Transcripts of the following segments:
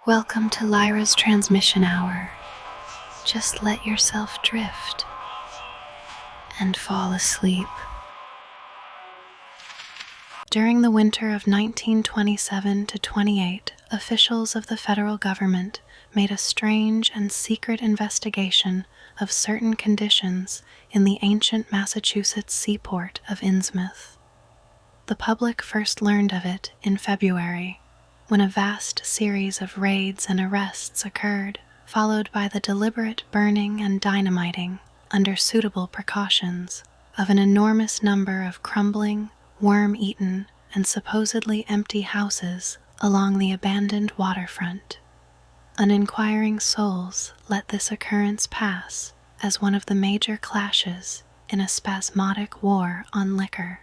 Welcome to Lyra's transmission hour. Just let yourself drift and fall asleep. During the winter of 1927 to 28, officials of the federal government made a strange and secret investigation of certain conditions in the ancient Massachusetts seaport of Innsmouth. The public first learned of it in February, when a vast series of raids and arrests occurred, followed by the deliberate burning and dynamiting, under suitable precautions, of an enormous number of crumbling, worm-eaten, and supposedly empty houses along the abandoned waterfront. Uninquiring souls let this occurrence pass as one of the major clashes in a spasmodic war on liquor.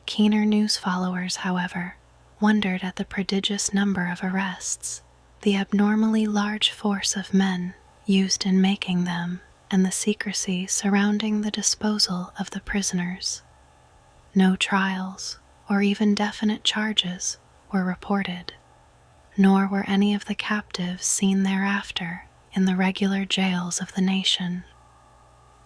Keener news followers, however, wondered at the prodigious number of arrests, the abnormally large force of men used in making them, and the secrecy surrounding the disposal of the prisoners. No trials, or even definite charges, were reported, nor were any of the captives seen thereafter in the regular jails of the nation.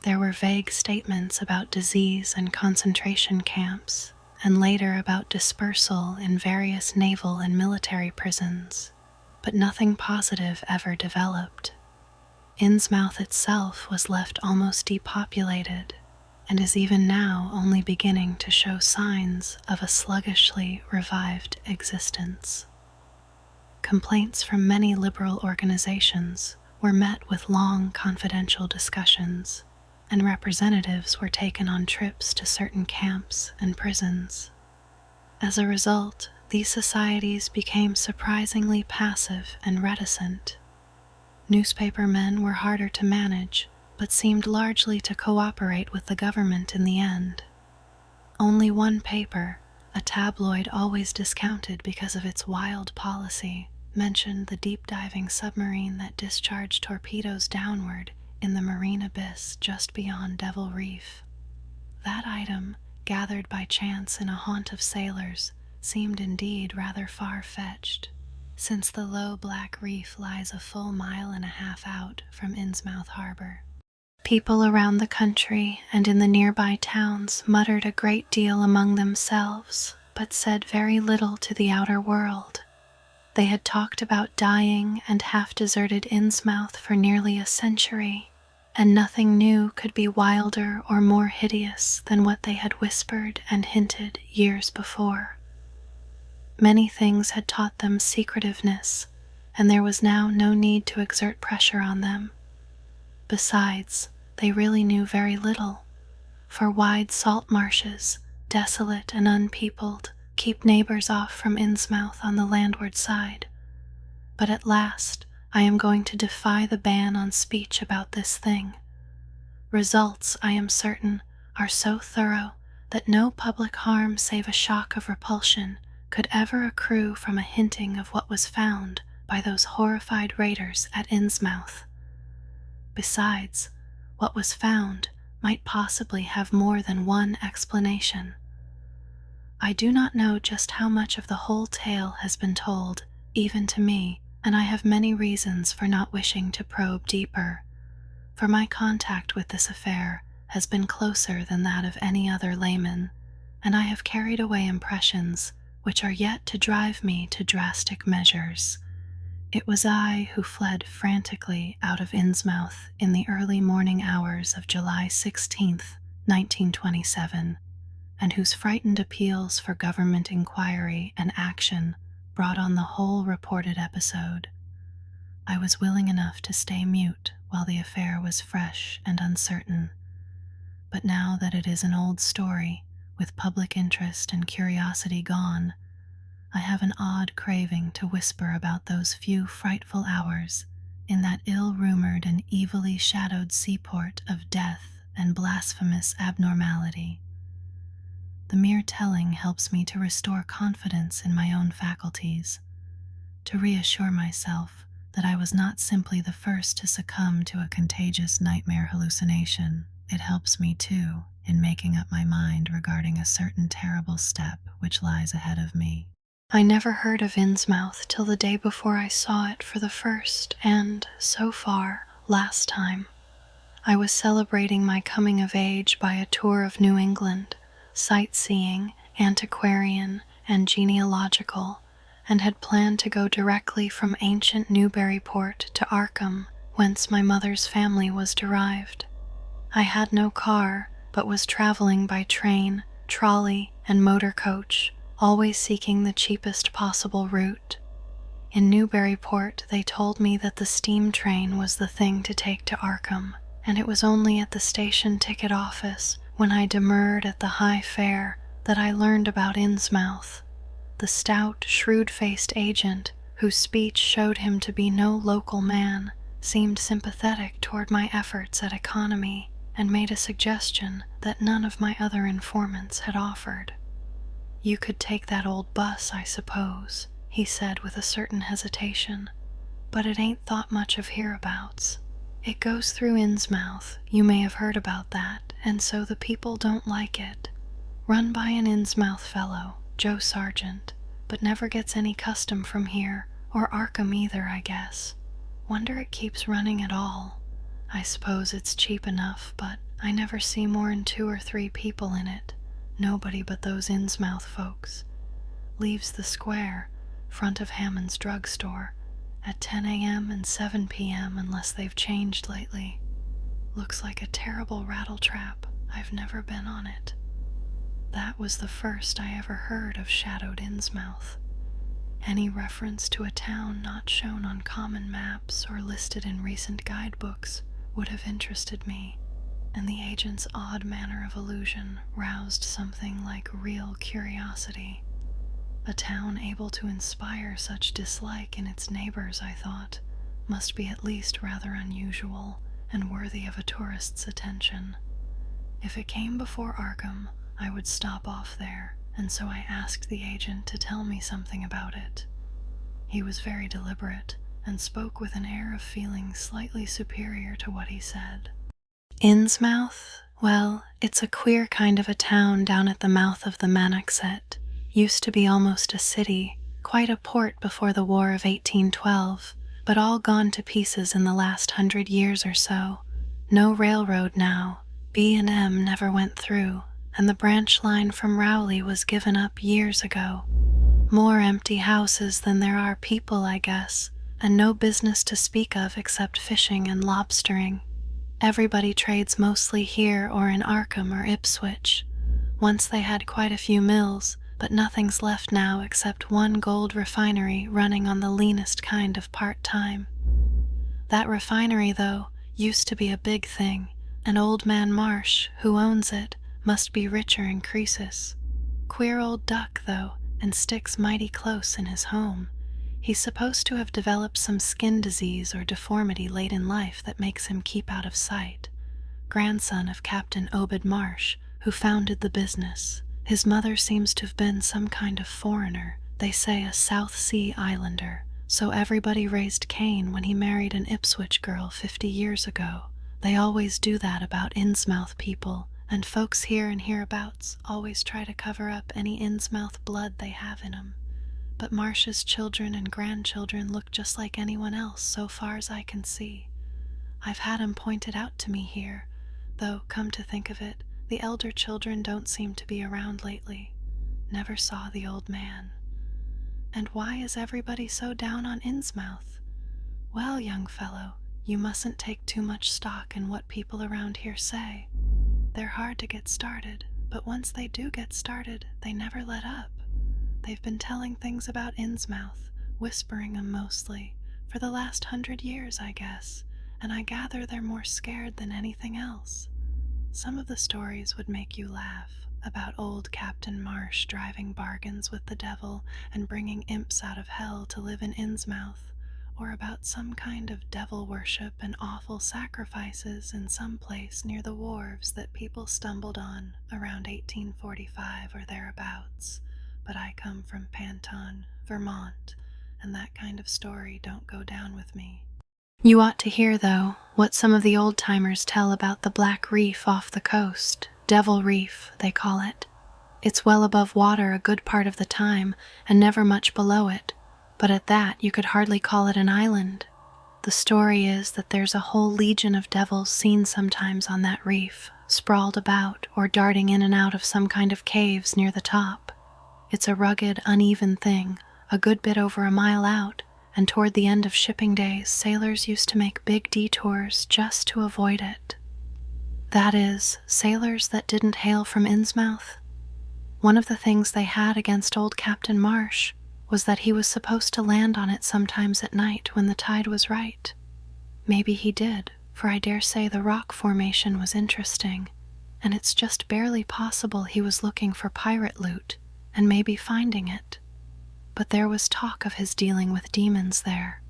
There were vague statements about disease and concentration camps, and later about dispersal in various naval and military prisons, but nothing positive ever developed. Innsmouth itself was left almost depopulated, and is even now only beginning to show signs of a sluggishly revived existence. Complaints from many liberal organizations were met with long confidential discussions, and representatives were taken on trips to certain camps and prisons. As a result, these societies became surprisingly passive and reticent. Newspaper men were harder to manage, but seemed largely to cooperate with the government in the end. Only one paper, a tabloid always discounted because of its wild policy, mentioned the deep-diving submarine that discharged torpedoes downward in the marine abyss just beyond Devil Reef. That item, gathered by chance in a haunt of sailors, seemed indeed rather far-fetched, since the low black reef lies a full mile and a half out from Innsmouth harbor. People around the country and in the nearby towns muttered a great deal among themselves, but said very little to the outer world. They had talked about dying and half-deserted Innsmouth for nearly a century, and nothing new could be wilder or more hideous than what they had whispered and hinted years before. Many things had taught them secretiveness, and there was now no need to exert pressure on them. Besides, they really knew very little, for wide salt marshes, desolate and unpeopled, keep neighbors off from Innsmouth on the landward side. But at last, I am going to defy the ban on speech about this thing. Results, I am certain, are so thorough that no public harm save a shock of repulsion could ever accrue from a hinting of what was found by those horrified raiders at Innsmouth. Besides, what was found might possibly have more than one explanation. I do not know just how much of the whole tale has been told, even to me, and I have many reasons for not wishing to probe deeper, for my contact with this affair has been closer than that of any other layman, and I have carried away impressions which are yet to drive me to drastic measures. It was I who fled frantically out of Innsmouth in the early morning hours of July 16th, 1927, and whose frightened appeals for government inquiry and action brought on the whole reported episode. I was willing enough to stay mute while the affair was fresh and uncertain, but now that it is an old story, with public interest and curiosity gone, I have an odd craving to whisper about those few frightful hours in that ill-rumored and evilly shadowed seaport of death and blasphemous abnormality. The mere telling helps me to restore confidence in my own faculties, to reassure myself that I was not simply the first to succumb to a contagious nightmare hallucination. It helps me, too, in making up my mind regarding a certain terrible step which lies ahead of me. I never heard of Innsmouth till the day before I saw it for the first and, so far, last time. I was celebrating my coming of age by a tour of New England, sightseeing, antiquarian, and genealogical, and had planned to go directly from ancient Newburyport to Arkham, whence my mother's family was derived. I had no car, but was traveling by train, trolley, and motor coach, always seeking the cheapest possible route. In Newburyport, they told me that the steam train was the thing to take to Arkham, and it was only at the station ticket office, when I demurred at the high fare, that I learned about Innsmouth. The stout, shrewd-faced agent, whose speech showed him to be no local man, seemed sympathetic toward my efforts at economy and made a suggestion that none of my other informants had offered. "You could take that old bus, I suppose," he said with a certain hesitation, "but it ain't thought much of hereabouts. It goes through Innsmouth, you may have heard about that, and so the people don't like it. Run by an Innsmouth fellow, Joe Sargent, but never gets any custom from here, or Arkham either, I guess. Wonder it keeps running at all. I suppose it's cheap enough, but I never see more'n 2 or 3 people in it, nobody but those Innsmouth folks. Leaves the square, front of Hammond's drugstore, at 10 a.m. and 7 p.m. unless they've changed lately. Looks like a terrible rattletrap. I've never been on it." That was the first I ever heard of shadowed Innsmouth. Any reference to a town not shown on common maps or listed in recent guidebooks would have interested me, and the agent's odd manner of allusion roused something like real curiosity. A town able to inspire such dislike in its neighbors, I thought, must be at least rather unusual and worthy of a tourist's attention. If it came before Arkham, I would stop off there, and so I asked the agent to tell me something about it. He was very deliberate and spoke with an air of feeling slightly superior to what he said. "Innsmouth? Well, it's a queer kind of a town down at the mouth of the Manaxet. Used to be almost a city, quite a port before the War of 1812, but all gone to pieces in the last 100 years or so. No railroad now, B&M never went through, and the branch line from Rowley was given up years ago. More empty houses than there are people, I guess, and no business to speak of except fishing and lobstering. Everybody trades mostly here or in Arkham or Ipswich. Once they had quite a few mills, but nothing's left now except one gold refinery running on the leanest kind of part-time. That refinery, though, used to be a big thing, and Old Man Marsh, who owns it, must be richer in Croesus. Queer old duck, though, and sticks mighty close in his home. He's supposed to have developed some skin disease or deformity late in life that makes him keep out of sight. Grandson of Captain Obed Marsh, who founded the business. His mother seems to have been some kind of foreigner, they say a South Sea Islander, so everybody raised Cain when he married an Ipswich girl 50 years ago. They always do that about Innsmouth people, and folks here and hereabouts always try to cover up any Innsmouth blood they have in 'em. But Marsh's children and grandchildren look just like anyone else so far as I can see. I've had 'em pointed out to me here, though, come to think of it, the elder children don't seem to be around lately. Never saw the old man. And why is everybody so down on Innsmouth? Well, young fellow, you mustn't take too much stock in what people around here say. They're hard to get started, but once they do get started, they never let up. They've been telling things about Innsmouth, whispering 'em mostly, for the last 100 years, I guess, and I gather they're more scared than anything else. Some of the stories would make you laugh, about old Captain Marsh driving bargains with the devil and bringing imps out of hell to live in Innsmouth, or about some kind of devil worship and awful sacrifices in some place near the wharves that people stumbled on around 1845 or thereabouts. But I come from Panton, Vermont, and that kind of story don't go down with me. You ought to hear, though, what some of the old-timers tell about the Black Reef off the coast. Devil Reef, they call it. It's well above water a good part of the time and never much below it, but at that you could hardly call it an island. The story is that there's a whole legion of devils seen sometimes on that reef, sprawled about or darting in and out of some kind of caves near the top. It's a rugged, uneven thing, a good bit over a mile out, and toward the end of shipping days, sailors used to make big detours just to avoid it. That is, sailors that didn't hail from Innsmouth. One of the things they had against old Captain Marsh was that he was supposed to land on it sometimes at night when the tide was right. Maybe he did, for I dare say the rock formation was interesting, and it's just barely possible he was looking for pirate loot and maybe finding it. But there was talk of his dealing with demons there.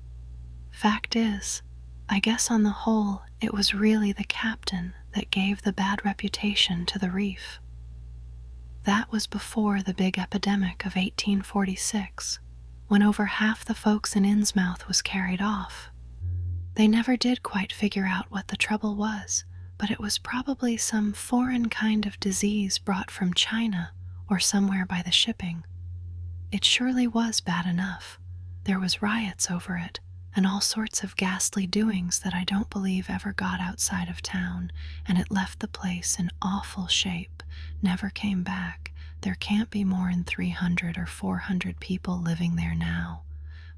Fact is, I guess on the whole, it was really the captain that gave the bad reputation to the reef. That was before the big epidemic of 1846, when over half the folks in Innsmouth was carried off. They never did quite figure out what the trouble was, but it was probably some foreign kind of disease brought from China or somewhere by the shipping. It surely was bad enough. There was riots over it, and all sorts of ghastly doings that I don't believe ever got outside of town, and it left the place in awful shape, never came back. There can't be more than 300 or 400 people living there now.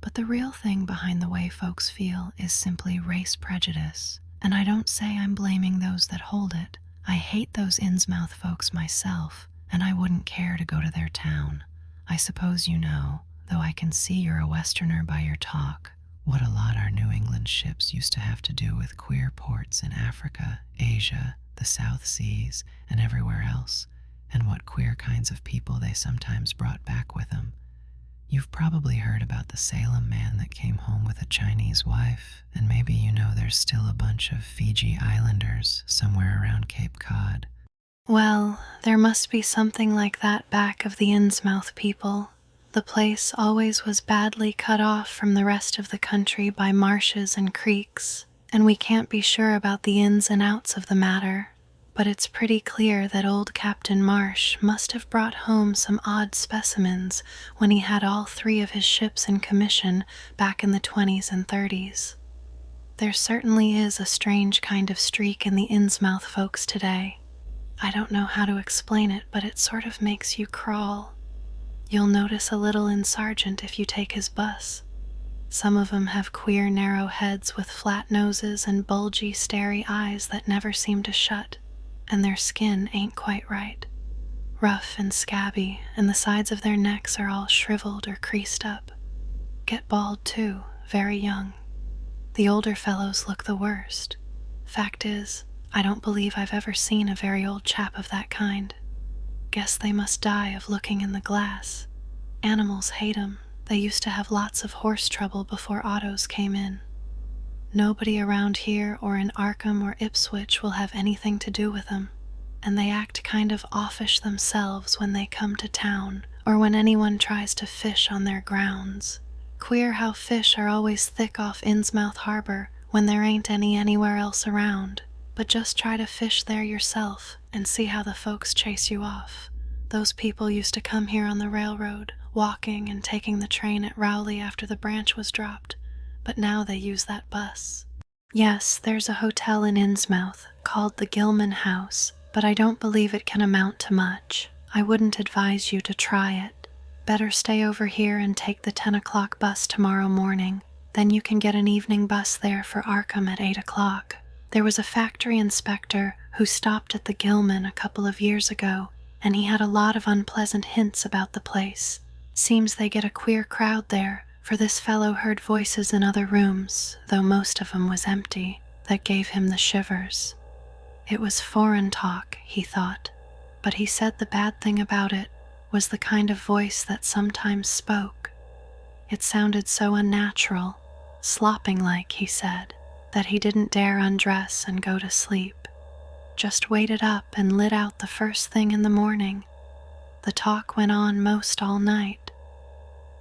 But the real thing behind the way folks feel is simply race prejudice, and I don't say I'm blaming those that hold it. I hate those Innsmouth folks myself, and I wouldn't care to go to their town. I suppose you know, though I can see you're a Westerner by your talk, what a lot our New England ships used to have to do with queer ports in Africa, Asia, the South Seas, and everywhere else, and what queer kinds of people they sometimes brought back with them. You've probably heard about the Salem man that came home with a Chinese wife, and maybe you know there's still a bunch of Fiji Islanders somewhere around Cape Cod. Well, there must be something like that back of the Innsmouth people. The place always was badly cut off from the rest of the country by marshes and creeks, and we can't be sure about the ins and outs of the matter, but it's pretty clear that old Captain Marsh must have brought home some odd specimens when he had all 3 of his ships in commission back in the 20s and 30s. There certainly is a strange kind of streak in the Innsmouth folks today. I don't know how to explain it, but it sort of makes you crawl. You'll notice a little in Sargent if you take his bus. Some of 'em have queer narrow heads with flat noses and bulgy starey eyes that never seem to shut, and their skin ain't quite right. Rough and scabby, and the sides of their necks are all shriveled or creased up. Get bald too, very young. The older fellows look the worst. Fact is, I don't believe I've ever seen a very old chap of that kind. Guess they must die of looking in the glass. Animals hate 'em. They used to have lots of horse trouble before autos came in. Nobody around here or in Arkham or Ipswich will have anything to do with 'em, and they act kind of offish themselves when they come to town or when anyone tries to fish on their grounds. Queer how fish are always thick off Innsmouth Harbor when there ain't any anywhere else around. But just try to fish there yourself and see how the folks chase you off. Those people used to come here on the railroad, walking and taking the train at Rowley after the branch was dropped, but now they use that bus. Yes, there's a hotel in Innsmouth called the Gilman House, but I don't believe it can amount to much. I wouldn't advise you to try it. Better stay over here and take the 10 o'clock bus tomorrow morning. Then you can get an evening bus there for Arkham at 8 o'clock. There was a factory inspector who stopped at the Gilman a couple of years ago, and he had a lot of unpleasant hints about the place. Seems they get a queer crowd there, for this fellow heard voices in other rooms, though most of 'em was empty, that gave him the shivers. It was foreign talk, he thought, but he said the bad thing about it was the kind of voice that sometimes spoke. It sounded so unnatural, slopping like, he said, that he didn't dare undress and go to sleep. Just waited up and lit out the first thing in the morning. The talk went on most all night.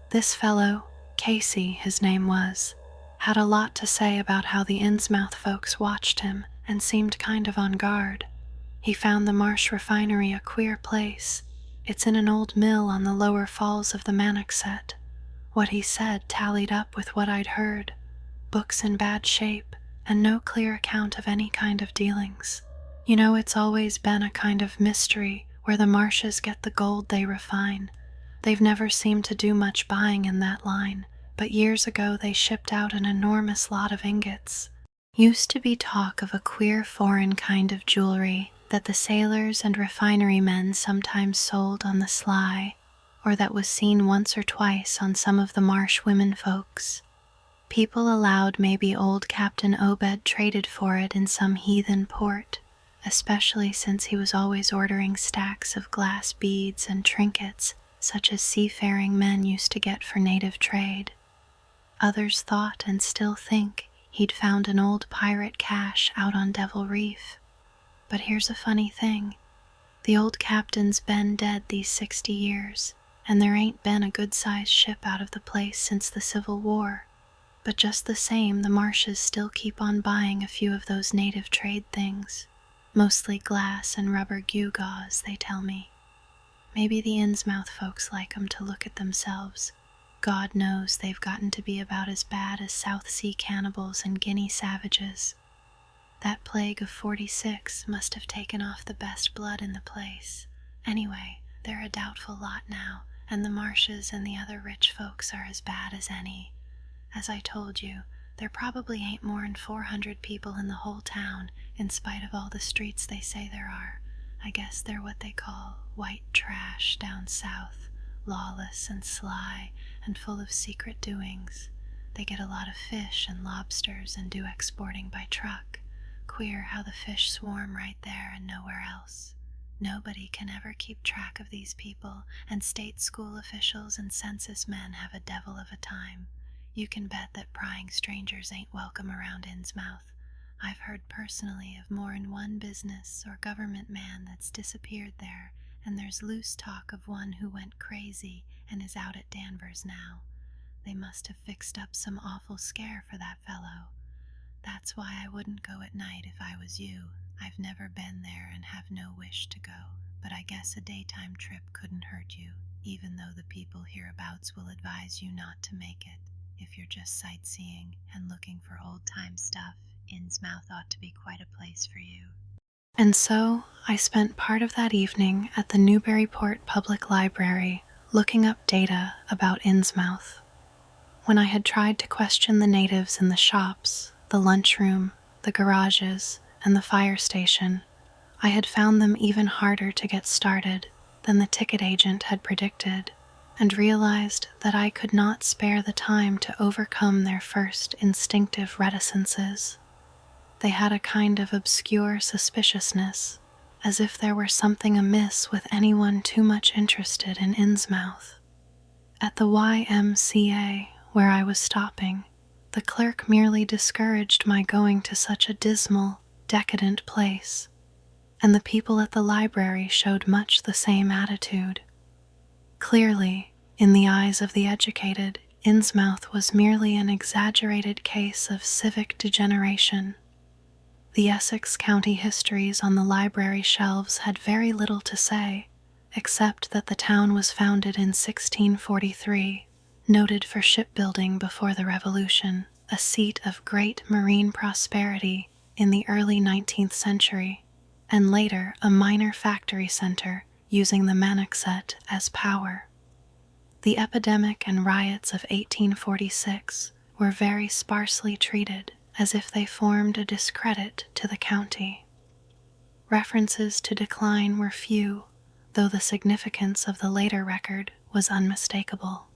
This fellow, Casey his name was, had a lot to say about how the Innsmouth folks watched him and seemed kind of on guard. He found the Marsh refinery a queer place, It's in an old mill on the lower falls of the Manoxet. What he said tallied up with what I'd heard. Books in bad shape, and no clear account of any kind of dealings. You know, it's always been a kind of mystery where the Marshes get the gold they refine. They've never seemed to do much buying in that line, but years ago they shipped out an enormous lot of ingots. Used to be talk of a queer foreign kind of jewelry that the sailors and refinery men sometimes sold on the sly, or that was seen once or twice on some of the Marsh women folks. People allowed maybe old Captain Obed traded for it in some heathen port, especially since he was always ordering stacks of glass beads and trinkets such as seafaring men used to get for native trade. Others thought and still think he'd found an old pirate cache out on Devil Reef. But here's a funny thing. The old captain's been dead these 60 years, and there ain't been a good-sized ship out of the place since the Civil War. But just the same, the Marshes still keep on buying a few of those native trade things. Mostly glass and rubber gewgaws, they tell me. Maybe the Innsmouth folks like 'em to look at themselves. God knows they've gotten to be about as bad as South Sea cannibals and Guinea savages. That plague of '46 must have taken off the best blood in the place. Anyway, they're a doubtful lot now, and the Marshes and the other rich folks are as bad as any. As I told you, there probably ain't more'n 400 people in the whole town, in spite of all the streets they say there are. I guess they're what they call white trash down south, lawless and sly and full of secret doings. They get a lot of fish and lobsters and do exporting by truck. Queer how the fish swarm right there and nowhere else. Nobody can ever keep track of these people, and state school officials and census men have a devil of a time. You can bet that prying strangers ain't welcome around Innsmouth. I've heard personally of more'n one business or government man that's disappeared there, and there's loose talk of one who went crazy and is out at Danvers now. They must have fixed up some awful scare for that fellow. That's why I wouldn't go at night if I was you. I've never been there and have no wish to go, but I guess a daytime trip couldn't hurt you, even though the people hereabouts will advise you not to make it. If you're just sightseeing and looking for old-time stuff, Innsmouth ought to be quite a place for you. And so I spent part of that evening at the Newburyport Public Library looking up data about Innsmouth. When I had tried to question the natives in the shops, the lunchroom, the garages, and the fire station, I had found them even harder to get started than the ticket agent had predicted, and realized that I could not spare the time to overcome their first instinctive reticences. They had a kind of obscure suspiciousness, as if there were something amiss with anyone too much interested in Innsmouth. At the YMCA, where I was stopping, the clerk merely discouraged my going to such a dismal, decadent place, and the people at the library showed much the same attitude. Clearly, in the eyes of the educated, Innsmouth was merely an exaggerated case of civic degeneration. The Essex County histories on the library shelves had very little to say, except that the town was founded in 1643, noted for shipbuilding before the Revolution, a seat of great marine prosperity in the early 19th century, and later a minor factory center using the Manoxet as power. The epidemic and riots of 1846 were very sparsely treated, as if they formed a discredit to the county. References to decline were few, though the significance of the later record was unmistakable.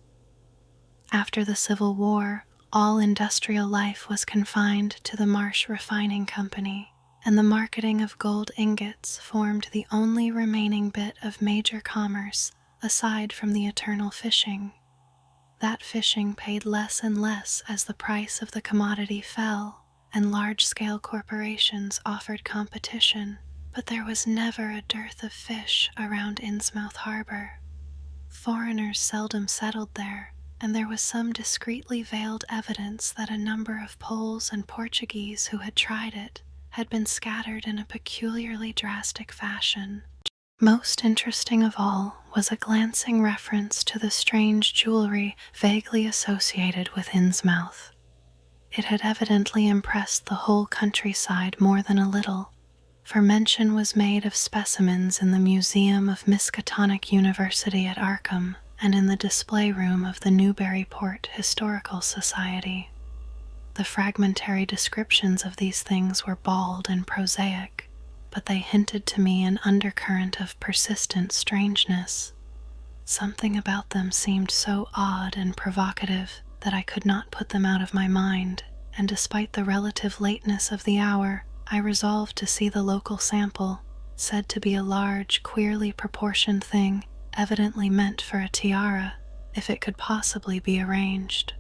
After the Civil War, all industrial life was confined to the Marsh Refining Company, and the marketing of gold ingots formed the only remaining bit of major commerce aside from the eternal fishing. That fishing paid less and less as the price of the commodity fell, and large-scale corporations offered competition, but there was never a dearth of fish around Innsmouth Harbor. Foreigners seldom settled there, and there was some discreetly veiled evidence that a number of Poles and Portuguese who had tried it had been scattered in a peculiarly drastic fashion. Most interesting of all was a glancing reference to the strange jewelry vaguely associated with Innsmouth. It had evidently impressed the whole countryside more than a little, for mention was made of specimens in the Museum of Miskatonic University at Arkham and in the display room of the Newburyport Historical Society. The fragmentary descriptions of these things were bald and prosaic, but they hinted to me an undercurrent of persistent strangeness. Something about them seemed so odd and provocative that I could not put them out of my mind, and despite the relative lateness of the hour, I resolved to see the local sample, said to be a large, queerly proportioned thing, evidently meant for a tiara, if it could possibly be arranged.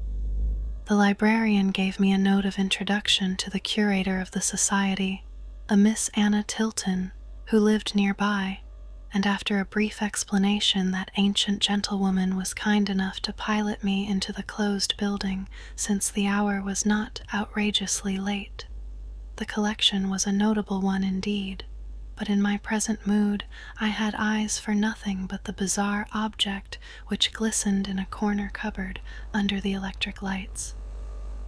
The librarian gave me a note of introduction to the curator of the society, a Miss Anna Tilton, who lived nearby, and after a brief explanation that ancient gentlewoman was kind enough to pilot me into the closed building since the hour was not outrageously late. The collection was a notable one indeed, but in my present mood I had eyes for nothing but the bizarre object which glistened in a corner cupboard under the electric lights.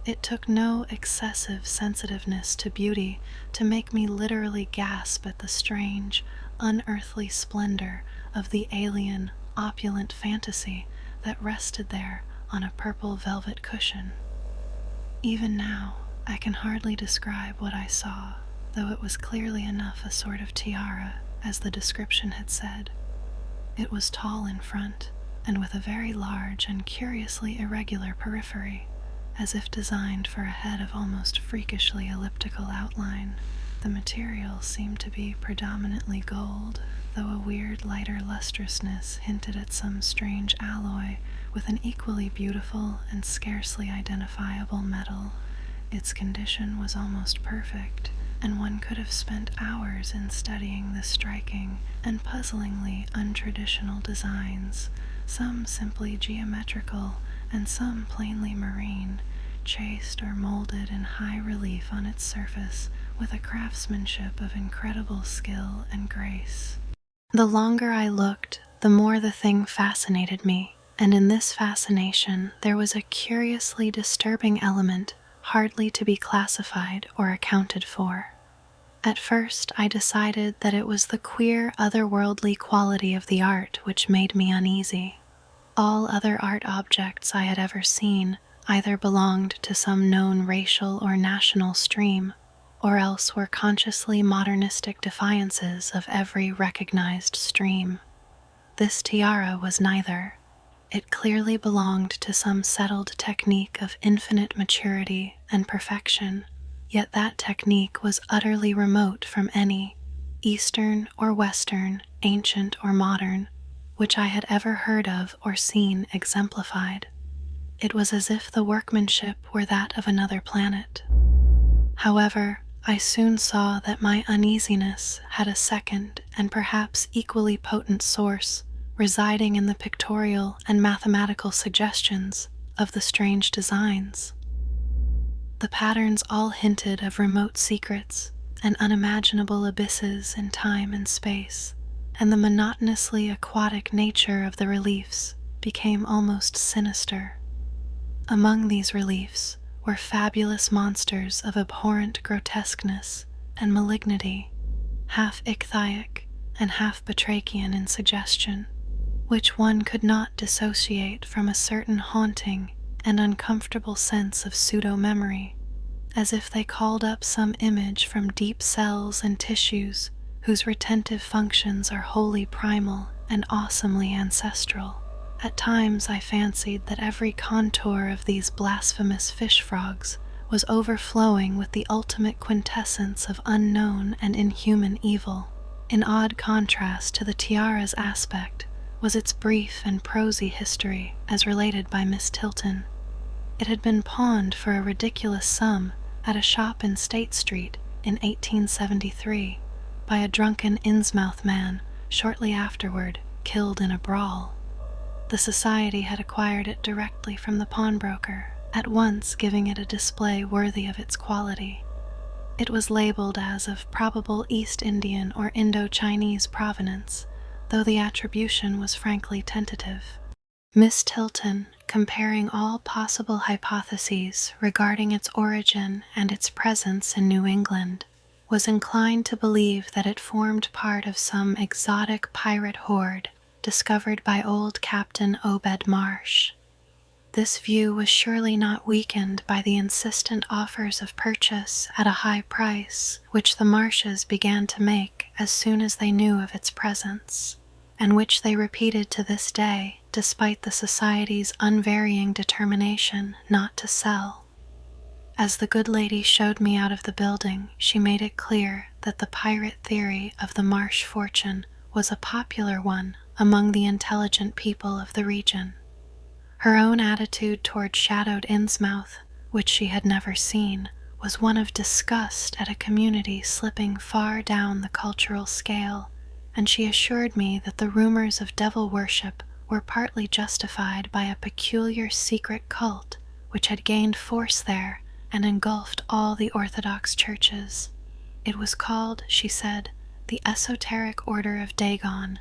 It took no excessive sensitiveness to beauty to make me literally gasp at the strange, unearthly splendor of the alien, opulent fantasy that rested there on a purple velvet cushion. Even now, I can hardly describe what I saw, though it was clearly enough a sort of tiara, as the description had said. It was tall in front, and with a very large and curiously irregular periphery, as if designed for a head of almost freakishly elliptical outline. The material seemed to be predominantly gold, though a weird lighter lustrousness hinted at some strange alloy with an equally beautiful and scarcely identifiable metal. Its condition was almost perfect, and one could have spent hours in studying the striking and puzzlingly untraditional designs, some simply geometrical and some plainly marine, chased or molded in high relief on its surface with a craftsmanship of incredible skill and grace. The longer I looked, the more the thing fascinated me, and in this fascination there was a curiously disturbing element hardly to be classified or accounted for. At first I decided that it was the queer otherworldly quality of the art which made me uneasy. All other art objects I had ever seen either belonged to some known racial or national stream, or else were consciously modernistic defiances of every recognized stream. This tiara was neither. It clearly belonged to some settled technique of infinite maturity and perfection, yet that technique was utterly remote from any, Eastern or Western, ancient or modern, which I had ever heard of or seen exemplified. It was as if the workmanship were that of another planet. However, I soon saw that my uneasiness had a second and perhaps equally potent source residing in the pictorial and mathematical suggestions of the strange designs. The patterns all hinted of remote secrets and unimaginable abysses in time and space, and the monotonously aquatic nature of the reliefs became almost sinister. Among these reliefs were fabulous monsters of abhorrent grotesqueness and malignity, half ichthyic and half batrachian in suggestion, which one could not dissociate from a certain haunting and uncomfortable sense of pseudo-memory, as if they called up some image from deep cells and tissues whose retentive functions are wholly primal and awesomely ancestral. At times I fancied that every contour of these blasphemous fish frogs was overflowing with the ultimate quintessence of unknown and inhuman evil. In odd contrast to the tiara's aspect was its brief and prosy history as related by Miss Tilton. It had been pawned for a ridiculous sum at a shop in State Street in 1873 by a drunken Innsmouth man, shortly afterward killed in a brawl. The society had acquired it directly from the pawnbroker, at once giving it a display worthy of its quality. It was labeled as of probable East Indian or Indo-Chinese provenance, though the attribution was frankly tentative. Miss Tilton, comparing all possible hypotheses regarding its origin and its presence in New England, was inclined to believe that it formed part of some exotic pirate horde discovered by old Captain Obed Marsh. This view was surely not weakened by the insistent offers of purchase at a high price which the Marshes began to make as soon as they knew of its presence, and which they repeated to this day despite the Society's unvarying determination not to sell. As the good lady showed me out of the building, she made it clear that the pirate theory of the Marsh fortune was a popular one among the intelligent people of the region. Her own attitude toward shadowed Innsmouth, which she had never seen, was one of disgust at a community slipping far down the cultural scale, and she assured me that the rumors of devil worship were partly justified by a peculiar secret cult which had gained force there and engulfed all the Orthodox churches. It was called, she said, the Esoteric Order of Dagon,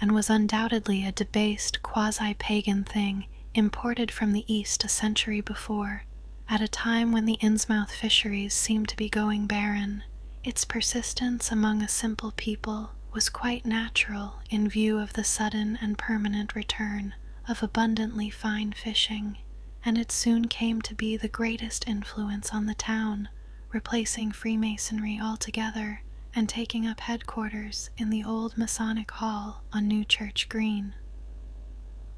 and was undoubtedly a debased quasi-pagan thing imported from the East a century before, at a time when the Innsmouth fisheries seemed to be going barren. Its persistence among a simple people was quite natural in view of the sudden and permanent return of abundantly fine fishing, and it soon came to be the greatest influence on the town, replacing Freemasonry altogether and taking up headquarters in the old Masonic Hall on New Church Green.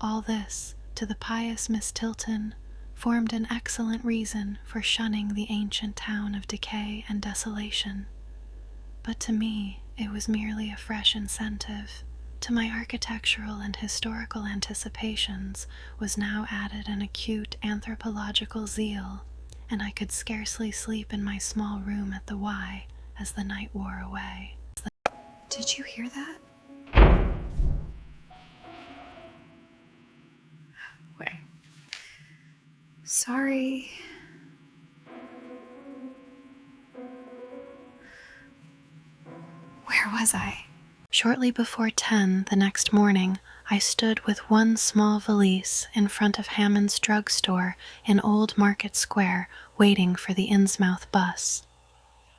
All this, to the pious Miss Tilton, formed an excellent reason for shunning the ancient town of decay and desolation. But to me, it was merely a fresh incentive. To my architectural and historical anticipations was now added an acute anthropological zeal, and I could scarcely sleep in my small room at the Y as the night wore away. Did you hear that? Wait. Sorry. Where was I? Shortly before 10 the next morning, I stood with one small valise in front of Hammond's drugstore in Old Market Square, waiting for the Innsmouth bus.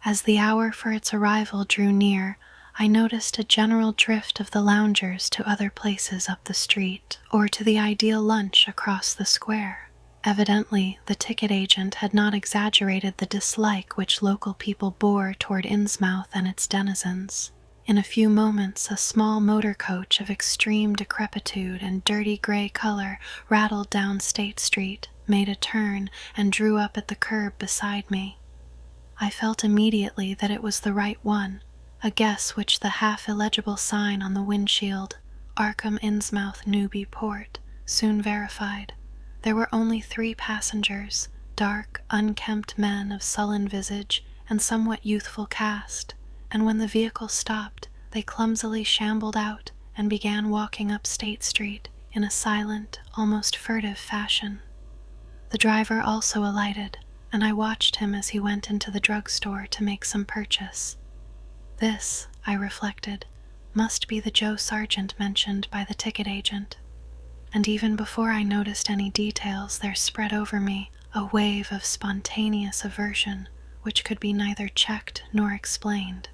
As the hour for its arrival drew near, I noticed a general drift of the loungers to other places up the street, or to the ideal lunch across the square. Evidently, the ticket agent had not exaggerated the dislike which local people bore toward Innsmouth and its denizens. In a few moments, a small motor coach of extreme decrepitude and dirty gray color rattled down State Street, made a turn, and drew up at the curb beside me. I felt immediately that it was the right one, a guess which the half-illegible sign on the windshield, Arkham Innsmouth Newby Port, soon verified. There were only 3 passengers, dark, unkempt men of sullen visage and somewhat youthful cast, and when the vehicle stopped, they clumsily shambled out and began walking up State Street in a silent, almost furtive fashion. The driver also alighted, and I watched him as he went into the drugstore to make some purchase. This, I reflected, must be the Joe Sargent mentioned by the ticket agent. And even before I noticed any details, there spread over me a wave of spontaneous aversion which could be neither checked nor explained.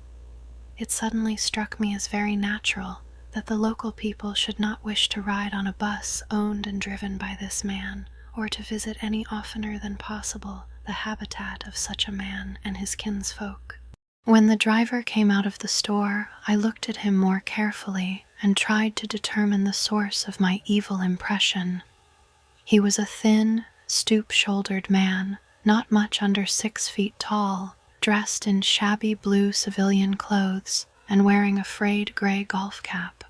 It suddenly struck me as very natural that the local people should not wish to ride on a bus owned and driven by this man, or to visit any oftener than possible the habitat of such a man and his kinsfolk. When the driver came out of the store, I looked at him more carefully and tried to determine the source of my evil impression. He was a thin, stoop-shouldered man, not much under 6 feet tall, dressed in shabby blue civilian clothes and wearing a frayed gray golf cap.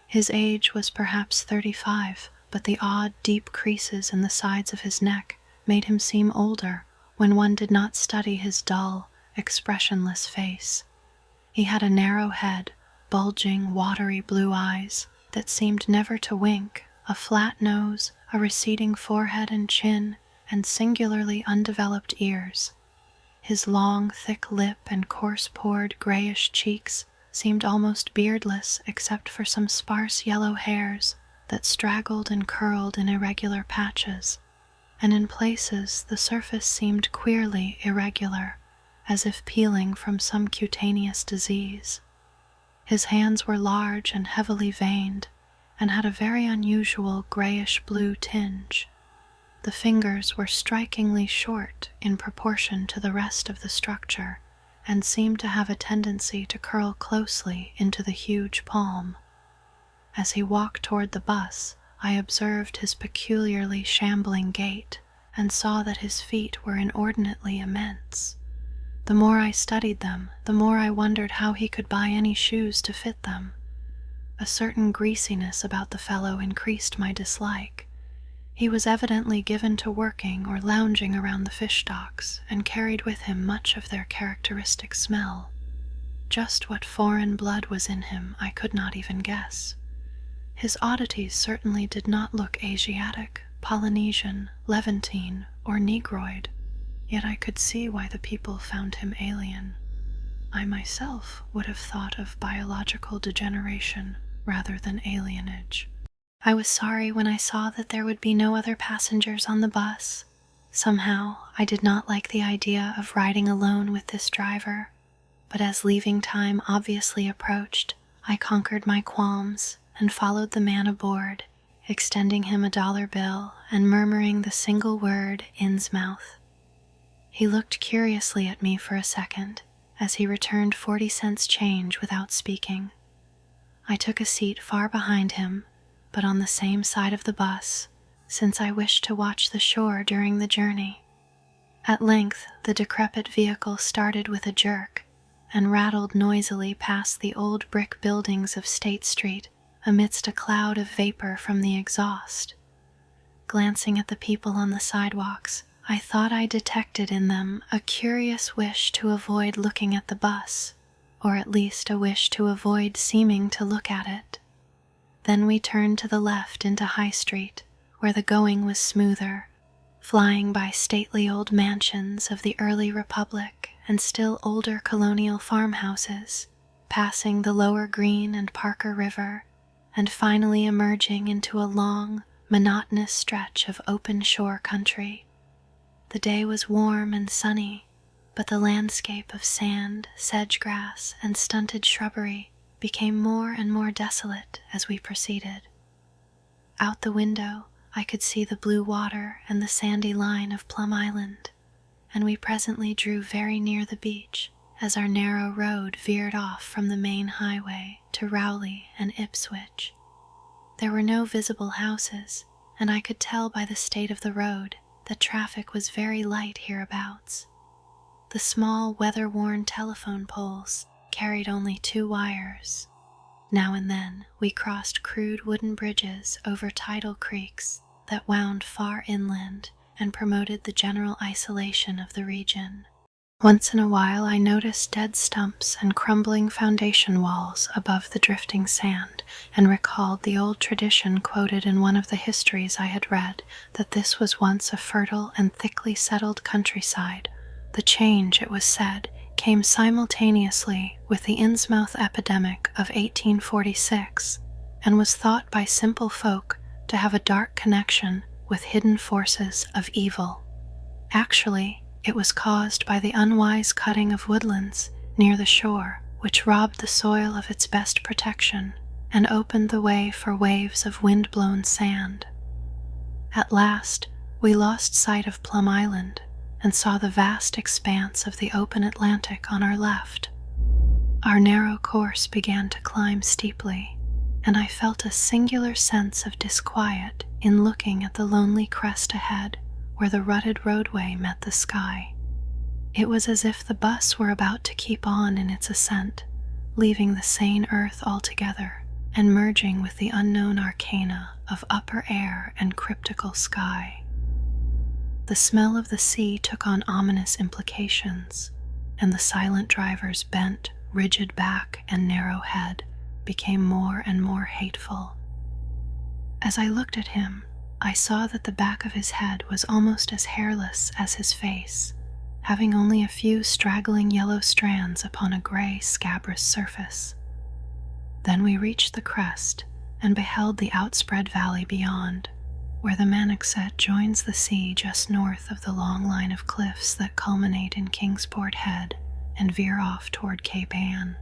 His age was perhaps 35, but the odd, deep creases in the sides of his neck made him seem older when one did not study his dull, expressionless face. He had a narrow head, bulging, watery blue eyes that seemed never to wink, a flat nose, a receding forehead and chin, and singularly undeveloped ears. His long, thick lip and coarse-pored, grayish cheeks seemed almost beardless except for some sparse yellow hairs that straggled and curled in irregular patches, and in places the surface seemed queerly irregular, as if peeling from some cutaneous disease. His hands were large and heavily veined, and had a very unusual grayish-blue tinge. The fingers were strikingly short in proportion to the rest of the structure, and seemed to have a tendency to curl closely into the huge palm. As he walked toward the bus, I observed his peculiarly shambling gait, and saw that his feet were inordinately immense. The more I studied them, the more I wondered how he could buy any shoes to fit them. A certain greasiness about the fellow increased my dislike. He was evidently given to working or lounging around the fish docks, and carried with him much of their characteristic smell. Just what foreign blood was in him I could not even guess. His oddities certainly did not look Asiatic, Polynesian, Levantine, or Negroid, yet I could see why the people found him alien. I myself would have thought of biological degeneration rather than alienage. I was sorry when I saw that there would be no other passengers on the bus. Somehow, I did not like the idea of riding alone with this driver, but as leaving time obviously approached, I conquered my qualms and followed the man aboard, extending him a dollar bill and murmuring the single word Innsmouth. He looked curiously at me for a second as he returned 40 cents change without speaking. I took a seat far behind him, but on the same side of the bus, since I wished to watch the shore during the journey. At length, the decrepit vehicle started with a jerk and rattled noisily past the old brick buildings of State Street amidst a cloud of vapor from the exhaust. Glancing at the people on the sidewalks, I thought I detected in them a curious wish to avoid looking at the bus, or at least a wish to avoid seeming to look at it. Then we turned to the left into High Street, where the going was smoother, flying by stately old mansions of the early Republic and still older colonial farmhouses, passing the Lower Green and Parker River, and finally emerging into a long, monotonous stretch of open shore country. The day was warm and sunny, but the landscape of sand, sedge-grass, and stunted shrubbery became more and more desolate as we proceeded. Out the window, I could see the blue water and the sandy line of Plum Island, and we presently drew very near the beach as our narrow road veered off from the main highway to Rowley and Ipswich. There were no visible houses, and I could tell by the state of the road that traffic was very light hereabouts. The small, weather-worn telephone poles carried only 2 wires. Now and then, we crossed crude wooden bridges over tidal creeks that wound far inland and promoted the general isolation of the region. Once in a while, I noticed dead stumps and crumbling foundation walls above the drifting sand, and recalled the old tradition quoted in one of the histories I had read, that this was once a fertile and thickly settled countryside. The change, it was said, came simultaneously with the Innsmouth epidemic of 1846, and was thought by simple folk to have a dark connection with hidden forces of evil. Actually, it was caused by the unwise cutting of woodlands near the shore, which robbed the soil of its best protection and opened the way for waves of wind-blown sand. At last, we lost sight of Plum Island and saw the vast expanse of the open Atlantic on our left. Our narrow course began to climb steeply, and I felt a singular sense of disquiet in looking at the lonely crest ahead where the rutted roadway met the sky. It was as if the bus were about to keep on in its ascent, leaving the sane earth altogether and merging with the unknown arcana of upper air and cryptical sky. The smell of the sea took on ominous implications, and the silent driver's bent, rigid back and narrow head became more and more hateful. As I looked at him, I saw that the back of his head was almost as hairless as his face, having only a few straggling yellow strands upon a gray, scabrous surface. Then we reached the crest and beheld the outspread valley beyond, where the Manickset joins the sea just north of the long line of cliffs that culminate in Kingsport Head and veer off toward Cape Ann.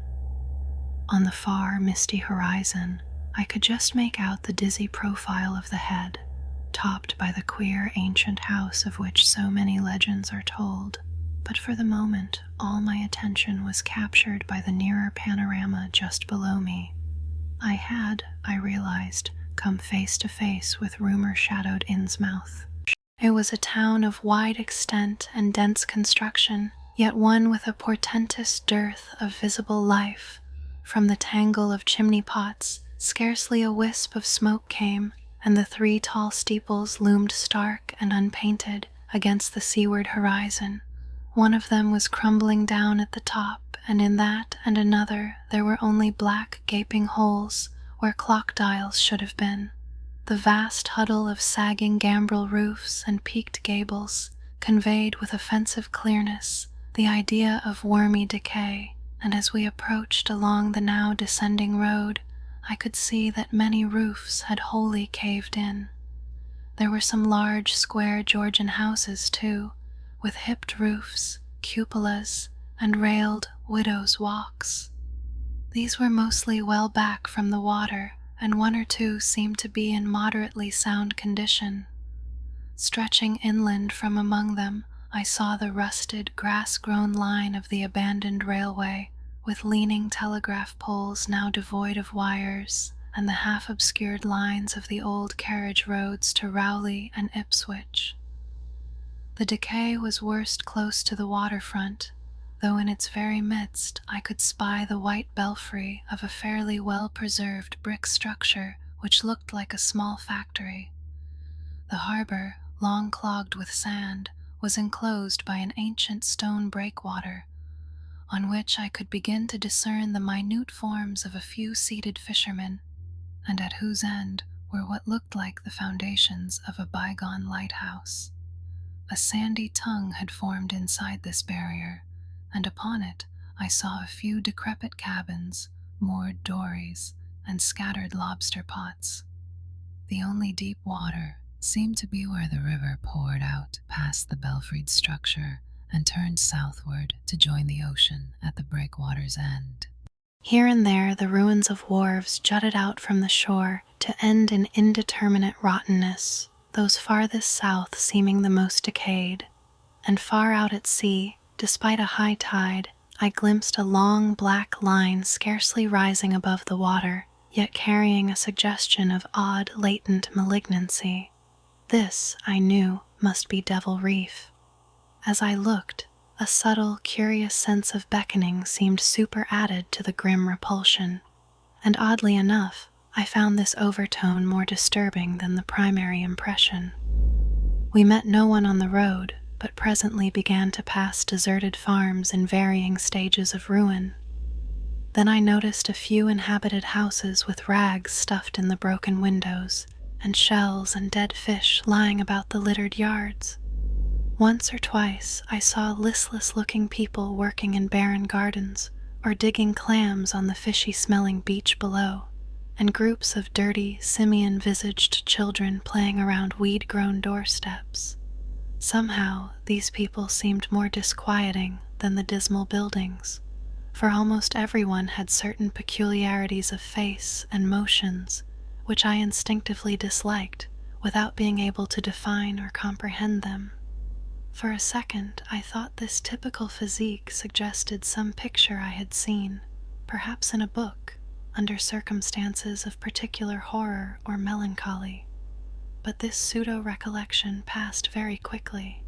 On the far, misty horizon, I could just make out the dizzy profile of the head, topped by the queer ancient house of which so many legends are told. But for the moment, all my attention was captured by the nearer panorama just below me. I had, I realized, come face to face with rumor-shadowed Innsmouth. It was a town of wide extent and dense construction, yet one with a portentous dearth of visible life. From the tangle of chimney pots, scarcely a wisp of smoke came, and the 3 tall steeples loomed stark and unpainted against the seaward horizon. One of them was crumbling down at the top, and in that and another there were only black gaping holes where clock dials should have been. The vast huddle of sagging gambrel roofs and peaked gables conveyed with offensive clearness the idea of wormy decay, and as we approached along the now descending road, I could see that many roofs had wholly caved in. There were some large square Georgian houses, too, with hipped roofs, cupolas, and railed widows' walks. These were mostly well back from the water, and 1 or 2 seemed to be in moderately sound condition. Stretching inland from among them, I saw the rusted, grass-grown line of the abandoned railway, with leaning telegraph poles now devoid of wires, and the half-obscured lines of the old carriage roads to Rowley and Ipswich. The decay was worst close to the waterfront, though in its very midst I could spy the white belfry of a fairly well-preserved brick structure which looked like a small factory. The harbor, long clogged with sand, was enclosed by an ancient stone breakwater, on which I could begin to discern the minute forms of a few seated fishermen, and at whose end were what looked like the foundations of a bygone lighthouse. A sandy tongue had formed inside this barrier, and upon it I saw a few decrepit cabins, moored dories, and scattered lobster pots. The only deep water seemed to be where the river poured out past the belfried structure and turned southward to join the ocean at the breakwater's end. Here and there the ruins of wharves jutted out from the shore to end in indeterminate rottenness, those farthest south seeming the most decayed. And far out at sea, despite a high tide, I glimpsed a long black line scarcely rising above the water, yet carrying a suggestion of odd latent malignancy. This, I knew, must be Devil Reef. As I looked, a subtle, curious sense of beckoning seemed superadded to the grim repulsion, and oddly enough, I found this overtone more disturbing than the primary impression. We met no one on the road, but presently began to pass deserted farms in varying stages of ruin. Then I noticed a few inhabited houses with rags stuffed in the broken windows, and shells and dead fish lying about the littered yards. Once or twice I saw listless-looking people working in barren gardens, or digging clams on the fishy-smelling beach below, and groups of dirty, simian-visaged children playing around weed-grown doorsteps. Somehow, these people seemed more disquieting than the dismal buildings, for almost everyone had certain peculiarities of face and motions which I instinctively disliked without being able to define or comprehend them. For a second, I thought this typical physique suggested some picture I had seen, perhaps in a book, under circumstances of particular horror or melancholy. But this pseudo-recollection passed very quickly.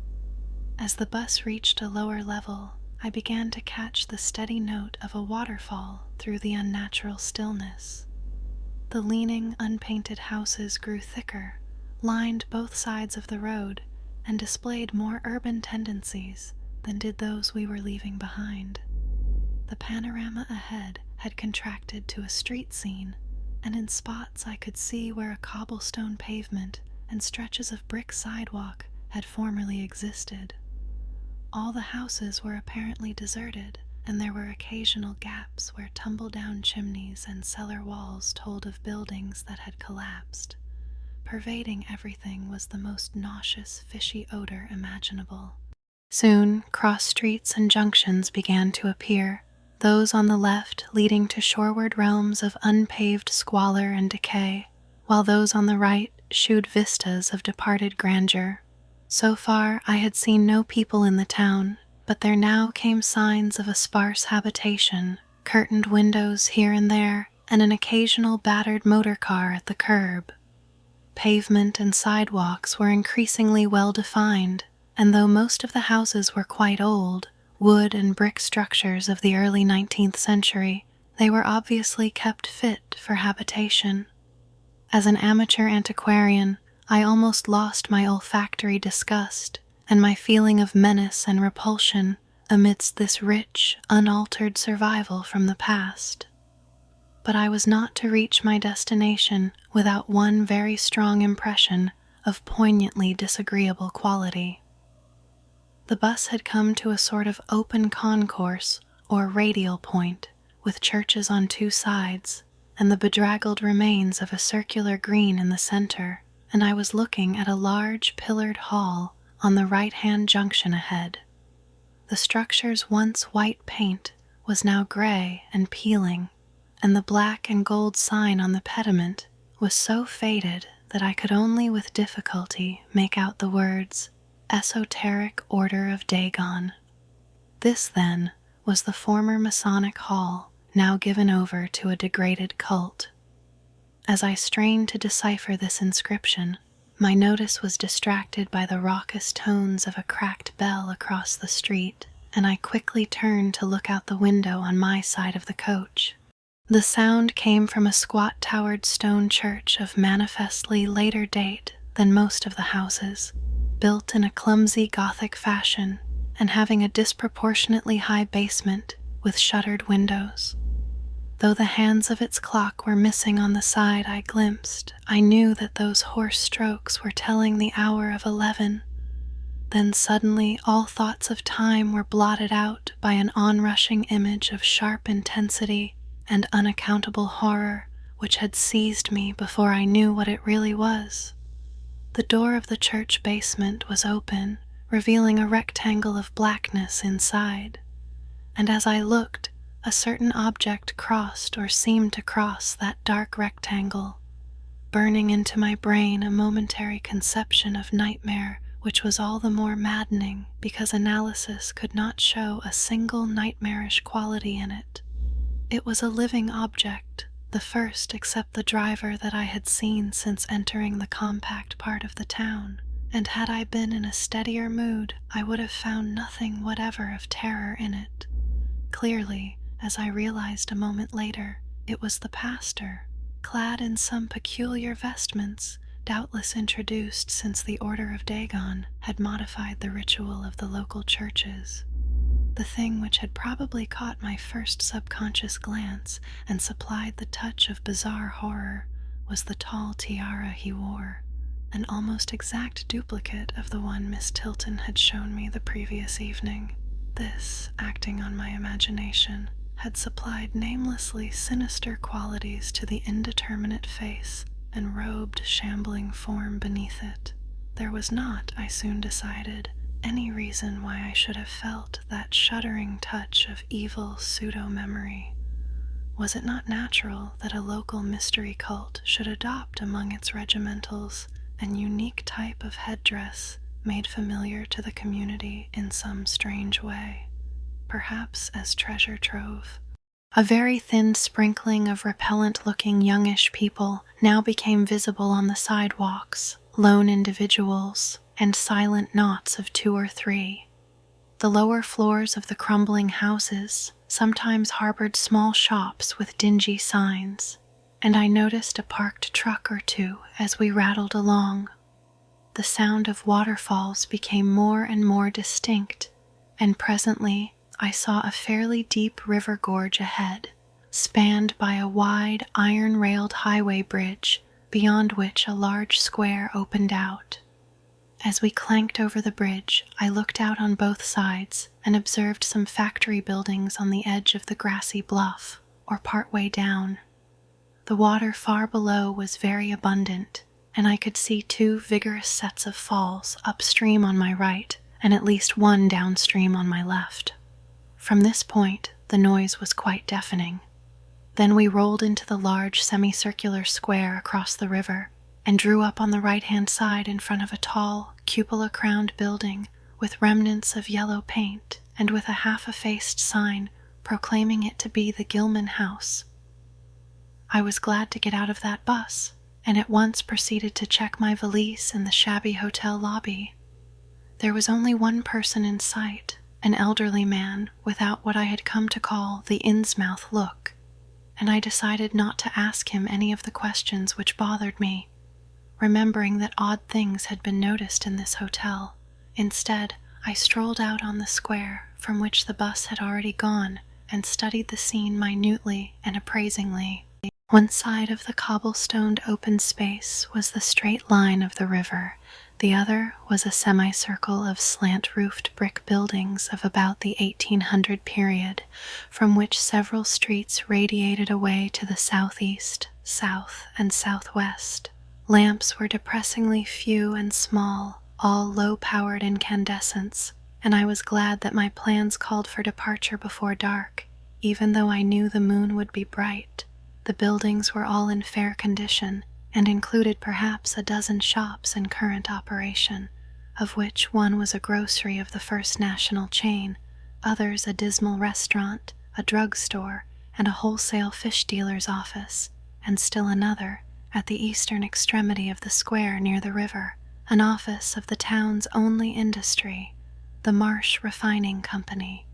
As the bus reached a lower level, I began to catch the steady note of a waterfall through the unnatural stillness. The leaning, unpainted houses grew thicker, lined both sides of the road, and displayed more urban tendencies than did those we were leaving behind. The panorama ahead had contracted to a street scene, and in spots I could see where a cobblestone pavement and stretches of brick sidewalk had formerly existed. All the houses were apparently deserted, and there were occasional gaps where tumble-down chimneys and cellar walls told of buildings that had collapsed. Pervading everything was the most nauseous, fishy odor imaginable. Soon, cross streets and junctions began to appear, those on the left leading to shoreward realms of unpaved squalor and decay, while those on the right shewed vistas of departed grandeur. So far, I had seen no people in the town, but there now came signs of a sparse habitation, curtained windows here and there, and an occasional battered motor car at the curb. Pavement and sidewalks were increasingly well defined, and though most of the houses were quite old, wood and brick structures of the early 19th century, they were obviously kept fit for habitation. As an amateur antiquarian, I almost lost my olfactory disgust and my feeling of menace and repulsion amidst this rich, unaltered survival from the past. But I was not to reach my destination without one very strong impression of poignantly disagreeable quality. The bus had come to a sort of open concourse or radial point, with churches on two sides, and the bedraggled remains of a circular green in the center, and I was looking at a large pillared hall on the right-hand junction ahead. The structure's once white paint was now gray and peeling, and the black and gold sign on the pediment was so faded that I could only with difficulty make out the words, Esoteric Order of Dagon. This, then, was the former Masonic hall, now given over to a degraded cult. As I strained to decipher this inscription, my notice was distracted by the raucous tones of a cracked bell across the street, and I quickly turned to look out the window on my side of the coach. The sound came from a squat-towered stone church of manifestly later date than most of the houses, built in a clumsy Gothic fashion and having a disproportionately high basement with shuttered windows. Though the hands of its clock were missing on the side I glimpsed, I knew that those hoarse strokes were telling the hour of 11. Then suddenly all thoughts of time were blotted out by an onrushing image of sharp intensity and unaccountable horror which had seized me before I knew what it really was. The door of the church basement was open, revealing a rectangle of blackness inside, and as I looked, a certain object crossed or seemed to cross that dark rectangle, burning into my brain a momentary conception of nightmare which was all the more maddening because analysis could not show a single nightmarish quality in it. It was a living object, the first except the driver that I had seen since entering the compact part of the town, and had I been in a steadier mood, I would have found nothing whatever of terror in it. Clearly, as I realized a moment later, it was the pastor, clad in some peculiar vestments, doubtless introduced since the Order of Dagon had modified the ritual of the local churches. The thing which had probably caught my first subconscious glance and supplied the touch of bizarre horror was the tall tiara he wore, an almost exact duplicate of the one Miss Tilton had shown me the previous evening. This, acting on my imagination, had supplied namelessly sinister qualities to the indeterminate face and robed, shambling form beneath it. There was not, I soon decided, any reason why I should have felt that shuddering touch of evil pseudo-memory. Was it not natural that a local mystery cult should adopt among its regimentals an unique type of headdress made familiar to the community in some strange way, perhaps as treasure trove? A very thin sprinkling of repellent-looking youngish people now became visible on the sidewalks, lone individuals, and silent knots of 2 or 3. The lower floors of the crumbling houses sometimes harbored small shops with dingy signs, and I noticed a parked truck or two as we rattled along. The sound of waterfalls became more and more distinct, and presently I saw a fairly deep river gorge ahead, spanned by a wide iron-railed highway bridge beyond which a large square opened out. As we clanked over the bridge, I looked out on both sides and observed some factory buildings on the edge of the grassy bluff, or partway down. The water far below was very abundant, and I could see 2 vigorous sets of falls upstream on my right and at least 1 downstream on my left. From this point, the noise was quite deafening. Then we rolled into the large semicircular square across the river and drew up on the right-hand side in front of a tall, cupola-crowned building with remnants of yellow paint and with a half-effaced sign proclaiming it to be the Gilman House. I was glad to get out of that bus, and at once proceeded to check my valise in the shabby hotel lobby. There was only one person in sight, an elderly man without what I had come to call the Innsmouth look, and I decided not to ask him any of the questions which bothered me, remembering that odd things had been noticed in this hotel. Instead, I strolled out on the square from which the bus had already gone and studied the scene minutely and appraisingly. One side of the cobblestoned open space was the straight line of the river. The other was a semicircle of slant-roofed brick buildings of about the 1800 period, from which several streets radiated away to the southeast, south, and southwest. Lamps were depressingly few and small, all low-powered incandescents, and I was glad that my plans called for departure before dark, even though I knew the moon would be bright. The buildings were all in fair condition, and included perhaps a dozen shops in current operation, of which one was a grocery of the first national chain, others a dismal restaurant, a drugstore, and a wholesale fish dealer's office, and still another, at the eastern extremity of the square near the river, an office of the town's only industry, the Marsh Refining Company.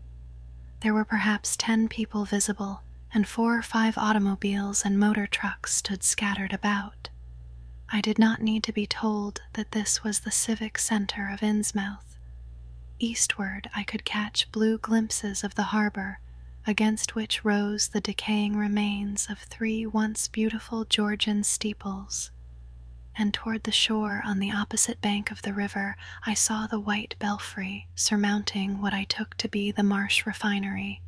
There were perhaps 10 people visible, and 4 or 5 automobiles and motor trucks stood scattered about. I did not need to be told that this was the civic center of Innsmouth. Eastward I could catch blue glimpses of the harbor, against which rose the decaying remains of 3 once beautiful Georgian steeples, and toward the shore on the opposite bank of the river I saw the white belfry surmounting what I took to be the Marsh Refinery.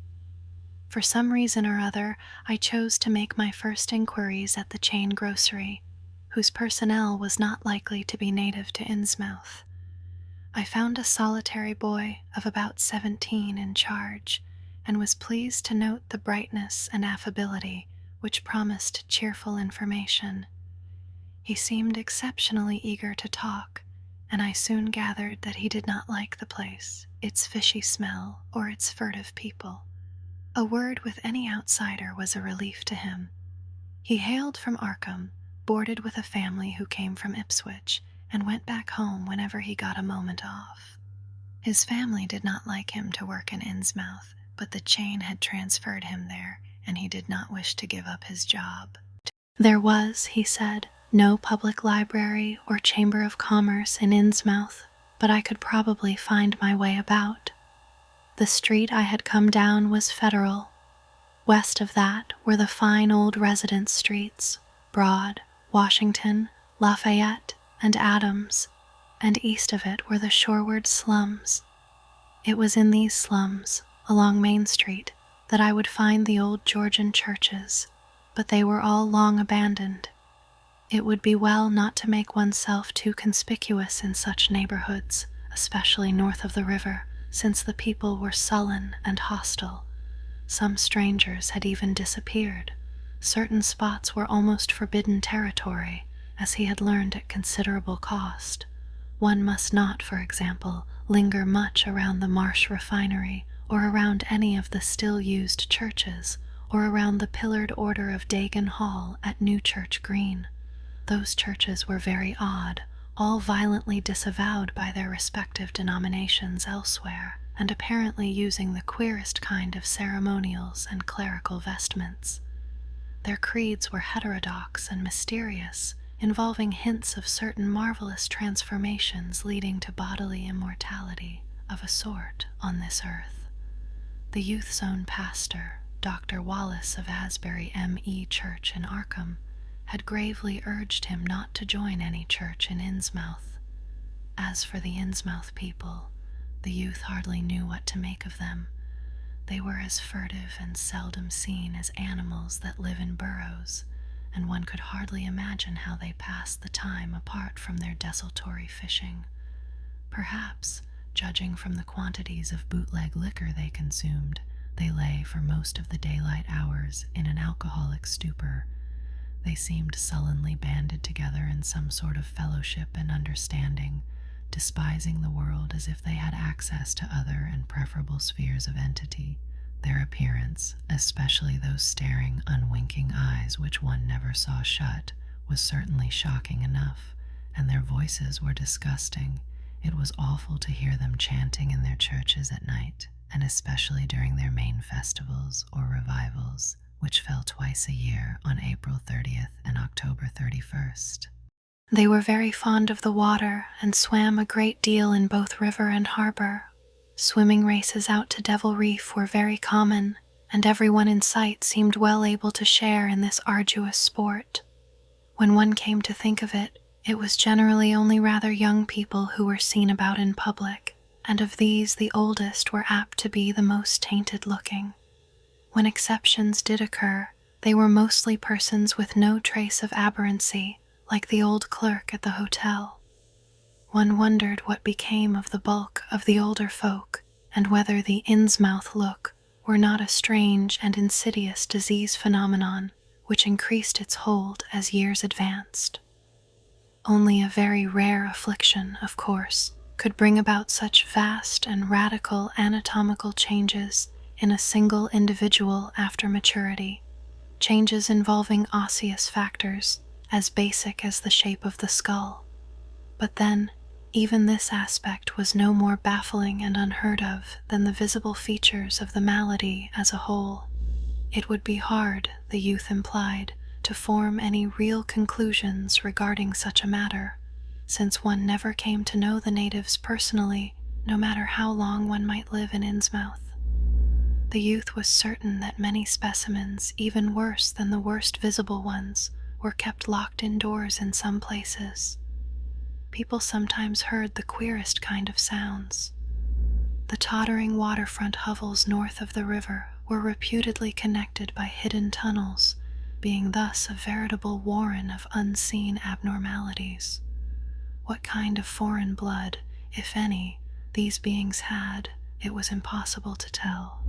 For some reason or other, I chose to make my first inquiries at the chain grocery, whose personnel was not likely to be native to Innsmouth. I found a solitary boy of about 17 in charge, and was pleased to note the brightness and affability which promised cheerful information. He seemed exceptionally eager to talk, and I soon gathered that he did not like the place, its fishy smell, or its furtive people. A word with any outsider was a relief to him. He hailed from Arkham, boarded with a family who came from Ipswich, and went back home whenever he got a moment off. His family did not like him to work in Innsmouth, but the chain had transferred him there, and he did not wish to give up his job. There was, he said, no public library or chamber of commerce in Innsmouth, but I could probably find my way about. The street I had come down was Federal. West of that were the fine old residence streets, Broad, Washington, Lafayette, and Adams, and east of it were the shoreward slums. It was in these slums, along Main Street, that I would find the old Georgian churches, but they were all long abandoned. It would be well not to make oneself too conspicuous in such neighborhoods, especially north of the river, since the people were sullen and hostile. Some strangers had even disappeared. Certain spots were almost forbidden territory, as he had learned at considerable cost. One must not, for example, linger much around the Marsh Refinery, or around any of the still-used churches, or around the pillared order of Dagon Hall at Newchurch Green. Those churches were very odd, all violently disavowed by their respective denominations elsewhere, and apparently using the queerest kind of ceremonials and clerical vestments. Their creeds were heterodox and mysterious, involving hints of certain marvelous transformations leading to bodily immortality of a sort on this earth. The youth's own pastor, Dr. Wallace of Asbury M.E. Church in Arkham, had gravely urged him not to join any church in Innsmouth. As for the Innsmouth people, the youth hardly knew what to make of them. They were as furtive and seldom seen as animals that live in burrows, and one could hardly imagine how they passed the time apart from their desultory fishing. Perhaps, judging from the quantities of bootleg liquor they consumed, they lay for most of the daylight hours in an alcoholic stupor. They seemed sullenly banded together in some sort of fellowship and understanding, despising the world as if they had access to other and preferable spheres of entity. Their appearance, especially those staring, unwinking eyes which one never saw shut, was certainly shocking enough, and their voices were disgusting. It was awful to hear them chanting in their churches at night, and especially during their main festivals or revivals, which fell twice a year on April 30th and October 31st. They were very fond of the water and swam a great deal in both river and harbor. Swimming races out to Devil Reef were very common, and everyone in sight seemed well able to share in this arduous sport. When one came to think of it, it was generally only rather young people who were seen about in public, and of these the oldest were apt to be the most tainted-looking. When exceptions did occur, they were mostly persons with no trace of aberrancy, like the old clerk at the hotel. One wondered what became of the bulk of the older folk, and whether the Innsmouth look were not a strange and insidious disease phenomenon which increased its hold as years advanced. Only a very rare affliction, of course, could bring about such vast and radical anatomical changes in a single individual after maturity, changes involving osseous factors as basic as the shape of the skull. But then, even this aspect was no more baffling and unheard of than the visible features of the malady as a whole. It would be hard, the youth implied, to form any real conclusions regarding such a matter, since one never came to know the natives personally, no matter how long one might live in Innsmouth. The youth was certain that many specimens, even worse than the worst visible ones, were kept locked indoors in some places. People sometimes heard the queerest kind of sounds. The tottering waterfront hovels north of the river were reputedly connected by hidden tunnels, being thus a veritable warren of unseen abnormalities. What kind of foreign blood, if any, these beings had, it was impossible to tell.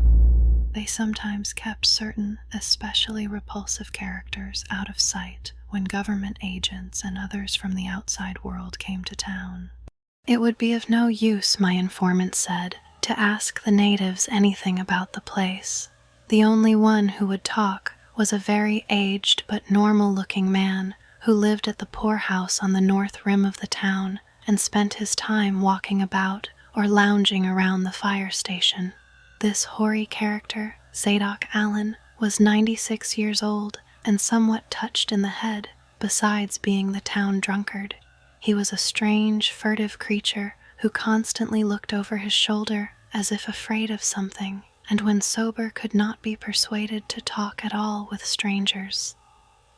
They sometimes kept certain especially repulsive characters out of sight when government agents and others from the outside world came to town. It would be of no use, my informant said, to ask the natives anything about the place. The only one who would talk was a very aged but normal-looking man who lived at the poorhouse on the north rim of the town and spent his time walking about or lounging around the fire station. This hoary character, Zadok Allen, was 96 years old and somewhat touched in the head, besides being the town drunkard. He was a strange, furtive creature who constantly looked over his shoulder as if afraid of something, and when sober could not be persuaded to talk at all with strangers.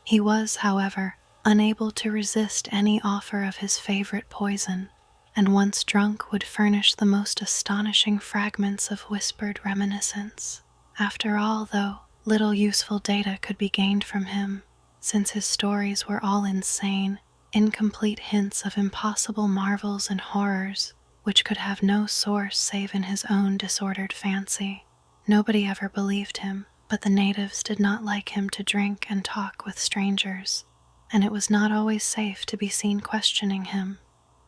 He was, however, unable to resist any offer of his favorite poison, and once drunk would furnish the most astonishing fragments of whispered reminiscence. After all, though, little useful data could be gained from him, since his stories were all insane, incomplete hints of impossible marvels and horrors, which could have no source save in his own disordered fancy. Nobody ever believed him, but the natives did not like him to drink and talk with strangers, and it was not always safe to be seen questioning him.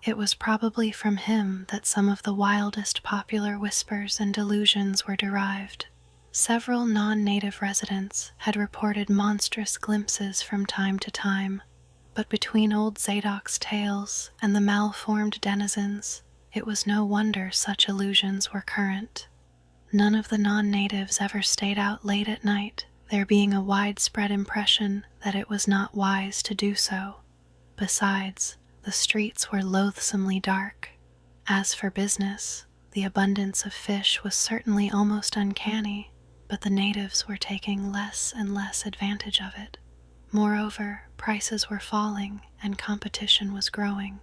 It was probably from him that some of the wildest popular whispers and delusions were derived. Several non-native residents had reported monstrous glimpses from time to time, but between old Zadok's tales and the malformed denizens, it was no wonder such illusions were current. None of the non-natives ever stayed out late at night, there being a widespread impression that it was not wise to do so. Besides, the streets were loathsomely dark. As for business, the abundance of fish was certainly almost uncanny, but the natives were taking less and less advantage of it. Moreover, prices were falling and competition was growing.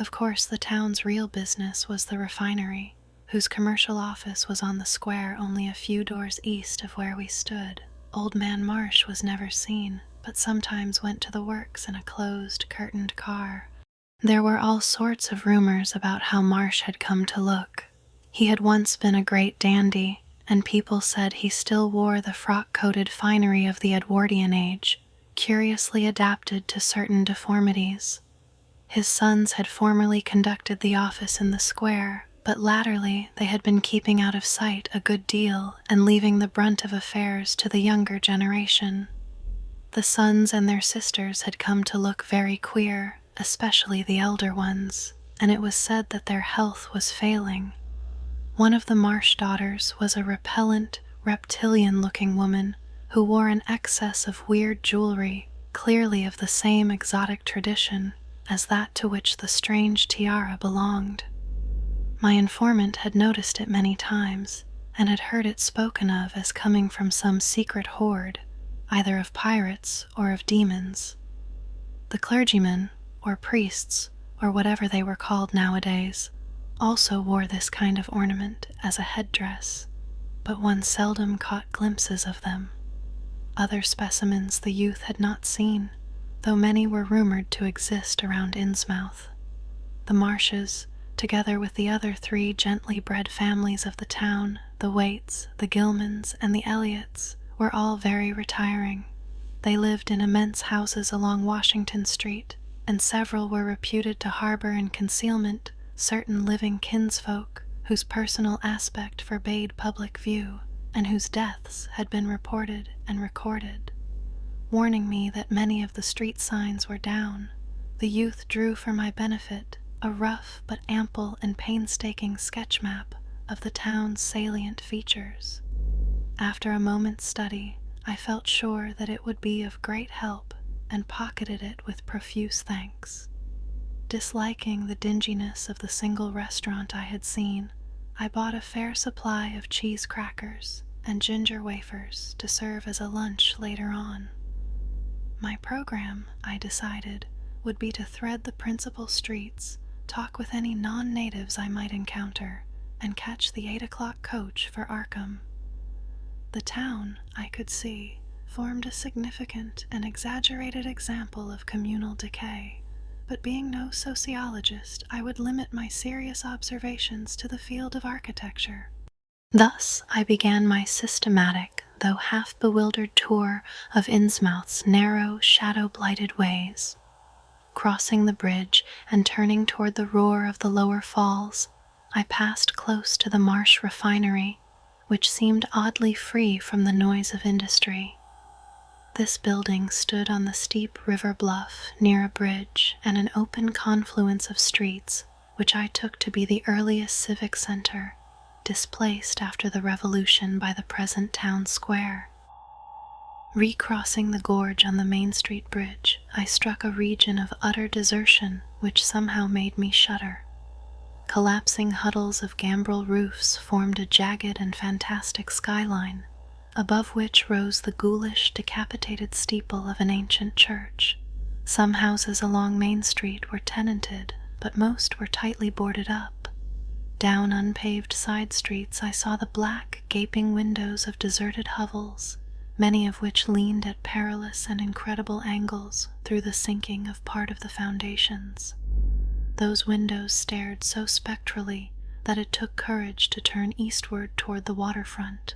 Of course, the town's real business was the refinery, whose commercial office was on the square only a few doors east of where we stood. Old Man Marsh was never seen, but sometimes went to the works in a closed, curtained car. There were all sorts of rumors about how Marsh had come to look. He had once been a great dandy, and people said he still wore the frock-coated finery of the Edwardian age, curiously adapted to certain deformities. His sons had formerly conducted the office in the square, but latterly they had been keeping out of sight a good deal and leaving the brunt of affairs to the younger generation. The sons and their sisters had come to look very queer, especially the elder ones, and it was said that their health was failing. One of the Marsh daughters was a repellent, reptilian-looking woman who wore an excess of weird jewelry, clearly of the same exotic tradition as that to which the strange tiara belonged. My informant had noticed it many times, and had heard it spoken of as coming from some secret horde, either of pirates or of demons. The clergymen, or priests, or whatever they were called nowadays, also wore this kind of ornament as a headdress, but one seldom caught glimpses of them. Other specimens the youth had not seen, though many were rumored to exist around Innsmouth. The Marshes, together with the other 3 gently bred families of the town, the Waits, the Gilmans, and the Elliots, were all very retiring. They lived in immense houses along Washington Street, and several were reputed to harbor in concealment certain living kinsfolk whose personal aspect forbade public view, and whose deaths had been reported and recorded. Warning me that many of the street signs were down, the youth drew for my benefit a rough but ample and painstaking sketch map of the town's salient features. After a moment's study, I felt sure that it would be of great help and pocketed it with profuse thanks. Disliking the dinginess of the single restaurant I had seen, I bought a fair supply of cheese crackers and ginger wafers to serve as a lunch later on. My program, I decided, would be to thread the principal streets, talk with any non-natives I might encounter, and catch the 8 o'clock coach for Arkham. The town, I could see, formed a significant and exaggerated example of communal decay, but being no sociologist, I would limit my serious observations to the field of architecture. Thus, I began my systematic, though half-bewildered tour of Innsmouth's narrow, shadow-blighted ways. Crossing the bridge and turning toward the roar of the lower falls, I passed close to the Marsh refinery, which seemed oddly free from the noise of industry. This building stood on the steep river bluff near a bridge and an open confluence of streets, which I took to be the earliest civic center, displaced after the Revolution by the present town square. Recrossing the gorge on the Main Street Bridge, I struck a region of utter desertion which somehow made me shudder. Collapsing huddles of gambrel roofs formed a jagged and fantastic skyline, above which rose the ghoulish, decapitated steeple of an ancient church. Some houses along Main Street were tenanted, but most were tightly boarded up. Down unpaved side streets I saw the black, gaping windows of deserted hovels, many of which leaned at perilous and incredible angles through the sinking of part of the foundations. Those windows stared so spectrally that it took courage to turn eastward toward the waterfront.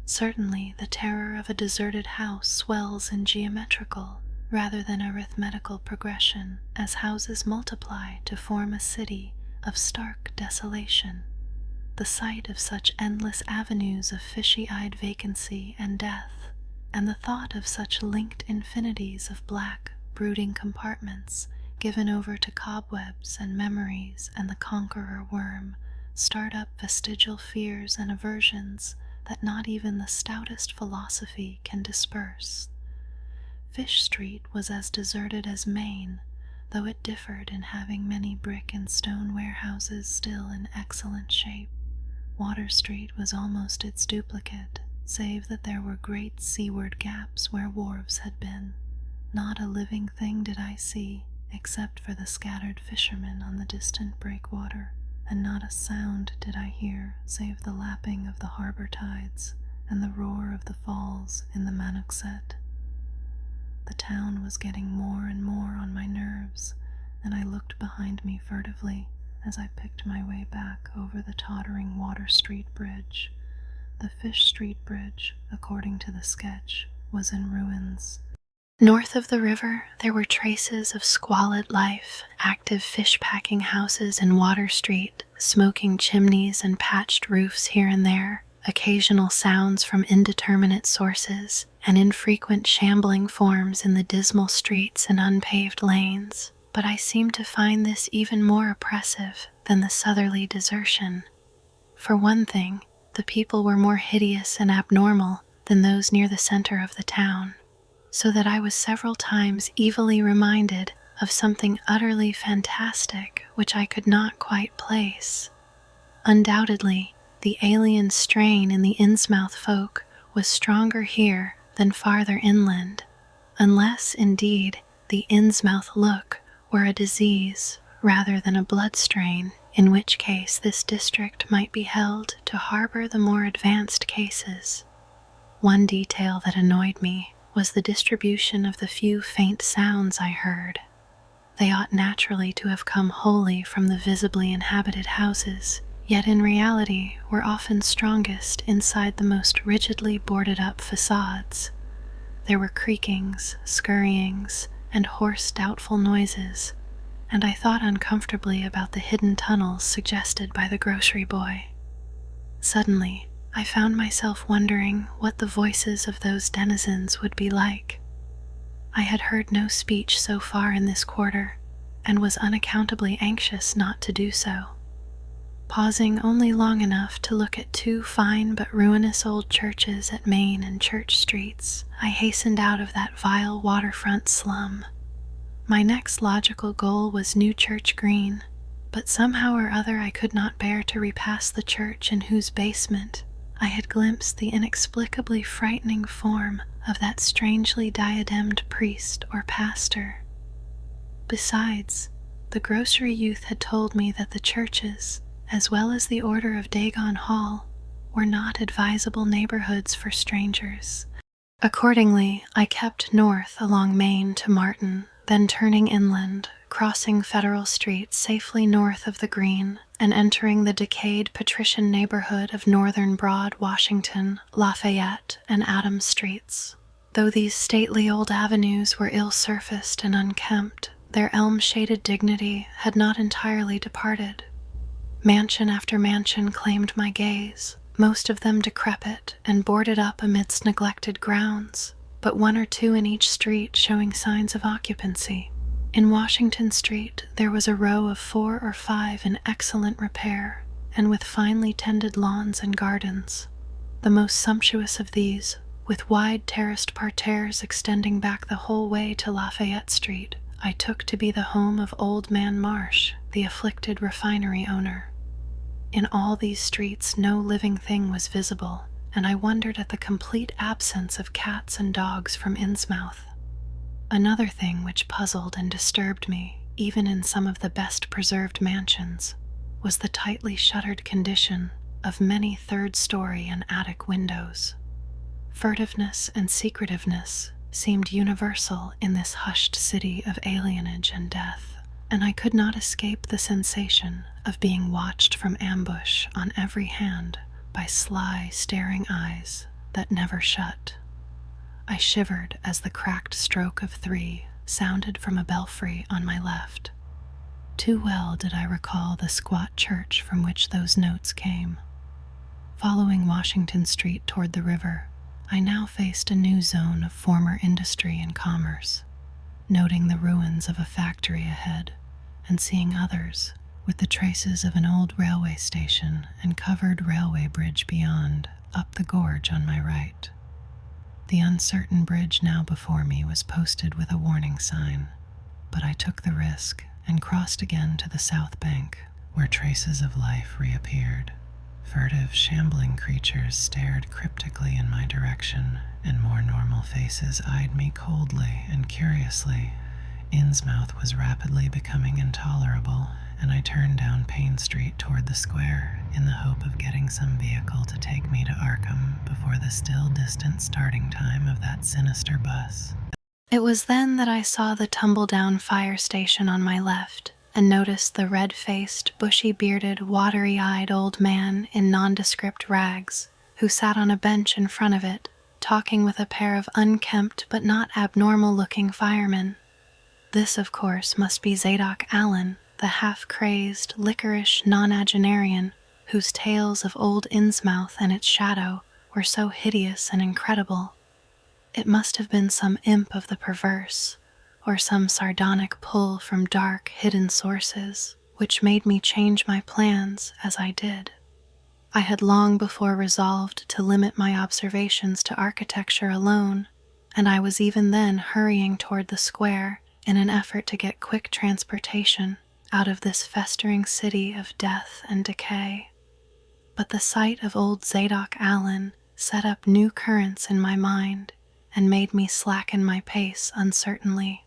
Certainly, the terror of a deserted house swells in geometrical rather than arithmetical progression as houses multiply to form a city of stark desolation. The sight of such endless avenues of fishy-eyed vacancy and death, and the thought of such linked infinities of black, brooding compartments given over to cobwebs and memories and the conqueror worm, start up vestigial fears and aversions that not even the stoutest philosophy can disperse. Fish Street was as deserted as Main, though it differed in having many brick and stone warehouses still in excellent shape. Water Street was almost its duplicate, save that there were great seaward gaps where wharves had been. Not a living thing did I see, except for the scattered fishermen on the distant breakwater, and not a sound did I hear save the lapping of the harbor tides and the roar of the falls in the Manoxet. The town was getting more and more on my nerves, and I looked behind me furtively as I picked my way back over the tottering Water Street Bridge. The Fish Street Bridge, according to the sketch, was in ruins. North of the river, there were traces of squalid life, active fish-packing houses in Water Street, smoking chimneys and patched roofs here and there, occasional sounds from indeterminate sources, and infrequent shambling forms in the dismal streets and unpaved lanes. But I seemed to find this even more oppressive than the southerly desertion. For one thing, the people were more hideous and abnormal than those near the center of the town, so that I was several times evilly reminded of something utterly fantastic which I could not quite place. Undoubtedly, the alien strain in the Innsmouth folk was stronger here than farther inland, unless, indeed, the Innsmouth look were a disease rather than a blood strain, in which case this district might be held to harbor the more advanced cases. One detail that annoyed me was the distribution of the few faint sounds I heard. They ought naturally to have come wholly from the visibly inhabited houses, yet in reality were often strongest inside the most rigidly boarded-up facades. There were creakings, scurryings, and hoarse, doubtful noises, and I thought uncomfortably about the hidden tunnels suggested by the grocery boy. Suddenly, I found myself wondering what the voices of those denizens would be like. I had heard no speech so far in this quarter, and was unaccountably anxious not to do so. Pausing only long enough to look at two fine but ruinous old churches at Main and Church Streets, I hastened out of that vile waterfront slum. My next logical goal was New Church Green, but somehow or other I could not bear to repass the church in whose basement I had glimpsed the inexplicably frightening form of that strangely diademed priest or pastor. Besides, the grocery youth had told me that the churches, as well as the Order of Dagon Hall, were not advisable neighborhoods for strangers. Accordingly, I kept north along Main to Martin, then turning inland, crossing Federal Street safely north of the Green, and entering the decayed patrician neighborhood of northern Broad, Washington, Lafayette, and Adams Streets. Though these stately old avenues were ill-surfaced and unkempt, their elm-shaded dignity had not entirely departed. Mansion after mansion claimed my gaze, most of them decrepit and boarded up amidst neglected grounds, but one or two in each street showing signs of occupancy. In Washington Street, there was a row of 4 or 5 in excellent repair, and with finely tended lawns and gardens. The most sumptuous of these, with wide terraced parterres extending back the whole way to Lafayette Street, I took to be the home of Old Man Marsh, the afflicted refinery owner. In all these streets no living thing was visible, and I wondered at the complete absence of cats and dogs from Innsmouth. Another thing which puzzled and disturbed me, even in some of the best preserved mansions, was the tightly shuttered condition of many third-story and attic windows. Furtiveness and secretiveness seemed universal in this hushed city of alienage and death, and I could not escape the sensation of being watched from ambush on every hand by sly, staring eyes that never shut. I shivered as the cracked stroke of 3 sounded from a belfry on my left. Too well did I recall the squat church from which those notes came. Following Washington Street toward the river, I now faced a new zone of former industry and commerce, noting the ruins of a factory ahead and seeing others with the traces of an old railway station and covered railway bridge beyond, up the gorge on my right. The uncertain bridge now before me was posted with a warning sign, but I took the risk and crossed again to the south bank, where traces of life reappeared. Furtive, shambling creatures stared cryptically in my direction, and more normal faces eyed me coldly and curiously, Innsmouth was rapidly becoming intolerable, and I turned down Payne Street toward the square in the hope of getting some vehicle to take me to Arkham before the still distant starting time of that sinister bus. It was then that I saw the tumble-down fire station on my left and noticed the red-faced, bushy-bearded, watery-eyed old man in nondescript rags who sat on a bench in front of it, talking with a pair of unkempt but not abnormal-looking firemen. This, of course, must be Zadok Allen, the half-crazed, liquorish nonagenarian whose tales of old Innsmouth and its shadow were so hideous and incredible. It must have been some imp of the perverse, or some sardonic pull from dark, hidden sources, which made me change my plans as I did. I had long before resolved to limit my observations to architecture alone, and I was even then hurrying toward the square in an effort to get quick transportation out of this festering city of death and decay. But the sight of old Zadok Allen set up new currents in my mind and made me slacken my pace uncertainly.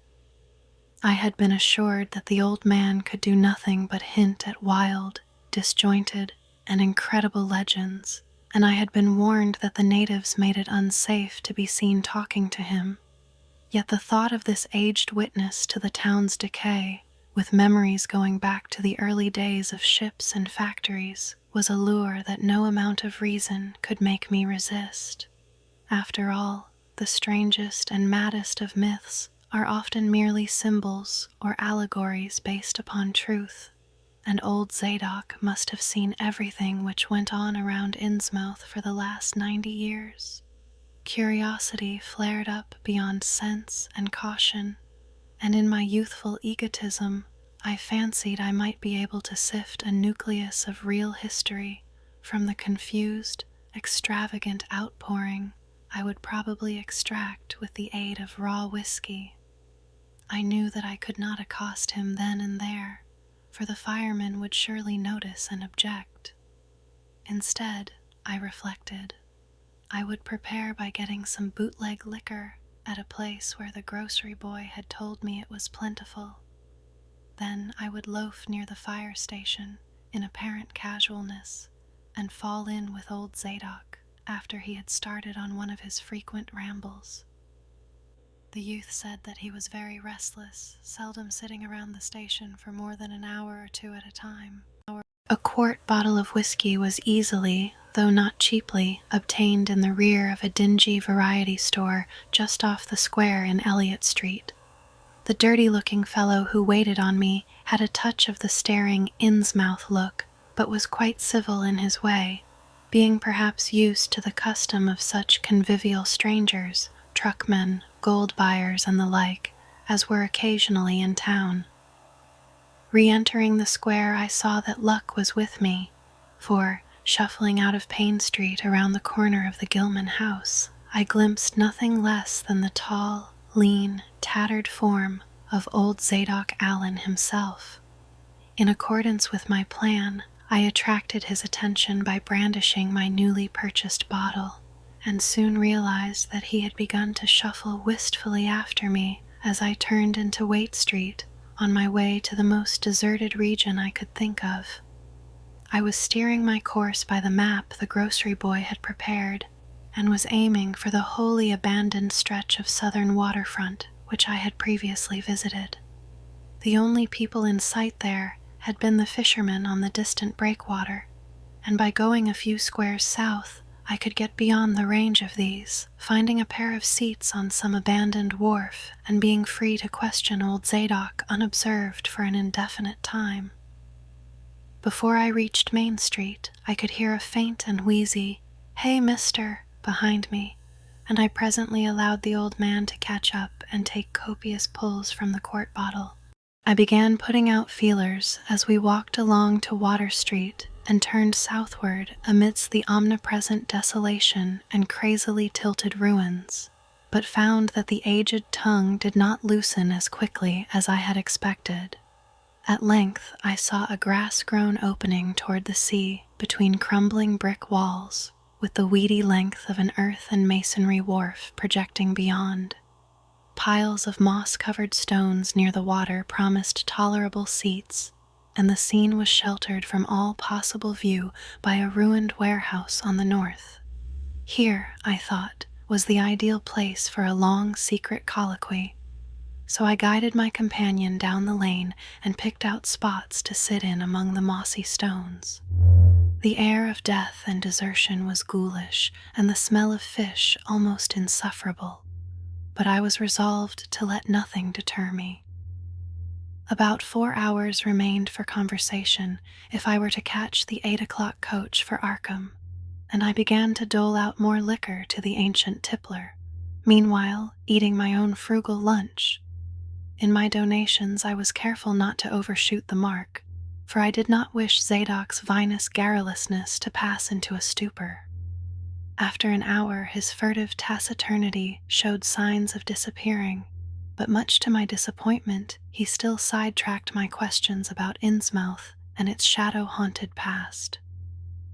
I had been assured that the old man could do nothing but hint at wild, disjointed, and incredible legends, and I had been warned that the natives made it unsafe to be seen talking to him. Yet the thought of this aged witness to the town's decay, with memories going back to the early days of ships and factories, was a lure that no amount of reason could make me resist. After all, the strangest and maddest of myths are often merely symbols or allegories based upon truth, and old Zadok must have seen everything which went on around Innsmouth for the last 90 years. Curiosity flared up beyond sense and caution, and in my youthful egotism, I fancied I might be able to sift a nucleus of real history from the confused, extravagant outpouring I would probably extract with the aid of raw whiskey. I knew that I could not accost him then and there, for the firemen would surely notice and object. Instead, I reflected, I would prepare by getting some bootleg liquor at a place where the grocery boy had told me it was plentiful. Then I would loaf near the fire station in apparent casualness and fall in with old Zadok after he had started on one of his frequent rambles. The youth said that he was very restless, seldom sitting around the station for more than an hour or two at a time. A quart bottle of whiskey was easily, though not cheaply, obtained in the rear of a dingy variety store just off the square in Elliott Street. The dirty-looking fellow who waited on me had a touch of the staring Innsmouth look, but was quite civil in his way, being perhaps used to the custom of such convivial strangers, truckmen, gold buyers, and the like, as were occasionally in town. Re-entering the square, I saw that luck was with me, for, shuffling out of Payne Street around the corner of the Gilman house, I glimpsed nothing less than the tall, lean, tattered form of old Zadok Allen himself. In accordance with my plan, I attracted his attention by brandishing my newly purchased bottle, and soon realized that he had begun to shuffle wistfully after me as I turned into Waite Street on my way to the most deserted region I could think of. I was steering my course by the map the grocery boy had prepared, and was aiming for the wholly abandoned stretch of southern waterfront which I had previously visited. The only people in sight there had been the fishermen on the distant breakwater, and by going a few squares south, I could get beyond the range of these, finding a pair of seats on some abandoned wharf and being free to question old Zadok unobserved for an indefinite time. Before I reached Main Street, I could hear a faint and wheezy, "Hey, mister," behind me, and I presently allowed the old man to catch up and take copious pulls from the quart bottle. I began putting out feelers as we walked along to Water Street and turned southward amidst the omnipresent desolation and crazily tilted ruins, but found that the aged tongue did not loosen as quickly as I had expected. At length I saw a grass-grown opening toward the sea between crumbling brick walls, with the weedy length of an earth and masonry wharf projecting beyond. Piles of moss-covered stones near the water promised tolerable seats, and the scene was sheltered from all possible view by a ruined warehouse on the north. Here, I thought, was the ideal place for a long, secret colloquy, so I guided my companion down the lane and picked out spots to sit in among the mossy stones. The air of death and desertion was ghoulish, and the smell of fish almost insufferable, but I was resolved to let nothing deter me. About 4 hours remained for conversation if I were to catch the 8 o'clock coach for Arkham, and I began to dole out more liquor to the ancient tippler, meanwhile eating my own frugal lunch. In my donations I was careful not to overshoot the mark, for I did not wish Zadok's vinous garrulousness to pass into a stupor. After an hour, his furtive taciturnity showed signs of disappearing, but much to my disappointment, he still sidetracked my questions about Innsmouth and its shadow-haunted past.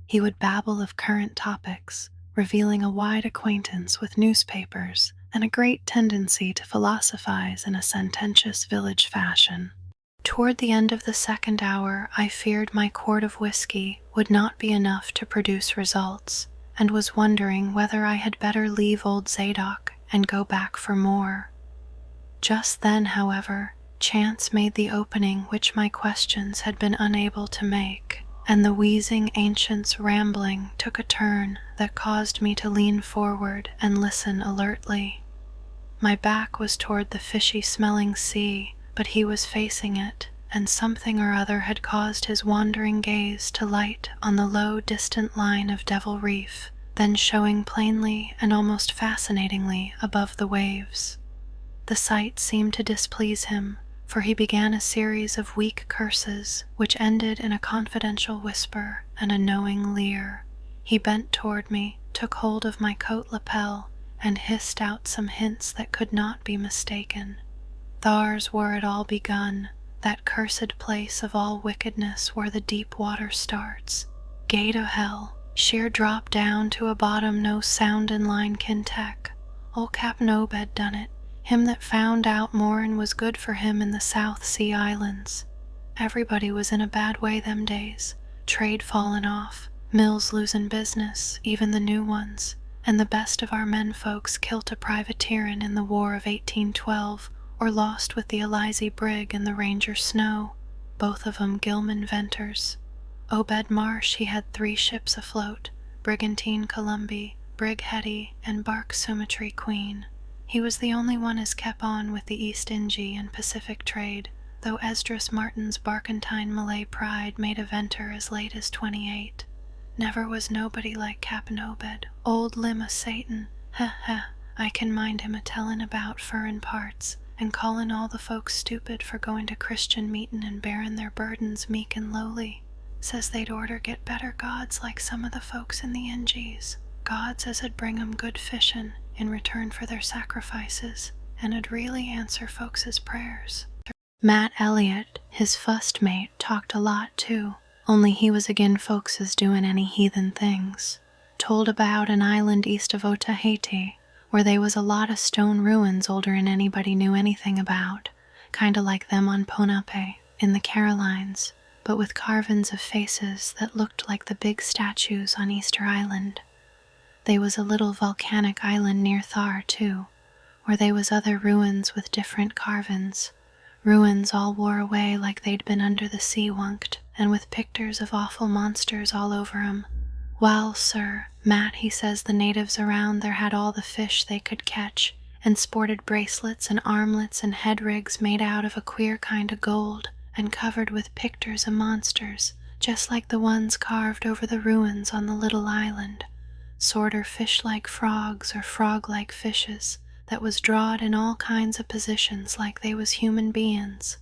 He would babble of current topics, revealing a wide acquaintance with newspapers and a great tendency to philosophize in a sententious village fashion. Toward the end of the second hour, I feared my quart of whiskey would not be enough to produce results, and was wondering whether I had better leave old Zadok and go back for more. Just then, however, chance made the opening which my questions had been unable to make, and the wheezing ancient's rambling took a turn that caused me to lean forward and listen alertly. My back was toward the fishy-smelling sea, but he was facing it, and something or other had caused his wandering gaze to light on the low, distant line of Devil Reef, then showing plainly and almost fascinatingly above the waves. The sight seemed to displease him, for he began a series of weak curses which ended in a confidential whisper and a knowing leer. He bent toward me, took hold of my coat lapel, and hissed out some hints that could not be mistaken. Thars were it all begun, that cursed place of all wickedness where the deep water starts. Gate o' hell, sheer drop down to a bottom no sound in line can tek. Old Cap'n Obed done it, him that found out more'n was good for him in the South Sea Islands. Everybody was in a bad way them days, trade fallin' off, mills losing business, even the new ones, and the best of our men folks kilt a privateerin' in the War of 1812, or lost with the Elizy brig in the Ranger Snow, both of 'em Gilman venters. Obed Marsh he had 3 ships afloat, Brigantine Columbia, Brig Hetty, and Bark Sumetry Queen. He was the only one as kep' on with the East Ingy and Pacific trade, though Esdras Martin's barkentine Malay pride made a venter as late as 28. Never was nobody like Cap'n Obed, old limb o' Satan. Ha ha, I can mind him a-tellin' about furrin parts, and callin' all the folks stupid for goin' to Christian meetin' and bearin' their burdens meek and lowly. Says they'd orter get better gods like some of the folks in the Ingies, gods as 'ud bring 'em good fishin' in return for their sacrifices, and 'ud really answer folks' prayers. Matt Elliott, his fust mate, talked a lot too, only he was agin folks' doin' any heathen things. Told about an island east of Otaheite, where they was a lot of stone ruins older'n anybody knew anything about, kinda like them on Ponape in the Carolines, but with carvin's of faces that looked like the big statues on Easter Island. They was a little volcanic island near Thar, too, where they was other ruins with different carvin's, ruins all wore away like they'd been under the sea wunked, and with pictures of awful monsters all over 'em. Wal, sir, Matt he says the natives around there had all the fish they could catch, and sported bracelets and armlets and head rigs made out of a queer kind of gold, and covered with pictures of monsters, just like the ones carved over the ruins on the little island, sorter fish-like frogs or frog-like fishes, that was drawed in all kinds of positions like they was human beings.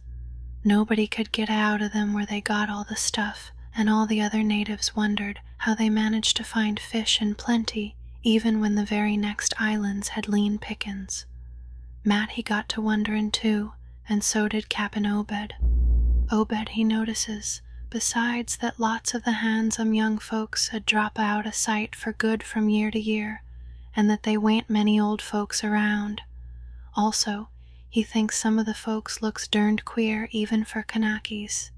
Nobody could get out of them where they got all the stuff, and all the other natives wondered how they managed to find fish in plenty even when the very next islands had lean pickin's. Matt he got to wonderin' too, and so did Cap'n Obed. Obed he notices, besides, that lots of the handsome young folks had drop out of sight for good from year to year, and that they wain't many old folks around. Also, He thinks some of the folks looks derned queer even for Kanaki's.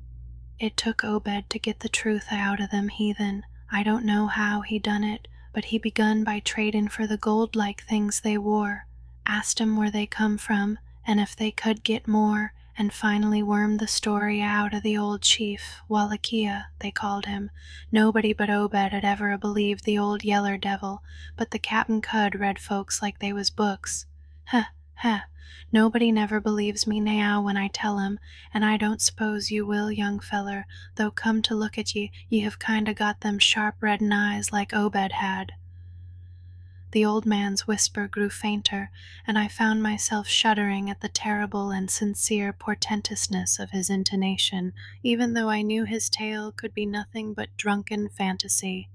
It took Obed to get the truth out of them heathen. I don't know how he done it, but he begun by trading for the gold-like things they wore, asked 'em where they come from, and if they could get more, and finally wormed the story out of the old chief, Wallachia, they called him. Nobody but Obed had ever believed the old yeller devil, but the Cap'n Cud read folks like they was books. Heh, heh, nobody never believes me now when I tell 'em, and I don't suppose you will, young feller, though come to look at ye, ye have kinda got them sharp redden eyes like Obed had. The old man's whisper grew fainter, and I found myself shuddering at the terrible and sincere portentousness of his intonation, even though I knew his tale could be nothing but drunken fantasy.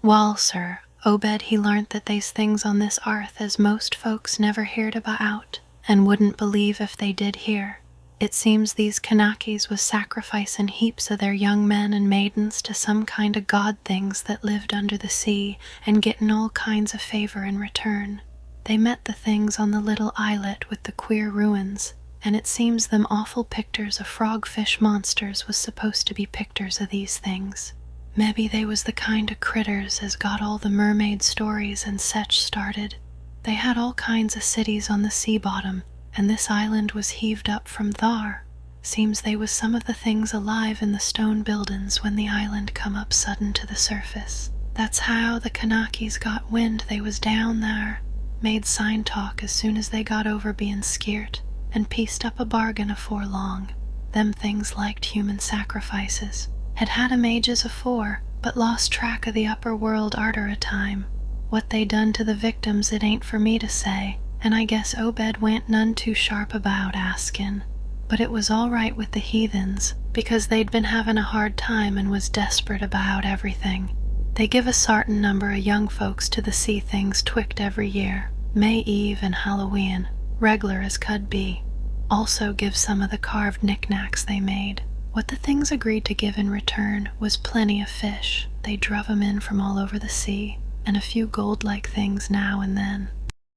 Wall, sir, Obed he learnt that they's things on this arth as most folks never heard about, and wouldn't believe if they did hear. It seems these Kanakis was sacrificing heaps of their young men and maidens to some kind of god things that lived under the sea, and getting all kinds of favor in return. They met the things on the little islet with the queer ruins, and it seems them awful pictures of frogfish monsters was supposed to be pictures of these things. Mebbe they was the kind of critters as got all the mermaid stories and sech started. They had all kinds of cities on the sea bottom, and this island was heaved up from thar. Seems they was some of the things alive in the stone buildings when the island come up sudden to the surface. That's how the Kanakis got wind they was down there, made sign talk as soon as they got over being skeert, and pieced up a bargain afore long. Them things liked human sacrifices, had 'em ages afore, but lost track of the upper world arter a time. What they done to the victims it ain't for me to say, and I guess Obed wa'n't none too sharp about askin'. But it was all right with the heathens, because they'd been having a hard time and was desperate about everything. They give a sartin number of young folks to the sea things twict every year, May Eve and Halloween, reg'lar as could be. Also give some of the carved knickknacks they made. What the things agreed to give in return was plenty of fish. They druv 'em in from all over the sea, and a few gold-like things now and then.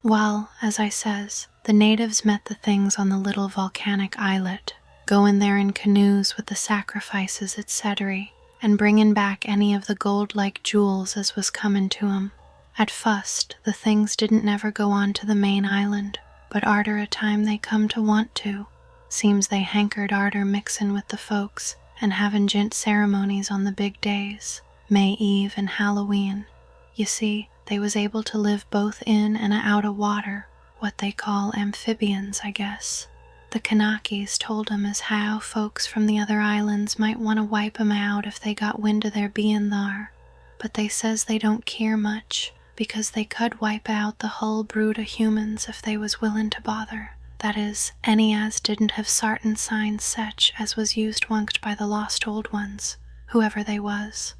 Well, as I says, the natives met the things on the little volcanic islet, goin' there in canoes with the sacrifices, etc., and bringin' back any of the gold-like jewels as was comin' to 'em. At fust, the things didn't never go on to the main island, but arter a time they come to want to. Seems they hankered arter mixin' with the folks and havin' gent ceremonies on the big days, May Eve and Halloween. You see, they was able to live both in and out of water, what they call amphibians, I guess. The Kanakis told 'em as how folks from the other islands might want to wipe 'em out if they got wind of their bein' thar, but they says they don't care much, because they could wipe out the hull brood of humans if they was willin' to bother. That is, any as didn't have sartin signs sech as was used onct by the lost old ones, whoever they was.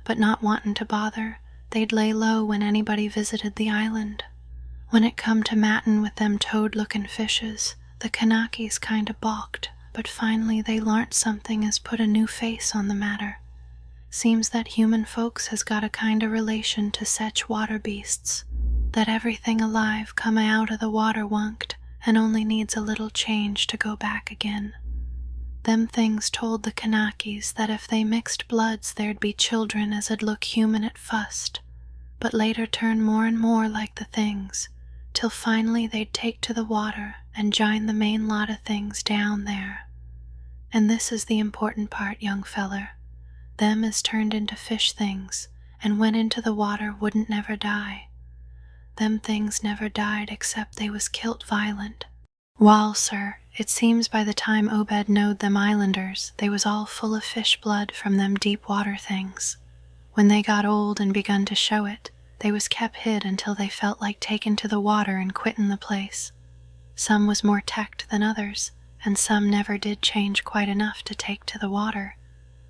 But not wantin' to bother, they'd lay low when anybody visited the island. When it come to mattin' with them toad-lookin' fishes, the Kanakis kinda balked, but finally they larnt something as put a new face on the matter. Seems that human folks has got a kinda relation to sech water beasts, that everything alive come out of the water wonkt and only needs a little change to go back again. Them things told the Kanakis that if they mixed bloods there'd be children as'd look human at fust, but later turn more and more like the things, till finally they'd take to the water and join the main lot of things down there. And this is the important part, young feller. Them as turned into fish things and went into the water wouldn't never die. Them things never died except they was kilt violent. Wall, sir, it seems by the time Obed knowed them islanders, they was all full of fish blood from them deep water things. When they got old and begun to show it, they was kep' hid until they felt like takin' to the water and quittin' the place. Some was more tecked than others, and some never did change quite enough to take to the water,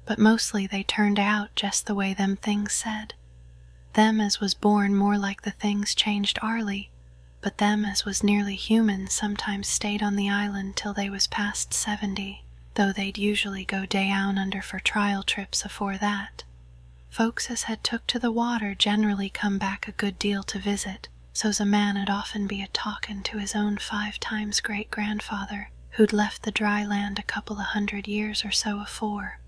but mostly they turned out just the way them things said. Them as was born more like the things changed arly, but them as was nearly human sometimes stayed on the island till they was past 70, though they'd usually go down under for trial trips afore that. Folks as had took to the water generally come back a good deal to visit, so's a man 'ud often be a-talkin' to his own 5 times great-grandfather who'd left the dry land a couple of 100 years or so afore.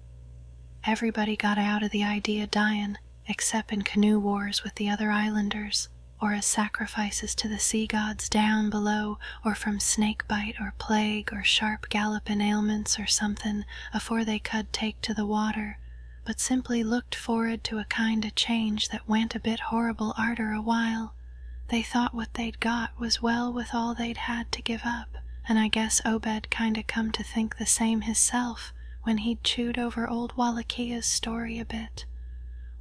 Everybody got out of the idea of dyin', except in canoe wars with the other islanders, or as sacrifices to the sea gods down below, or from snake bite or plague or sharp gallopin' ailments or somethin' afore they could take to the water, but simply looked for'ard to a kind of change that went a bit horrible arter a while. They thought what they'd got was well with all they'd had to give up, and I guess Obed kinda come to think the same hisself when he'd chewed over old Wallacheia's story a bit.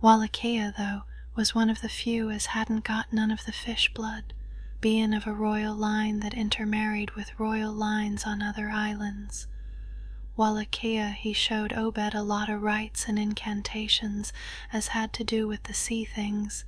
Wallachia, though, was one of the few as hadn't got none of the fish blood, bein' of a royal line that intermarried with royal lines on other islands. Wallachia he showed Obed a lot of rites and incantations as had to do with the sea things,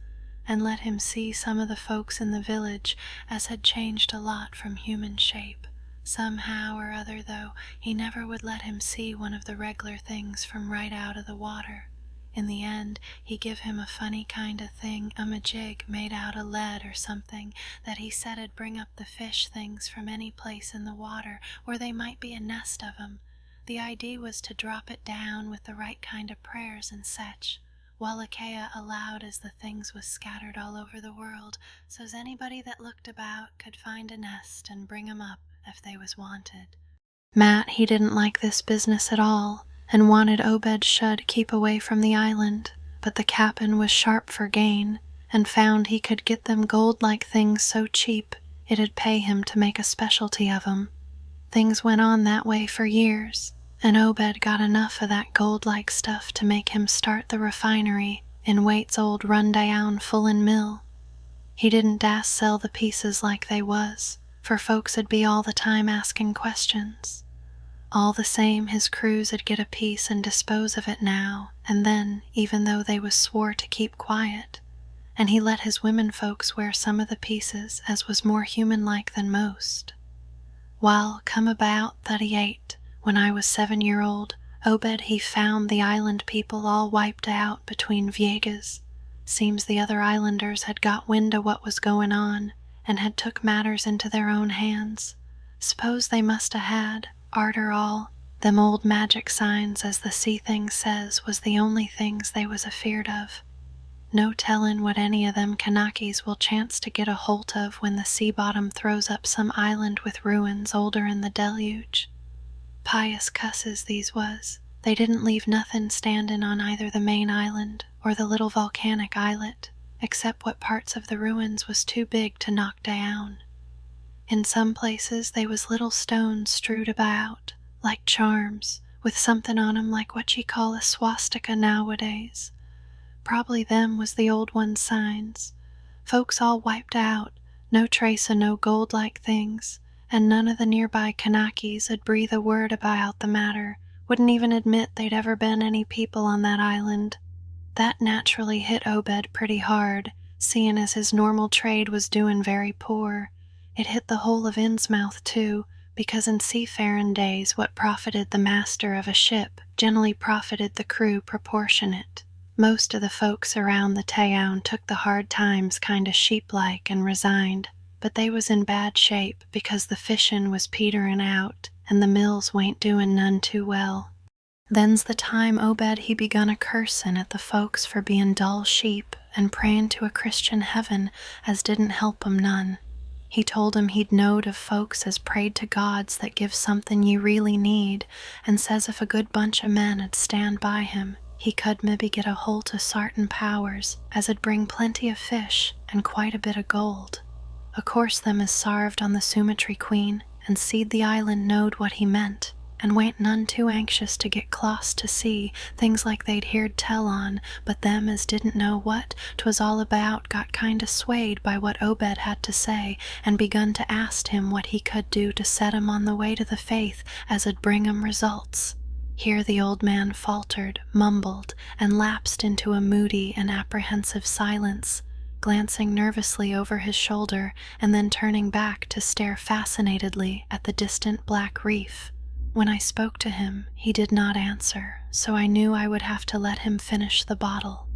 and let him see some of the folks in the village as had changed a lot from human shape. Somehow or other, though, he never would let him see one of the reg'lar things from right out of the water. In the end, he give him a funny kind of thing, a jig made out of lead or something, that he said'd bring up the fish things from any place in the water where they might be a nest of 'em. The idea was to drop it down with the right kind of prayers and sech. Wallachia allowed as the things was scattered all over the world, so's anybody that looked about could find a nest and bring 'em up if they was wanted. Matt he didn't like this business at all, and wanted Obed should keep away from the island, but the cap'n was sharp for gain, and found he could get them gold-like things so cheap it'd pay him to make a specialty of 'em. Things went on that way for years, and Obed got enough of that gold-like stuff to make him start the refinery in Waite's old run-down fullin' mill. He didn't dast sell the pieces like they was, for folks'd be all the time asking questions. All the same, his crews'd get a piece and dispose of it now and then, even though they was swore to keep quiet, and he let his women folks wear some of the pieces as was more human-like than most. Wall, come about 38, when I was 7-year-old, Obed he found the island people all wiped out between Viegas. Seems the other islanders had got wind of what was goin' on, and had took matters into their own hands. S'pose they must 'a' had, arter all, them old magic signs as the sea thing says was the only things they was afeard of. No tellin' what any of them Kanakis will chance to get a holt of when the sea bottom throws up some island with ruins older'n the deluge. Pious cusses these was. They didn't leave nothin' standin' on either the main island or the little volcanic islet, except what parts of the ruins was too big to knock down. In some places they was little stones strewed about, like charms, with somethin' on 'em like what ye call a swastika nowadays. Probably them was the old one's signs. Folks all wiped out, no trace of no gold-like things, and none of the nearby Kanakis 'ud breathe a word about the matter, wouldn't even admit they'd ever been any people on that island. That naturally hit Obed pretty hard, seein' as his normal trade was doin' very poor. It hit the whole of Innsmouth, too, because in seafarin' days what profited the master of a ship generally profited the crew proportionate. Most of the folks around the town took the hard times kinda sheep-like and resigned, but they was in bad shape because the fishin' was peterin' out and the mills wain't doin' none too well. Then's the time Obed he begun a cursin' at the folks for bein' dull sheep and prayin' to a Christian heaven as didn't help 'em none. He told 'em he'd knowed of folks as prayed to gods that give somethin' ye really need, and says if a good bunch of men 'ud stand by him, he could maybe get a holt of sartin powers as 'ud bring plenty of fish and quite a bit of gold. O' course them as sarved on the Sumatry Queen and seed the island knowed what he meant, and wain't none too anxious to get clost to see things like they'd heard tell on, but them as didn't know what 'twas all about got kinda swayed by what Obed had to say, and begun to ask him what he could do to set 'em on the way to the faith as 'ud bring 'em results. Here the old man faltered, mumbled, and lapsed into a moody and apprehensive silence, glancing nervously over his shoulder and then turning back to stare fascinatedly at the distant black reef. When I spoke to him, he did not answer, so I knew I would have to let him finish the bottle.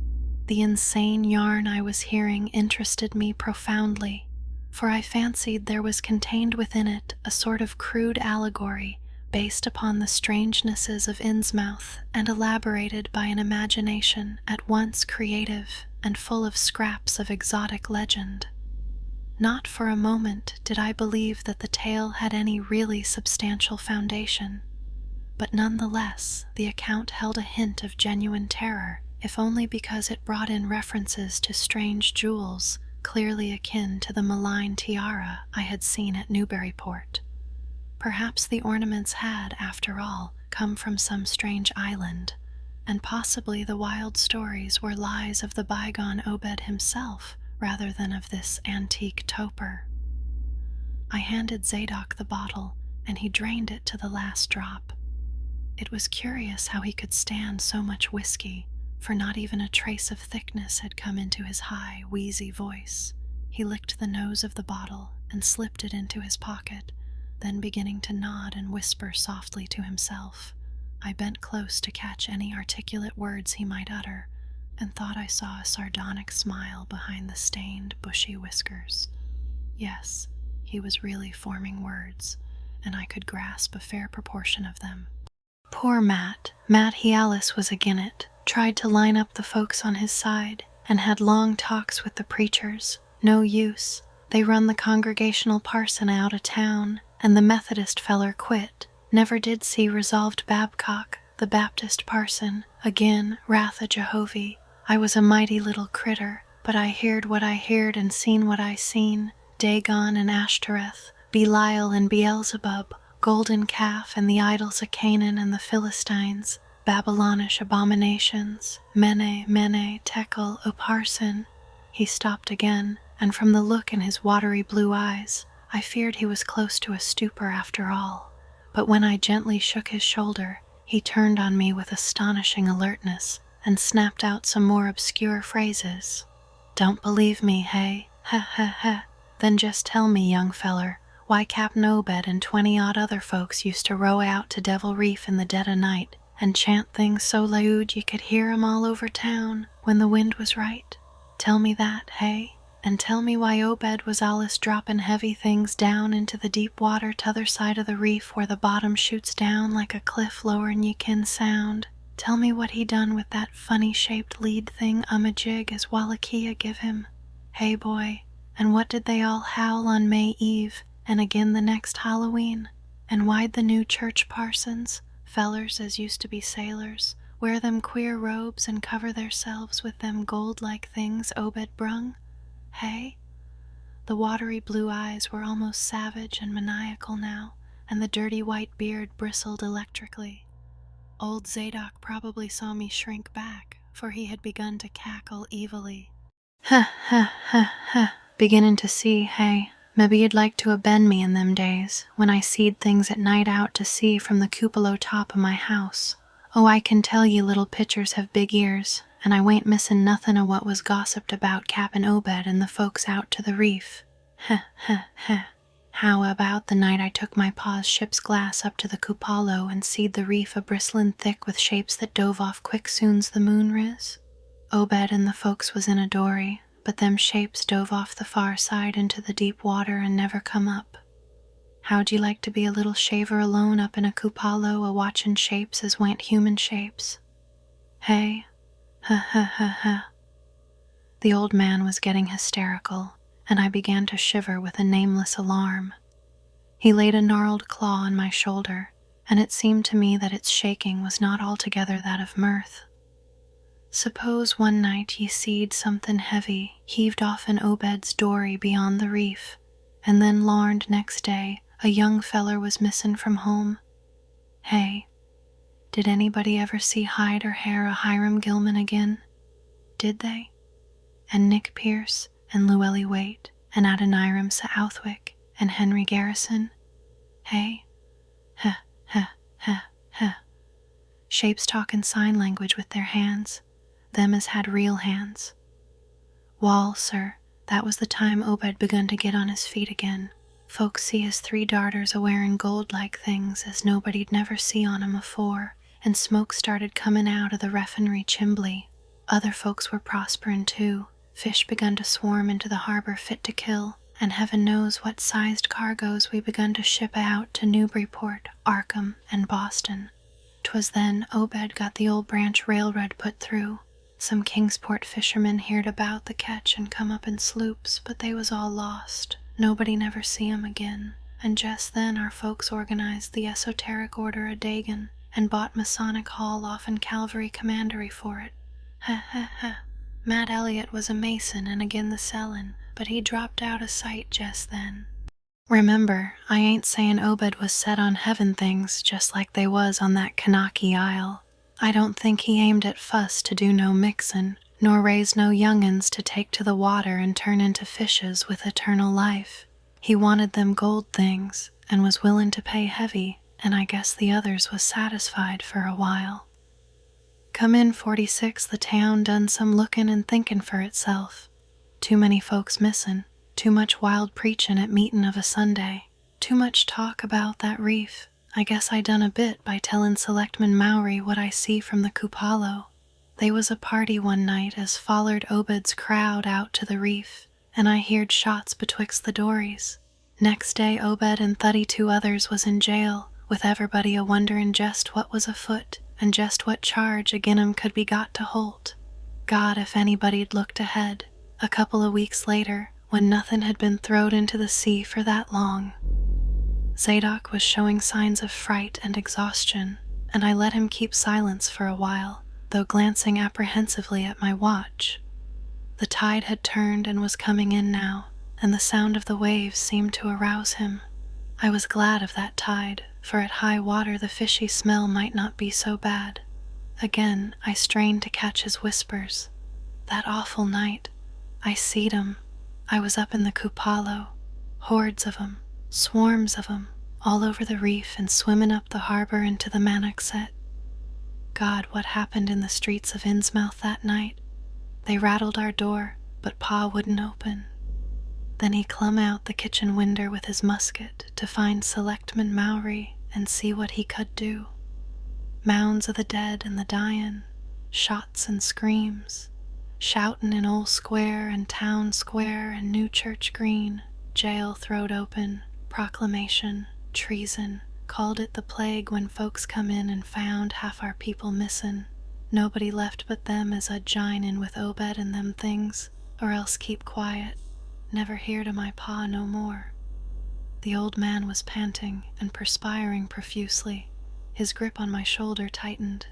The insane yarn I was hearing interested me profoundly, for I fancied there was contained within it a sort of crude allegory based upon the strangenesses of Innsmouth and elaborated by an imagination at once creative and full of scraps of exotic legend. Not for a moment did I believe that the tale had any really substantial foundation, but nonetheless the account held a hint of genuine terror, if only because it brought in references to strange jewels clearly akin to the malign tiara I had seen at Newburyport. Perhaps the ornaments had, after all, come from some strange island, and possibly the wild stories were lies of the bygone Obed himself rather than of this antique toper. I handed Zadok the bottle, and he drained it to the last drop. It was curious how he could stand so much whiskey, for not even a trace of thickness had come into his high, wheezy voice. He licked the nose of the bottle and slipped it into his pocket, then beginning to nod and whisper softly to himself. I bent close to catch any articulate words he might utter, and thought I saw a sardonic smile behind the stained, bushy whiskers. Yes, he was really forming words, and I could grasp a fair proportion of them. Poor Matt Hialis was agin it, tried to line up the folks on his side, and had long talks with the preachers. No use. They run the Congregational parson out of town, and the Methodist feller quit. Never did see Resolved Babcock, the Baptist parson, agin Wrath o' Jehovah. I was a mighty little critter, but I heard what I heard and seen what I seen. Dagon and Ashtoreth, Belial and Beelzebub, Golden Calf and the idols of Canaan and the Philistines, Babylonish abominations, Mene, Tekel, O parson. He stopped again, and from the look in his watery blue eyes, I feared he was close to a stupor after all. But when I gently shook his shoulder, he turned on me with astonishing alertness and snapped out some more obscure phrases. Don't believe me, hey? Ha ha ha. Then just tell me, young feller, why Cap'n Obed and 20-odd other folks used to row out to Devil Reef in the dead of night and chant things so loud you could hear 'em all over town when the wind was right. Tell me that, hey? And tell me why Obed was allus droppin' heavy things down into the deep water t'other side of the reef where the bottom shoots down like a cliff lower'n you can sound. Tell me what he done with that funny-shaped lead thing jig as Wallachia give him. Hey, boy, and what did they all howl on May Eve and again the next Halloween? And why'd the new church parsons, fellers as used to be sailors, wear them queer robes and cover theirselves with them gold-like things Obed brung? Hey? The watery blue eyes were almost savage and maniacal now, and the dirty white beard bristled electrically. Old Zadok probably saw me shrink back, for he had begun to cackle evilly. Ha ha ha ha, beginning to see, hey? Maybe you'd like to ha-been me in them days, when I seed things at night out to sea from the cupola top of my house. Oh, I can tell ye little pitchers have big ears, and I wain't missin' nothin' of what was gossiped about Cap'n Obed and the folks out to the reef. Heh, heh, heh. How about the night I took my pa's ship's glass up to the cupola and seed the reef a-bristlin' thick with shapes that dove off quick soon's the moon riz? Obed and the folks was in a dory, but them shapes dove off the far side into the deep water and never come up. How'd you like to be a little shaver alone up in a cupola a-watchin' shapes as wa'n't human shapes? Hey? Ha ha ha ha. The old man was getting hysterical, and I began to shiver with a nameless alarm. He laid a gnarled claw on my shoulder, and it seemed to me that its shaking was not altogether that of mirth. Suppose one night ye seed somethin' heavy heaved off in Obed's dory beyond the reef, and then larned next day a young feller was missin' from home. Hey, did anybody ever see hide or hair o' Hiram Gilman again? Did they? And Nick Pierce, and Llewellyn Waite, and Adoniram Southwick, and Henry Garrison? Hey? Ha, ha, ha, ha. Shapes talkin' sign language with their hands, them as had real hands. Wall, sir, that was the time Obed begun to get on his feet again. Folks see his 3 darters a-wearin' gold-like things as nobody'd never see on 'em afore, and smoke started comin' out of the refinery chimbly. Other folks were prosperin' too. Fish begun to swarm into the harbor fit to kill, and heaven knows what sized cargoes we begun to ship out to Newburyport, Arkham, and Boston. 'Twas then Obed got the old branch railroad put through. Some Kingsport fishermen heerd about the ketch and come up in sloops, but they was all lost. Nobody never see 'em again, and just then our folks organized the Esoteric Order o' Dagon and bought Masonic Hall off in Calvary Commandery for it. Ha ha ha. Matt Elliott was a Mason and agin the sellin', but he dropped out of sight just then. Remember, I ain't sayin' Obed was set on heaven things just like they was on that Kanaki Isle. I don't think he aimed at fuss to do no mixin', nor raise no young'uns to take to the water and turn into fishes with eternal life. He wanted them gold things, and was willin' to pay heavy, and I guess the others was satisfied for a while. Come in 46, the town done some lookin' and thinkin' for itself. Too many folks missin', too much wild preachin' at meetin' of a Sunday, too much talk about that reef. I guess I done a bit by tellin' Selectman Mowry what I see from the Cupalo. They was a party one night as follered Obed's crowd out to the reef, and I heerd shots betwixt the dories. Next day Obed and 32 others was in jail, with everybody a wonderin' jest what was afoot and jest what charge agin 'em could be got to Holt. God, if anybody'd looked ahead, a couple of weeks later, when nothin' had been throwed into the sea for that long. Zadok was showing signs of fright and exhaustion, and I let him keep silence for a while, though glancing apprehensively at my watch. The tide had turned and was coming in now, and the sound of the waves seemed to arouse him. I was glad of that tide, for at high water the fishy smell might not be so bad. Again I strained to catch his whispers. That awful night, I seed 'em. I was up in the Cupalo, hordes of 'em, swarms of 'em, all over the reef and swimmin' up the harbor into the Manaxet. God, what happened in the streets of Innsmouth that night? They rattled our door, but Pa wouldn't open. Then he clum out the kitchen winder with his musket to find Selectman Mowry and see what he could do. Mounds of the dead and the dyin', shots and screams, shoutin' in Old Square and Town Square and New Church Green, jail throwed open, proclamation, treason, called it the plague when folks come in and found half our people missin'. Nobody left but them as I'd jine in with Obed and them things, or else keep quiet. Never heard of my pa no more. The old man was panting and perspiring profusely. His grip on my shoulder tightened.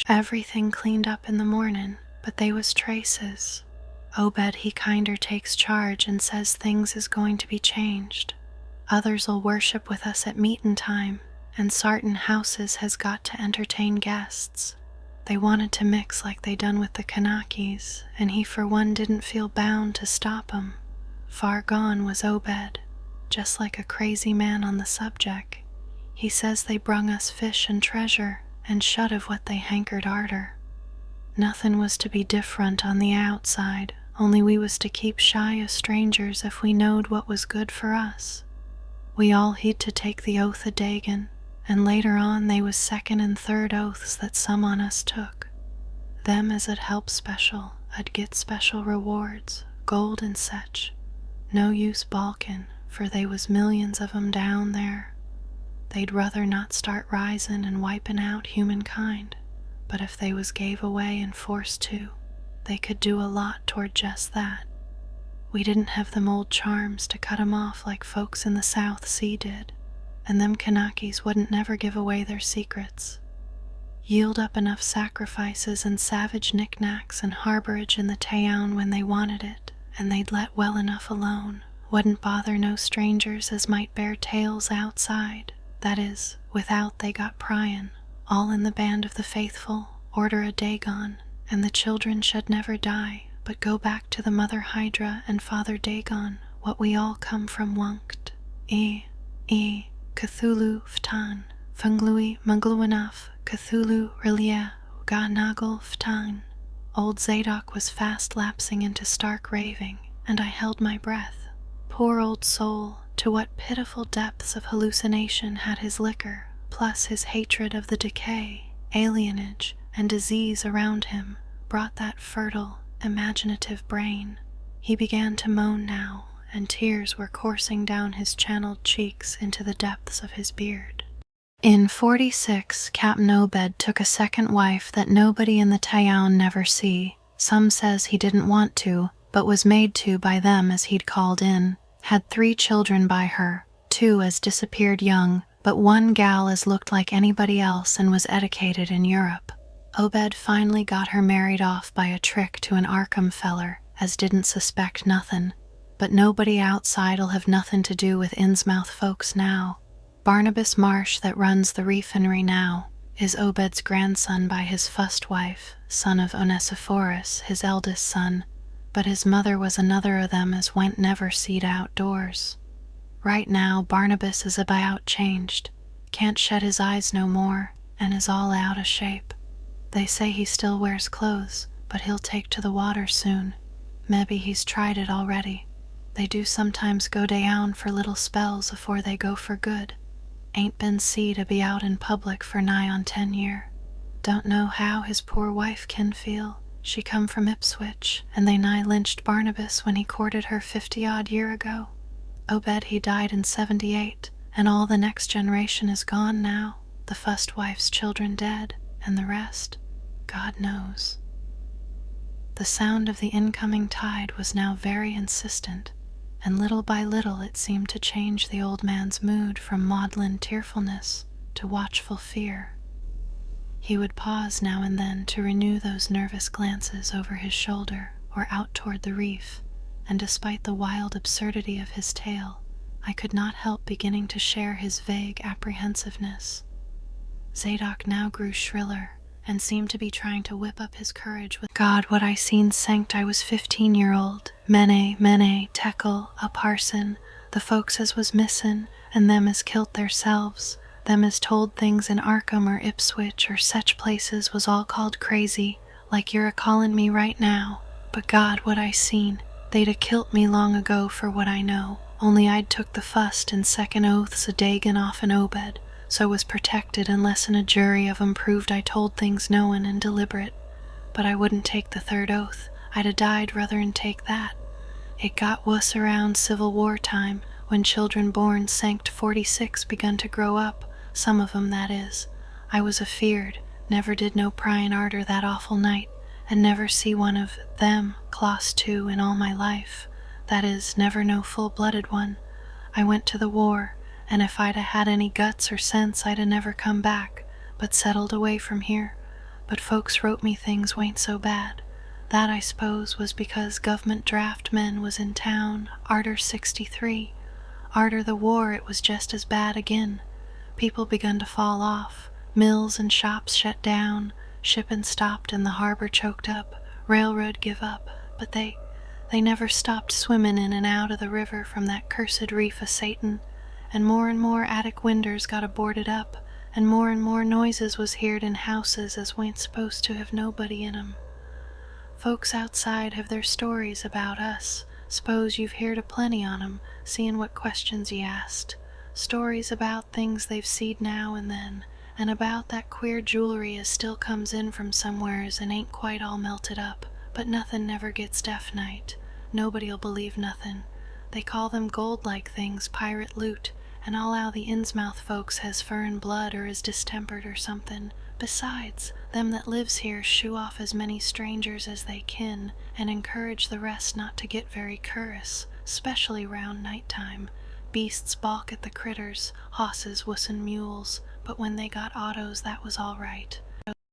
Everything cleaned up in the mornin', but they was traces. Obed he kinder takes charge and says things is going to be changed. Others'll worship with us at meetin' time, and sartin houses has got to entertain guests. They wanted to mix like they done with the Kanakis, and he for one didn't feel bound to stop 'em. Far gone was Obed, just like a crazy man on the subject. He says they brung us fish and treasure, and shut of what they hankered arter. Nothin' was to be different on the outside, only we was to keep shy of strangers if we knowed what was good for us. We all hed to take the oath o' Dagon, and later on they was second and third oaths that some on us took. Them as 'ud help special, 'ud get special rewards, gold and sech. No use balkin', for they was millions of 'em down there. They'd ruther not start risin' and wipin' out humankind, but if they was gave away and forced to, they could do a lot toward just that. We didn't have them old charms to cut 'em off like folks in the South Sea did, and them Kanakis wouldn't never give away their secrets. Yield up enough sacrifices and savage knickknacks and harborage in the town when they wanted it, and they'd let well enough alone, wouldn't bother no strangers as might bear tales outside, that is, without they got pryin', all in the band of the faithful, order o' Dagon, and the children should never die, but go back to the Mother Hydra and Father Dagon, what we all come from wunkt. Cthulhu Ftan, Funglui Mungluanaf, Cthulhu Relia, Ganagel Ftan. Old Zadok was fast lapsing into stark raving, and I held my breath. Poor old soul, to what pitiful depths of hallucination had his liquor, plus his hatred of the decay, alienage, and disease around him, brought that fertile, imaginative brain. He began to moan now, and tears were coursing down his channeled cheeks into the depths of his beard. In 46, Captain Obed took a second wife that nobody in the town never see. Some says he didn't want to, but was made to by them as he'd called in. Had 3 children by her, 2 as disappeared young, but 1 gal as looked like anybody else and was educated in Europe. Obed finally got her married off by a trick to an Arkham feller, as didn't suspect nothin'. But nobody outside'll have nothin' to do with Innsmouth folks now. Barnabas Marsh that runs the refinery now is Obed's grandson by his fust wife, son of Onesiphorus, his eldest son, but his mother was another of them as went never seed outdoors. Right now Barnabas is about changed, can't shed his eyes no more, and is all out of shape. They say he still wears clothes, but he'll take to the water soon. Mebbe he's tried it already. They do sometimes go down for little spells afore they go for good. Ain't been see to be out in public for nigh on 10 year. Don't know how his poor wife can feel. She come from Ipswich, and they nigh lynched Barnabas when he courted her 50-odd year ago. Obed he died in 78, and all the next generation is gone now. The fust wife's children dead, and the rest, God knows. The sound of the incoming tide was now very insistent, and little by little it seemed to change the old man's mood from maudlin tearfulness to watchful fear. He would pause now and then to renew those nervous glances over his shoulder or out toward the reef, and despite the wild absurdity of his tale, I could not help beginning to share his vague apprehensiveness. Zadok now grew shriller, and seemed to be trying to whip up his courage with God, what I seen sanct I was 15-year-old, mene, tekel, a parson, the folks as was missin', and them as kilt theirselves, them as told things in Arkham or Ipswich or sech places was all called crazy, like you're a-callin' me right now. But God, what I seen, they'd a-kilt me long ago for what I know, only I'd took the fust and second oaths a Dagon off an Obed, so was protected unless a jury of 'em proved I told things knowin' and deliberate. But I wouldn't take the 3rd oath. I'd a-died ruther'n take that. It got wuss around Civil War time, when children born sanct 46 begun to grow up, some of 'em that is. I was afeard, never did no pryin' arter that awful night, and never see one of them clost to in all my life. That is, never no full-blooded one. I went to the war, and if I'd had any guts or sense I'd never come back, but settled away from here. But folks wrote me things wain't so bad. That, I suppose, was because government draft men was in town arter 63. Arter the war it was just as bad agin. People begun to fall off, mills and shops shut down, shipping stopped and the harbor choked up, railroad give up, but they never stopped swimmin' in and out of the river from that cursed reef of Satan. And more attic winders got boarded up, and more noises was heard in houses as wain't supposed to have nobody in 'em. Folks outside have their stories about us. S'pose you've heard a plenty on 'em, seein' what questions ye asked. Stories about things they've seed now and then, and about that queer jewelry as still comes in from somewheres and ain't quite all melted up, but nothin' never gets definite. Nobody'll believe nothin'. They call them gold-like things pirate loot, and all 'ow the Innsmouth folks has furrin blood or is distempered or somethin'. Besides, them that lives here shoo off as many strangers as they kin, and encourage the rest not to get very cur'ous, 'specially round night time. Beasts balk at the critters, hosses wussin' mules, but when they got autos that was all right.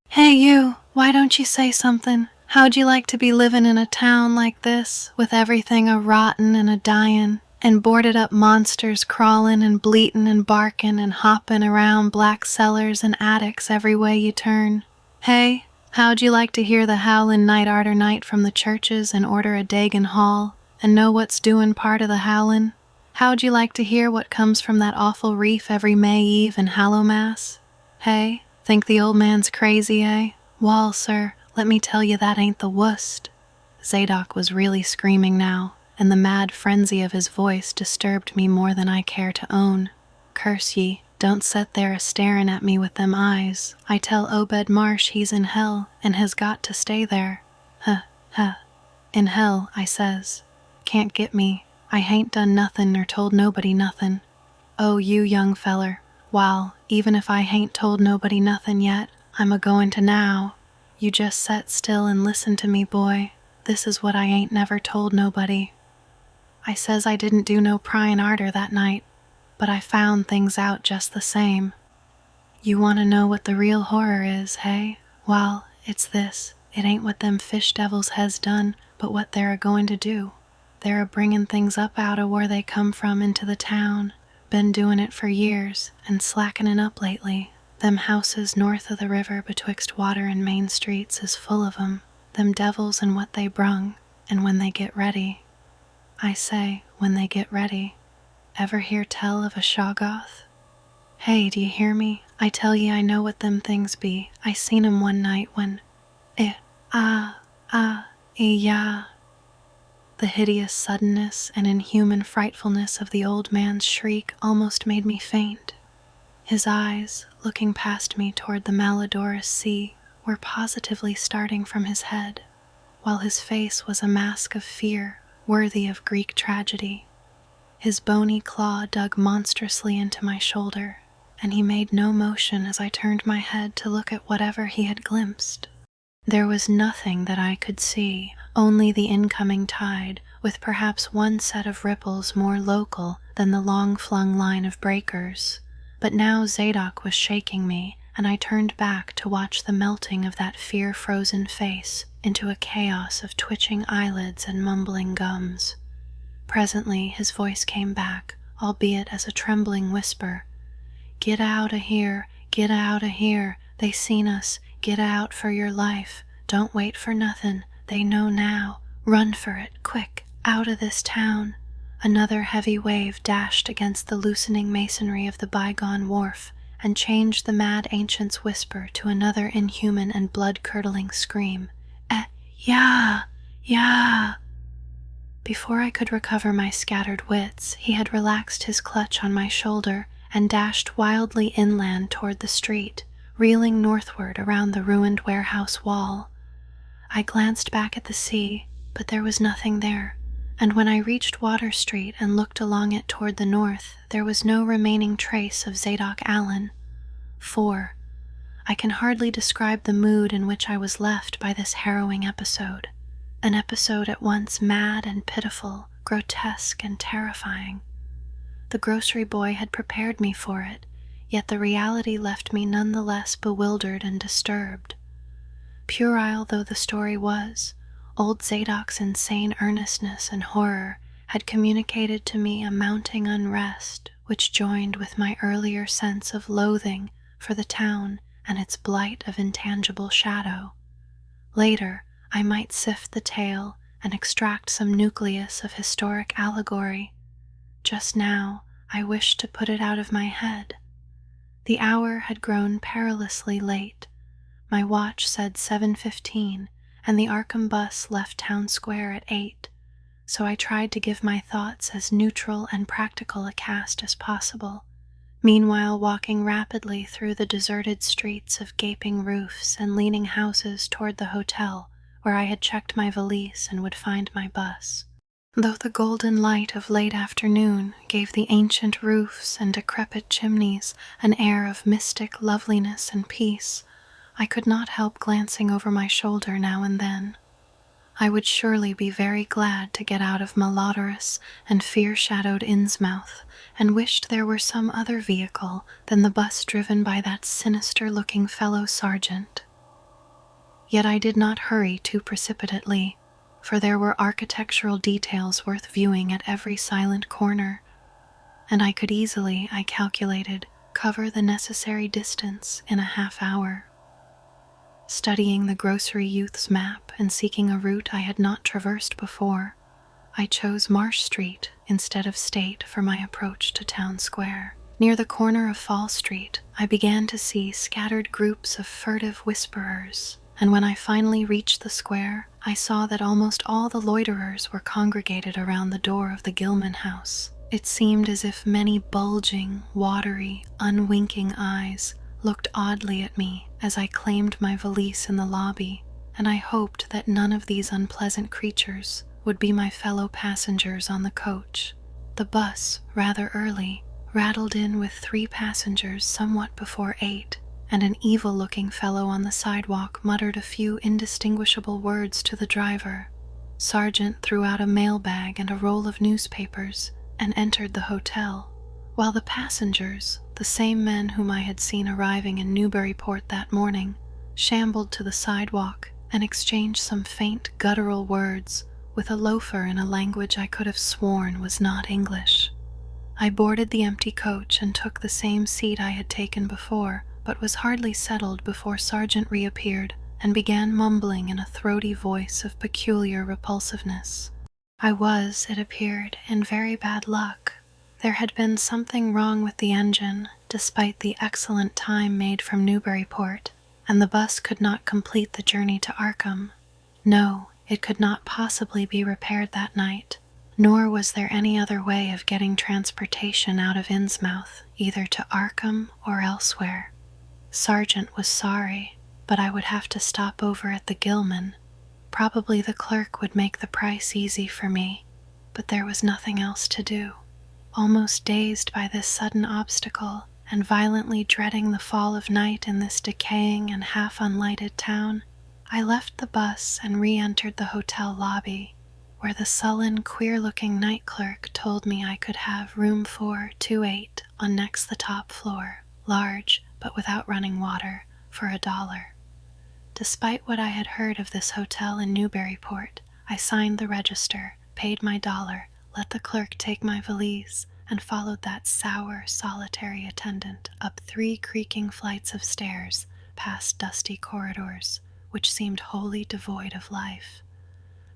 Hey you, why don't you say something? How'd you like to be livin' in a town like this, with everything a-rotten and a-dyin'? And boarded up monsters crawlin' and bleatin' and barkin' and hoppin' around black cellars and attics every way you turn. Hey, how'd you like to hear the howlin' night arter night from the churches and order a Dagon Hall, and know what's doin' part of the howlin'? How'd you like to hear what comes from that awful reef every May Eve and Hallowmass? Hey, think the old man's crazy, eh? Wall, sir, let me tell you that ain't the wust. Zadok was really screaming now, and the mad frenzy of his voice disturbed me more than I care to own. Curse ye, don't set there a-starin' at me with them eyes. I tell Obed Marsh he's in hell, and has got to stay there. Huh. In hell, I says. Can't get me. I hain't done nothin' nor told nobody nothin'. Oh, you young feller, wall, even if I hain't told nobody nothin' yet, I'm a-goin' to now. You just set still and listen to me, boy. This is what I ain't never told nobody. I says I didn't do no pryin' arter that night, but I found things out just the same. You want to know what the real horror is, hey? Well, it's this. It ain't what them fish devils has done, but what they're a-going to do. They're a-bringin' things up out of where they come from into the town. Been doin' it for years, and slackenin' up lately. Them houses north of the river betwixt Water and Main Streets is full of 'em. Them devils and what they brung, and when they get ready. I say, when they get ready. Ever hear tell of a Shoggoth? Hey, do you hear me? I tell ye I know what them things be. I seen 'em one night when... yeah. The hideous suddenness and inhuman frightfulness of the old man's shriek almost made me faint. His eyes, looking past me toward the malodorous sea, were positively starting from his head, while his face was a mask of fear worthy of Greek tragedy. His bony claw dug monstrously into my shoulder, and he made no motion as I turned my head to look at whatever he had glimpsed. There was nothing that I could see, only the incoming tide, with perhaps one set of ripples more local than the long-flung line of breakers. But now Zadok was shaking me, and I turned back to watch the melting of that fear-frozen face into a chaos of twitching eyelids and mumbling gums. Presently his voice came back, albeit as a trembling whisper. "Get out of here, get out of here, they seen us, get out for your life, don't wait for nothin', they know now, run for it, quick, out of this town." Another heavy wave dashed against the loosening masonry of the bygone wharf, and changed the mad ancient's whisper to another inhuman and blood-curdling scream. Yeah! Yeah! Before I could recover my scattered wits, he had relaxed his clutch on my shoulder and dashed wildly inland toward the street, reeling northward around the ruined warehouse wall. I glanced back at the sea, but there was nothing there, and when I reached Water Street and looked along it toward the north, there was no remaining trace of Zadok Allen. 4. I can hardly describe the mood in which I was left by this harrowing episode. An episode at once mad and pitiful, grotesque and terrifying. The grocery boy had prepared me for it, yet the reality left me none the less bewildered and disturbed. Puerile though the story was, old Zadok's insane earnestness and horror had communicated to me a mounting unrest which joined with my earlier sense of loathing for the town and its blight of intangible shadow. Later, I might sift the tale and extract some nucleus of historic allegory. Just now, I wished to put it out of my head. The hour had grown perilously late. My watch said 7:15, and the Arkham bus left Town Square at 8, so I tried to give my thoughts as neutral and practical a cast as possible, meanwhile walking rapidly through the deserted streets of gaping roofs and leaning houses toward the hotel where I had checked my valise and would find my bus. Though the golden light of late afternoon gave the ancient roofs and decrepit chimneys an air of mystic loveliness and peace, I could not help glancing over my shoulder now and then. I would surely be very glad to get out of malodorous and fear-shadowed Innsmouth, and wished there were some other vehicle than the bus driven by that sinister-looking fellow sergeant. Yet I did not hurry too precipitately, for there were architectural details worth viewing at every silent corner, and I could easily, I calculated, cover the necessary distance in a half-hour. Studying the grocery youth's map and seeking a route I had not traversed before, I chose Marsh Street instead of State for my approach to Town Square. Near the corner of Fall Street, I began to see scattered groups of furtive whisperers, and when I finally reached the square, I saw that almost all the loiterers were congregated around the door of the Gilman house. It seemed as if many bulging, watery, unwinking eyes looked oddly at me as I claimed my valise in the lobby, and I hoped that none of these unpleasant creatures would be my fellow passengers on the coach. The bus, rather early, rattled in with 3 passengers somewhat before 8, and an evil-looking fellow on the sidewalk muttered a few indistinguishable words to the driver. Sargent threw out a mailbag and a roll of newspapers and entered the hotel, while the passengers, the same men whom I had seen arriving in Newburyport that morning, shambled to the sidewalk and exchanged some faint guttural words with a loafer in a language I could have sworn was not English. I boarded the empty coach and took the same seat I had taken before, but was hardly settled before Sargent reappeared and began mumbling in a throaty voice of peculiar repulsiveness. I was, it appeared, in very bad luck. There had been something wrong with the engine, despite the excellent time made from Newburyport, and the bus could not complete the journey to Arkham. No, it could not possibly be repaired that night, nor was there any other way of getting transportation out of Innsmouth, either to Arkham or elsewhere. Sargent was sorry, but I would have to stop over at the Gilman. Probably the clerk would make the price easy for me, but there was nothing else to do. Almost dazed by this sudden obstacle, and violently dreading the fall of night in this decaying and half-unlighted town, I left the bus and re-entered the hotel lobby, where the sullen, queer-looking night clerk told me I could have room 428 on next the top floor, large, but without running water, for $1. Despite what I had heard of this hotel in Newburyport, I signed the register, paid my $1, let the clerk take my valise, and followed that sour, solitary attendant up 3 creaking flights of stairs, past dusty corridors, which seemed wholly devoid of life.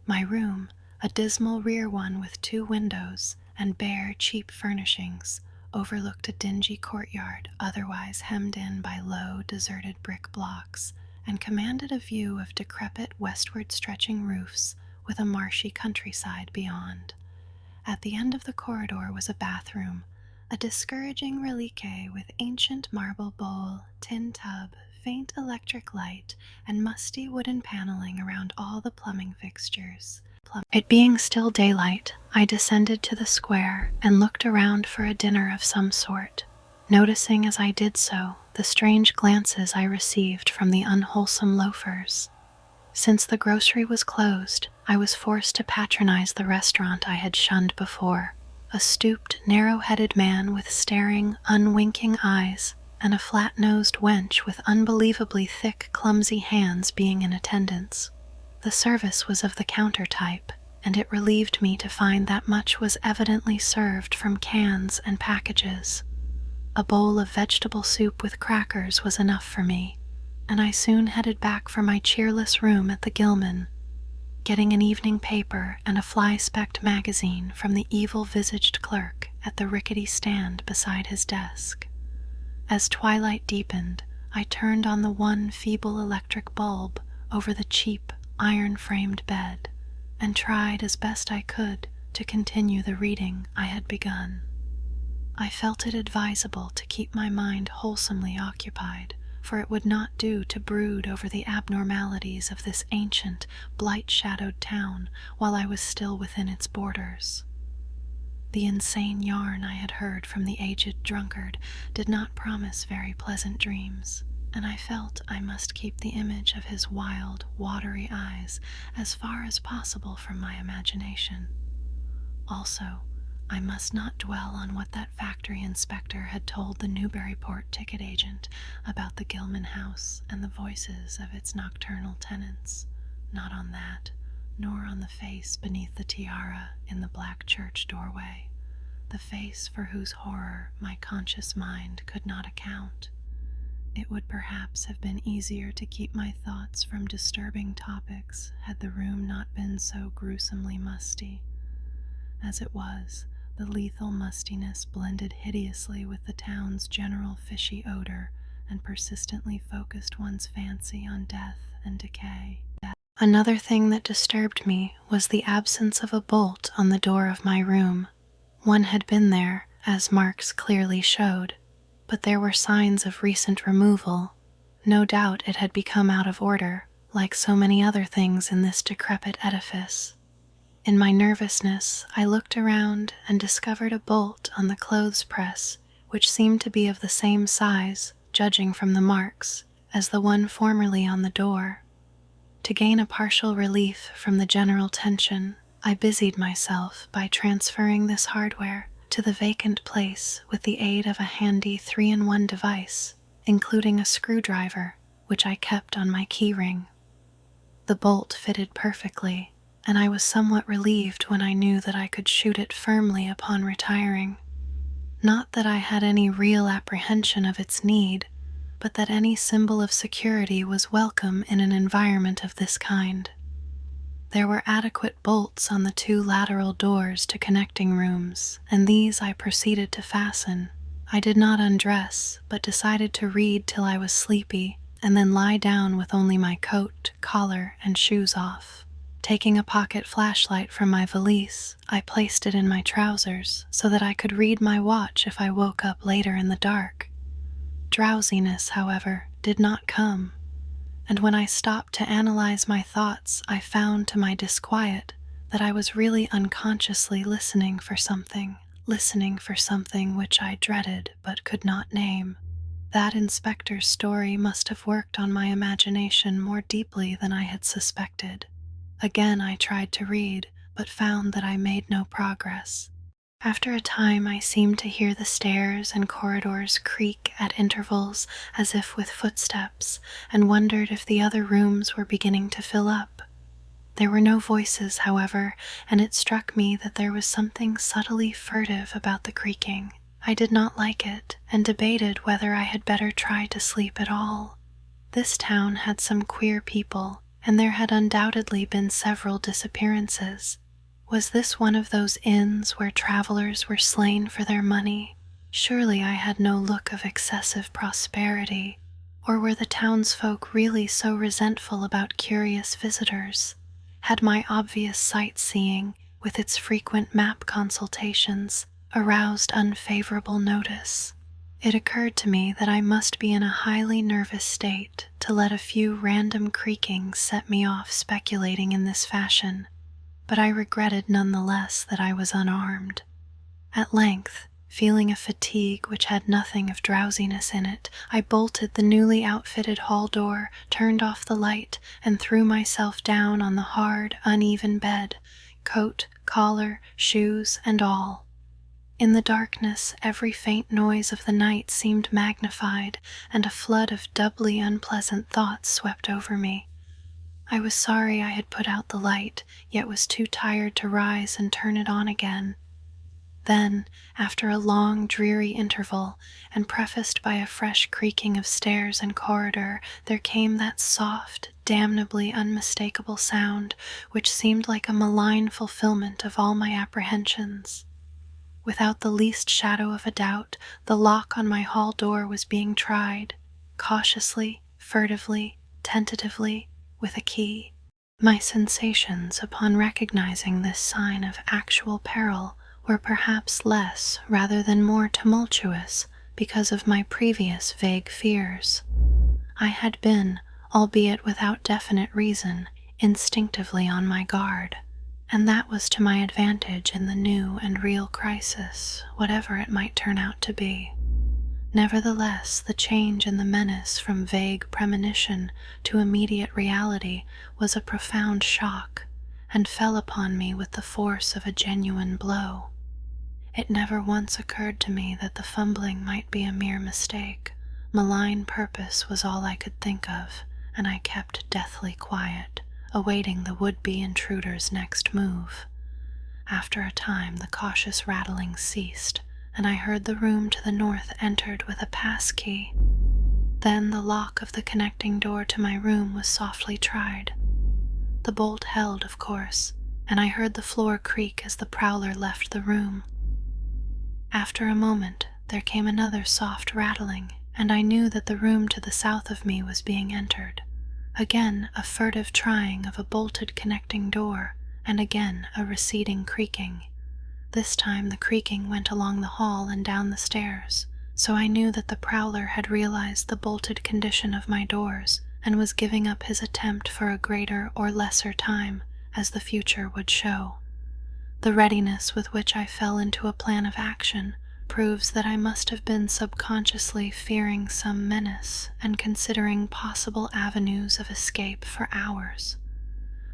My room, a dismal rear one with 2 windows and bare, cheap furnishings, overlooked a dingy courtyard otherwise hemmed in by low, deserted brick blocks, and commanded a view of decrepit, westward-stretching roofs with a marshy countryside beyond. At the end of the corridor was a bathroom, a discouraging relique with ancient marble bowl, tin tub, faint electric light, and musty wooden paneling around all the plumbing fixtures. It being still daylight, I descended to the square and looked around for a dinner of some sort, noticing as I did so the strange glances I received from the unwholesome loafers. Since the grocery was closed, I was forced to patronize the restaurant I had shunned before, a stooped, narrow-headed man with staring, unwinking eyes, and a flat-nosed wench with unbelievably thick, clumsy hands being in attendance. The service was of the counter type, and it relieved me to find that much was evidently served from cans and packages. A bowl of vegetable soup with crackers was enough for me, and I soon headed back for my cheerless room at the Gilman, getting an evening paper and a fly-specked magazine from the evil-visaged clerk at the rickety stand beside his desk. As twilight deepened, I turned on the one feeble electric bulb over the cheap, iron-framed bed, and tried as best I could to continue the reading I had begun. I felt it advisable to keep my mind wholesomely occupied, for it would not do to brood over the abnormalities of this ancient, blight-shadowed town while I was still within its borders. The insane yarn I had heard from the aged drunkard did not promise very pleasant dreams, and I felt I must keep the image of his wild, watery eyes as far as possible from my imagination. Also, I must not dwell on what that factory inspector had told the Newburyport ticket agent about the Gilman house and the voices of its nocturnal tenants. Not on that, nor on the face beneath the tiara in the black church doorway, the face for whose horror my conscious mind could not account. It would perhaps have been easier to keep my thoughts from disturbing topics had the room not been so gruesomely musty. As it was, the lethal mustiness blended hideously with the town's general fishy odor and persistently focused one's fancy on death and decay. Another thing that disturbed me was the absence of a bolt on the door of my room. One had been there, as marks clearly showed, but there were signs of recent removal. No doubt it had become out of order, like so many other things in this decrepit edifice. In my nervousness, I looked around and discovered a bolt on the clothes press, which seemed to be of the same size, judging from the marks, as the one formerly on the door. To gain a partial relief from the general tension, I busied myself by transferring this hardware to the vacant place with the aid of a handy 3-in-1 device, including a screwdriver, which I kept on my keyring. The bolt fitted perfectly, and I was somewhat relieved when I knew that I could shoot it firmly upon retiring. Not that I had any real apprehension of its need, but that any symbol of security was welcome in an environment of this kind. There were adequate bolts on the 2 lateral doors to connecting rooms, and these I proceeded to fasten. I did not undress, but decided to read till I was sleepy, and then lie down with only my coat, collar, and shoes off. Taking a pocket flashlight from my valise, I placed it in my trousers so that I could read my watch if I woke up later in the dark. Drowsiness, however, did not come, and when I stopped to analyze my thoughts, I found to my disquiet that I was really unconsciously listening for something which I dreaded but could not name. That inspector's story must have worked on my imagination more deeply than I had suspected. Again I tried to read, but found that I made no progress. After a time I seemed to hear the stairs and corridors creak at intervals as if with footsteps, and wondered if the other rooms were beginning to fill up. There were no voices, however, and it struck me that there was something subtly furtive about the creaking. I did not like it, and debated whether I had better try to sleep at all. This town had some queer people, and there had undoubtedly been several disappearances. Was this one of those inns where travelers were slain for their money? Surely I had no look of excessive prosperity, or were the townsfolk really so resentful about curious visitors? Had my obvious sightseeing, with its frequent map consultations, aroused unfavorable notice? It occurred to me that I must be in a highly nervous state to let a few random creakings set me off speculating in this fashion, but I regretted nonetheless that I was unarmed. At length, feeling a fatigue which had nothing of drowsiness in it, I bolted the newly outfitted hall door, turned off the light, and threw myself down on the hard, uneven bed, coat, collar, shoes, and all. In the darkness, every faint noise of the night seemed magnified, and a flood of doubly unpleasant thoughts swept over me. I was sorry I had put out the light, yet was too tired to rise and turn it on again. Then, after a long, dreary interval, and prefaced by a fresh creaking of stairs and corridor, there came that soft, damnably unmistakable sound, which seemed like a malign fulfillment of all my apprehensions. Without the least shadow of a doubt, the lock on my hall door was being tried, cautiously, furtively, tentatively, with a key. My sensations upon recognizing this sign of actual peril were perhaps less rather than more tumultuous because of my previous vague fears. I had been, albeit without definite reason, instinctively on my guard, and that was to my advantage in the new and real crisis, whatever it might turn out to be. Nevertheless, the change in the menace from vague premonition to immediate reality was a profound shock, and fell upon me with the force of a genuine blow. It never once occurred to me that the fumbling might be a mere mistake. Malign purpose was all I could think of, and I kept deathly quiet, awaiting the would-be intruder's next move. After a time, the cautious rattling ceased, and I heard the room to the north entered with a pass key. Then the lock of the connecting door to my room was softly tried. The bolt held, of course, and I heard the floor creak as the prowler left the room. After a moment, there came another soft rattling, and I knew that the room to the south of me was being entered. Again a furtive trying of a bolted connecting door, and again a receding creaking. This time the creaking went along the hall and down the stairs, so I knew that the prowler had realized the bolted condition of my doors and was giving up his attempt for a greater or lesser time, as the future would show. The readiness with which I fell into a plan of action proves that I must have been subconsciously fearing some menace and considering possible avenues of escape for hours.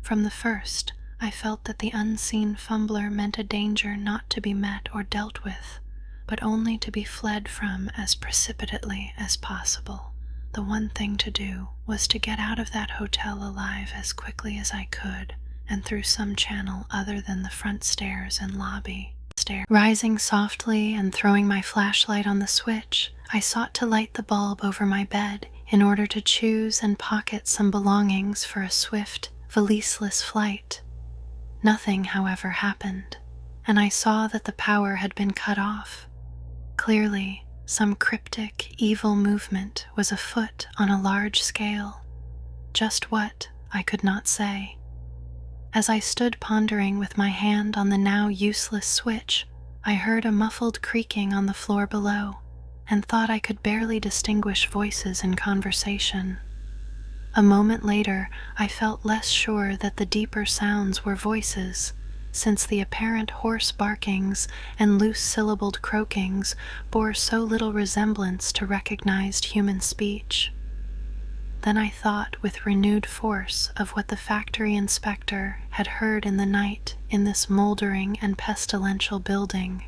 From the first, I felt that the unseen fumbler meant a danger not to be met or dealt with, but only to be fled from as precipitately as possible. The one thing to do was to get out of that hotel alive as quickly as I could, and through some channel other than the front stairs and lobby. Rising softly and throwing my flashlight on the switch, I sought to light the bulb over my bed in order to choose and pocket some belongings for a swift, valiseless flight. Nothing, however, happened, and I saw that the power had been cut off. Clearly, some cryptic, evil movement was afoot on a large scale. Just what, I could not say. As I stood pondering with my hand on the now useless switch, I heard a muffled creaking on the floor below, and thought I could barely distinguish voices in conversation. A moment later, I felt less sure that the deeper sounds were voices, since the apparent hoarse barkings and loose-syllabled croakings bore so little resemblance to recognized human speech. Then I thought with renewed force of what the factory inspector had heard in the night in this moldering and pestilential building.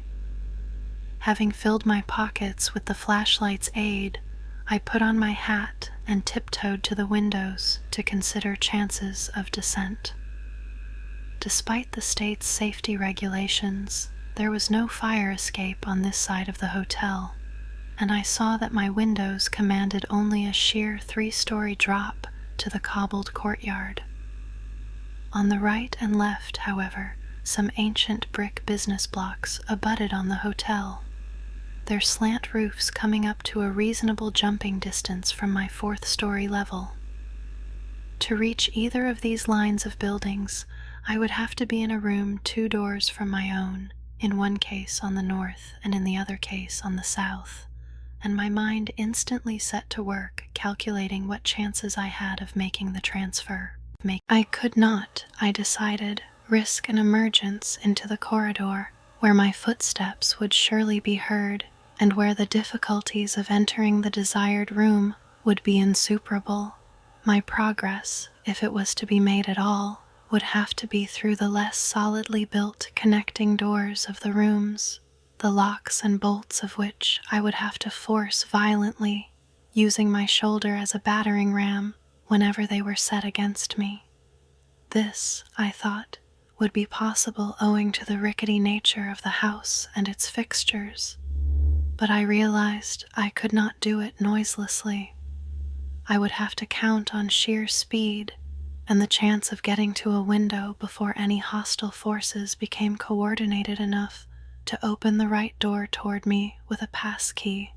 Having filled my pockets with the flashlight's aid, I put on my hat and tiptoed to the windows to consider chances of descent. Despite the state's safety regulations, there was no fire escape on this side of the hotel, and I saw that my windows commanded only a sheer 3-story drop to the cobbled courtyard. On the right and left, however, some ancient brick business blocks abutted on the hotel, their slant roofs coming up to a reasonable jumping distance from my 4th-story level. To reach either of these lines of buildings, I would have to be in a room 2 doors from my own, in one case on the north and in the other case on the south, and my mind instantly set to work calculating what chances I had of making the transfer. I could not, I decided, risk an emergence into the corridor, where my footsteps would surely be heard, and where the difficulties of entering the desired room would be insuperable. My progress, if it was to be made at all, would have to be through the less solidly built connecting doors of the rooms, the locks and bolts of which I would have to force violently, using my shoulder as a battering ram whenever they were set against me. This, I thought, would be possible owing to the rickety nature of the house and its fixtures, but I realized I could not do it noiselessly. I would have to count on sheer speed and the chance of getting to a window before any hostile forces became coordinated enough to open the right door toward me with a pass key.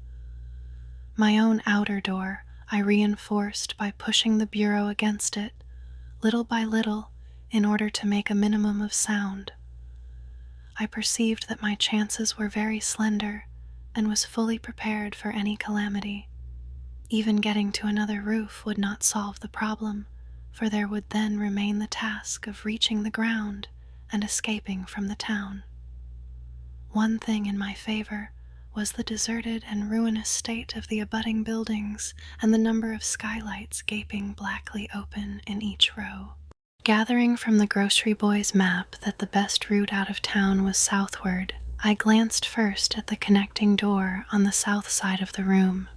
My own outer door I reinforced by pushing the bureau against it, little by little, in order to make a minimum of sound. I perceived that my chances were very slender and was fully prepared for any calamity. Even getting to another roof would not solve the problem, for there would then remain the task of reaching the ground and escaping from the town. One thing in my favor was the deserted and ruinous state of the abutting buildings and the number of skylights gaping blackly open in each row. Gathering from the grocery boy's map that the best route out of town was southward, I glanced first at the connecting door on the south side of the room.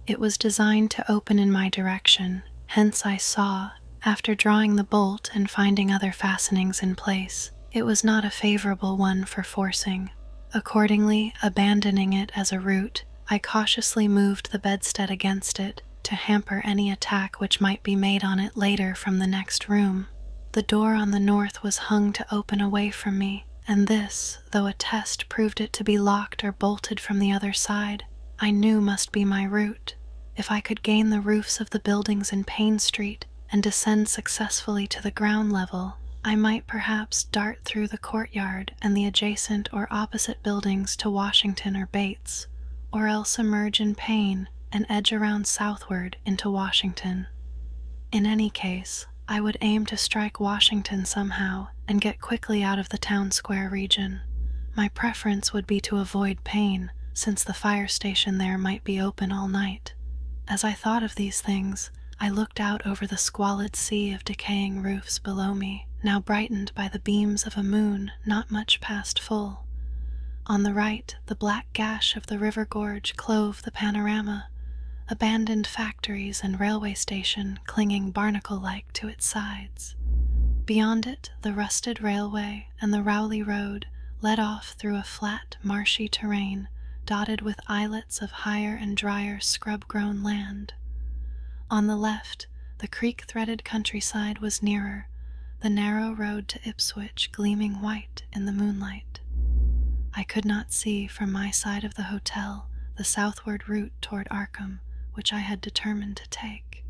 It was designed to open in my direction, hence I saw, after drawing the bolt and finding other fastenings in place, it was not a favorable one for forcing. Accordingly, abandoning it as a route, I cautiously moved the bedstead against it to hamper any attack which might be made on it later from the next room. The door on the north was hung to open away from me, and this, though a test proved it to be locked or bolted from the other side, I knew must be my route. If I could gain the roofs of the buildings in Payne Street and descend successfully to the ground level, I might perhaps dart through the courtyard and the adjacent or opposite buildings to Washington or Bates, or else emerge in Payne and edge around southward into Washington. In any case, I would aim to strike Washington somehow and get quickly out of the town square region. My preference would be to avoid Payne, since the fire station there might be open all night. As I thought of these things, I looked out over the squalid sea of decaying roofs below me, now brightened by the beams of a moon not much past full. On the right, the black gash of the river gorge clove the panorama, abandoned factories and railway station clinging barnacle-like to its sides. Beyond it, the rusted railway and the Rowley Road led off through a flat, marshy terrain dotted with islets of higher and drier scrub-grown land. On the left, the creek-threaded countryside was nearer, the narrow road to Ipswich gleaming white in the moonlight. I could not see from my side of the hotel the southward route toward Arkham, which I had determined to take.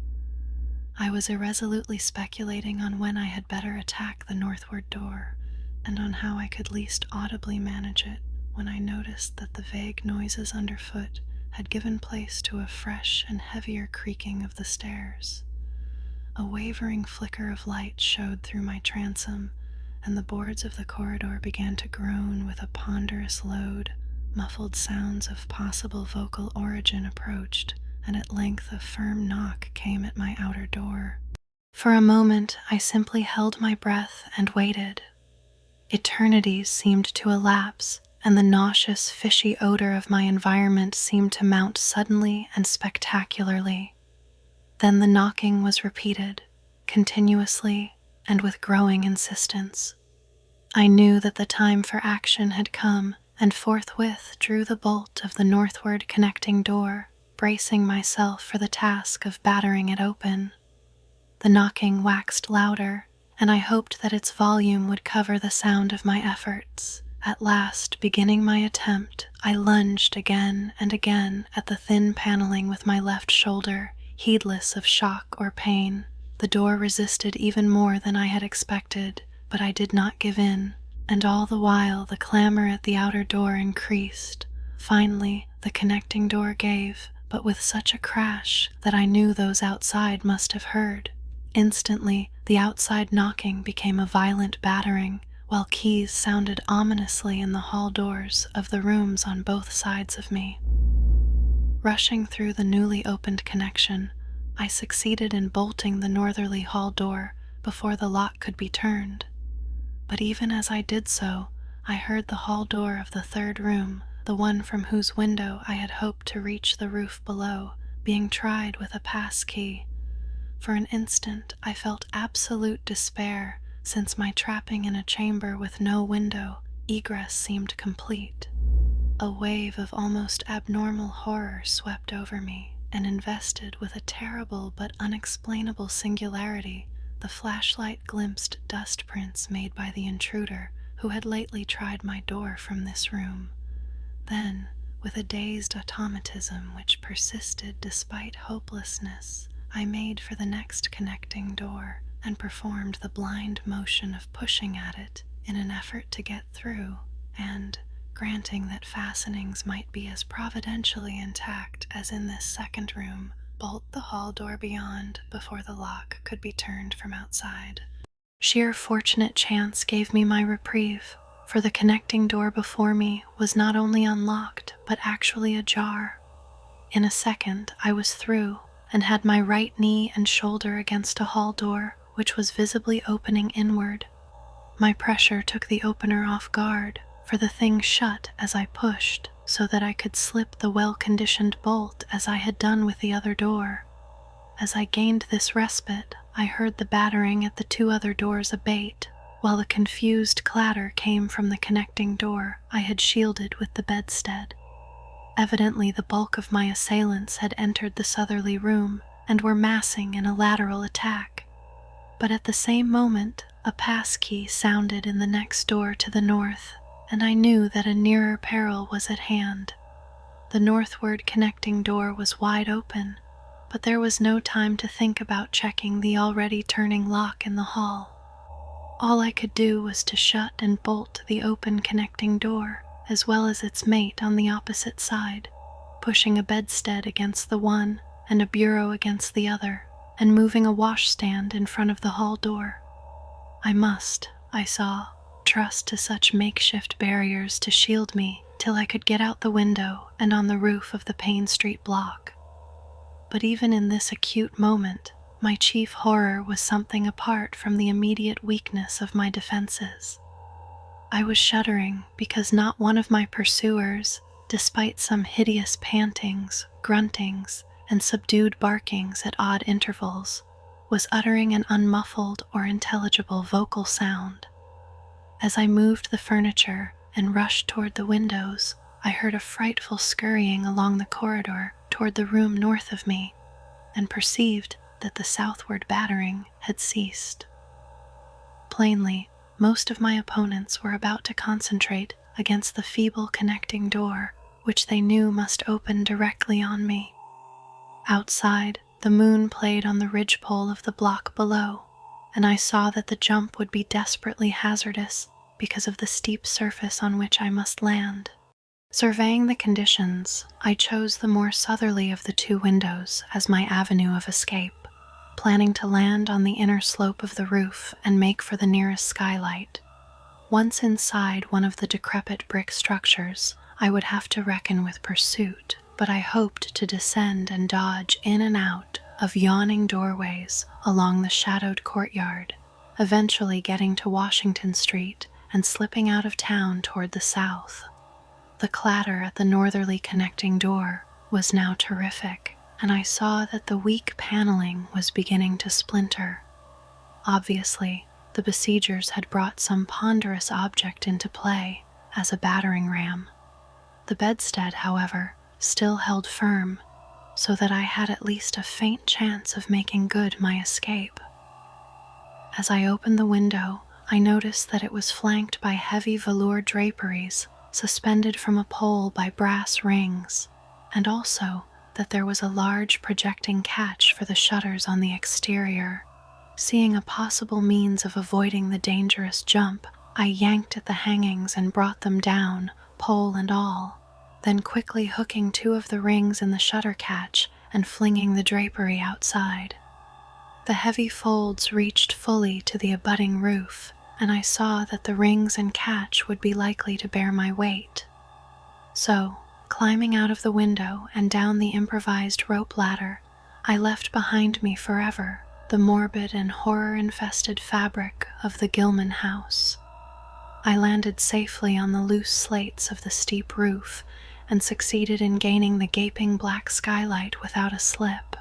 I was irresolutely speculating on when I had better attack the northward door, and on how I could least audibly manage it, when I noticed that the vague noises underfoot had given place to a fresh and heavier creaking of the stairs. A wavering flicker of light showed through my transom, and the boards of the corridor began to groan with a ponderous load. Muffled sounds of possible vocal origin approached, and at length a firm knock came at my outer door. For a moment I simply held my breath and waited. Eternities seemed to elapse, and the nauseous, fishy odor of my environment seemed to mount suddenly and spectacularly. Then the knocking was repeated, continuously and with growing insistence. I knew that the time for action had come, and forthwith drew the bolt of the northward connecting door, bracing myself for the task of battering it open. The knocking waxed louder, and I hoped that its volume would cover the sound of my efforts. At last, beginning my attempt, I lunged again and again at the thin paneling with my left shoulder, heedless of shock or pain. The door resisted even more than I had expected, but I did not give in, and all the while the clamor at the outer door increased. Finally, the connecting door gave, but with such a crash that I knew those outside must have heard. Instantly, the outside knocking became a violent battering, while keys sounded ominously in the hall doors of the rooms on both sides of me. Rushing through the newly opened connection, I succeeded in bolting the northerly hall door before the lock could be turned. But even as I did so, I heard the hall door of the third room, the one from whose window I had hoped to reach the roof below, being tried with a pass key. For an instant I felt absolute despair, since my trapping in a chamber with no window, egress seemed complete. A wave of almost abnormal horror swept over me, and invested with a terrible but unexplainable singularity the flashlight glimpsed dust prints made by the intruder who had lately tried my door from this room. Then, with a dazed automatism which persisted despite hopelessness, I made for the next connecting door and performed the blind motion of pushing at it in an effort to get through, and, granting that fastenings might be as providentially intact as in this second room, bolt the hall door beyond before the lock could be turned from outside. Sheer fortunate chance gave me my reprieve, for the connecting door before me was not only unlocked but actually ajar. In a second I was through, and had my right knee and shoulder against a hall door which was visibly opening inward. My pressure took the opener off guard, for the thing shut as I pushed, so that I could slip the well-conditioned bolt as I had done with the other door. As I gained this respite, I heard the battering at the two other doors abate, while a confused clatter came from the connecting door I had shielded with the bedstead. Evidently the bulk of my assailants had entered the southerly room and were massing in a lateral attack. But at the same moment, a pass key sounded in the next door to the north, and I knew that a nearer peril was at hand. The northward connecting door was wide open, but there was no time to think about checking the already turning lock in the hall. All I could do was to shut and bolt the open connecting door, as well as its mate on the opposite side, pushing a bedstead against the one and a bureau against the other. and moving a washstand in front of the hall door. I must, I saw, trust to such makeshift barriers to shield me till I could get out the window and on the roof of the Payne Street block. But even in this acute moment, my chief horror was something apart from the immediate weakness of my defenses. I was shuddering because not one of my pursuers, despite some hideous pantings, gruntings, and subdued barkings at odd intervals, was uttering an unmuffled or intelligible vocal sound. As I moved the furniture and rushed toward the windows, I heard a frightful scurrying along the corridor toward the room north of me, and perceived that the southward battering had ceased. Plainly, most of my opponents were about to concentrate against the feeble connecting door, which they knew must open directly on me. Outside, the moon played on the ridgepole of the block below, and I saw that the jump would be desperately hazardous because of the steep surface on which I must land. Surveying the conditions, I chose the more southerly of the two windows as my avenue of escape, planning to land on the inner slope of the roof and make for the nearest skylight. Once inside one of the decrepit brick structures, I would have to reckon with pursuit, but I hoped to descend and dodge in and out of yawning doorways along the shadowed courtyard, eventually getting to Washington Street and slipping out of town toward the south. The clatter at the northerly connecting door was now terrific, and I saw that the weak paneling was beginning to splinter. Obviously, the besiegers had brought some ponderous object into play as a battering ram. The bedstead, however, still held firm, so that I had at least a faint chance of making good my escape. As I opened the window, I noticed that it was flanked by heavy velour draperies suspended from a pole by brass rings, and also that there was a large projecting catch for the shutters on the exterior. Seeing a possible means of avoiding the dangerous jump, I yanked at the hangings and brought them down, pole and all, then quickly hooking two of the rings in the shutter catch and flinging the drapery outside. The heavy folds reached fully to the abutting roof, and I saw that the rings and catch would be likely to bear my weight. So, climbing out of the window and down the improvised rope ladder, I left behind me forever the morbid and horror-infested fabric of the Gilman house. I landed safely on the loose slates of the steep roof and succeeded in gaining the gaping black skylight without a slip.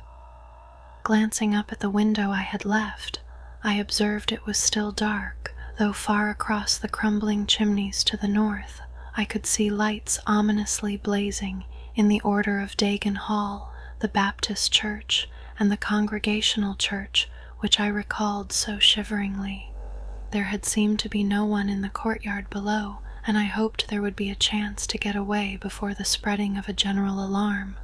Glancing up at the window I had left, I observed it was still dark, though far across the crumbling chimneys to the north, I could see lights ominously blazing in the order of Dagon Hall, the Baptist church, and the Congregational church, which I recalled so shiveringly. There had seemed to be no one in the courtyard below, and I hoped there would be a chance to get away before the spreading of a general alarm.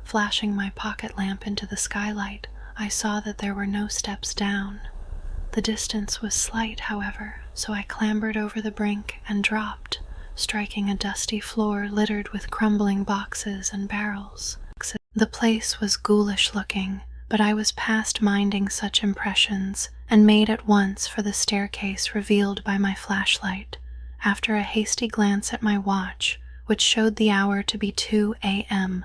Flashing my pocket lamp into the skylight, I saw that there were no steps down. The distance was slight, however, so I clambered over the brink and dropped, striking a dusty floor littered with crumbling boxes and barrels. The place was ghoulish-looking, but I was past minding such impressions and made at once for the staircase revealed by my flashlight, after a hasty glance at my watch, which showed the hour to be 2 a.m.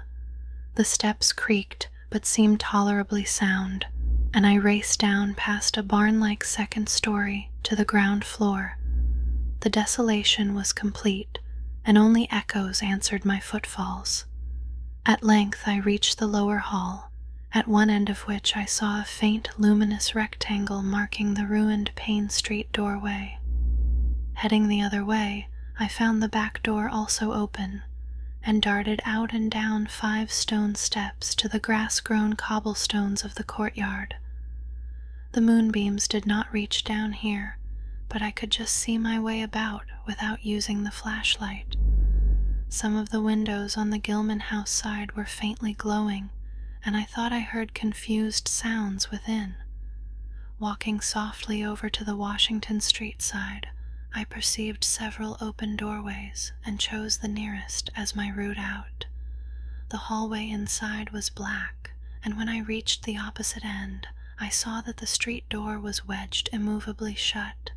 The steps creaked, but seemed tolerably sound, and I raced down past a barn-like second story to the ground floor. The desolation was complete, and only echoes answered my footfalls. At length I reached the lower hall, at one end of which I saw a faint luminous rectangle marking the ruined Payne Street doorway. Heading the other way, I found the back door also open, and darted out and down 5 stone steps to the grass-grown cobblestones of the courtyard. The moonbeams did not reach down here, but I could just see my way about without using the flashlight. Some of the windows on the Gilman house side were faintly glowing, and I thought I heard confused sounds within. Walking softly over to the Washington Street side, I perceived several open doorways and chose the nearest as my route out. The hallway inside was black, and when I reached the opposite end, I saw that the street door was wedged immovably shut.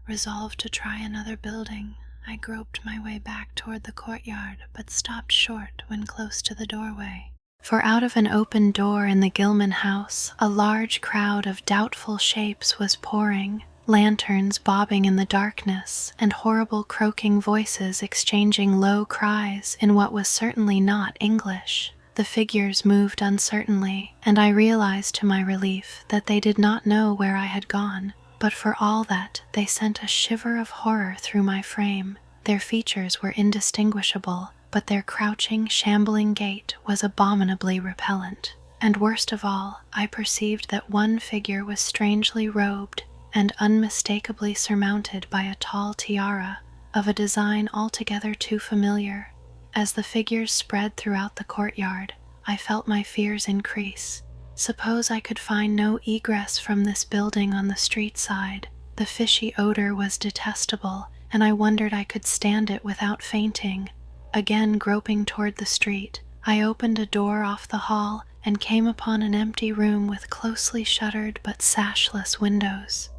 Resolved to try another building, I groped my way back toward the courtyard, but stopped short when close to the doorway. For out of an open door in the Gilman house, a large crowd of doubtful shapes was pouring, lanterns bobbing in the darkness, and horrible croaking voices exchanging low cries in what was certainly not English. The figures moved uncertainly, and I realized to my relief that they did not know where I had gone, but for all that, they sent a shiver of horror through my frame. Their features were indistinguishable, but their crouching, shambling gait was abominably repellent. And worst of all, I perceived that one figure was strangely robed and unmistakably surmounted by a tall tiara of a design altogether too familiar. As the figures spread throughout the courtyard, I felt my fears increase. Suppose I could find no egress from this building on the street side. The fishy odor was detestable, and I wondered I could stand it without fainting. Again groping toward the street, I opened a door off the hall and came upon an empty room with closely shuttered but sashless windows.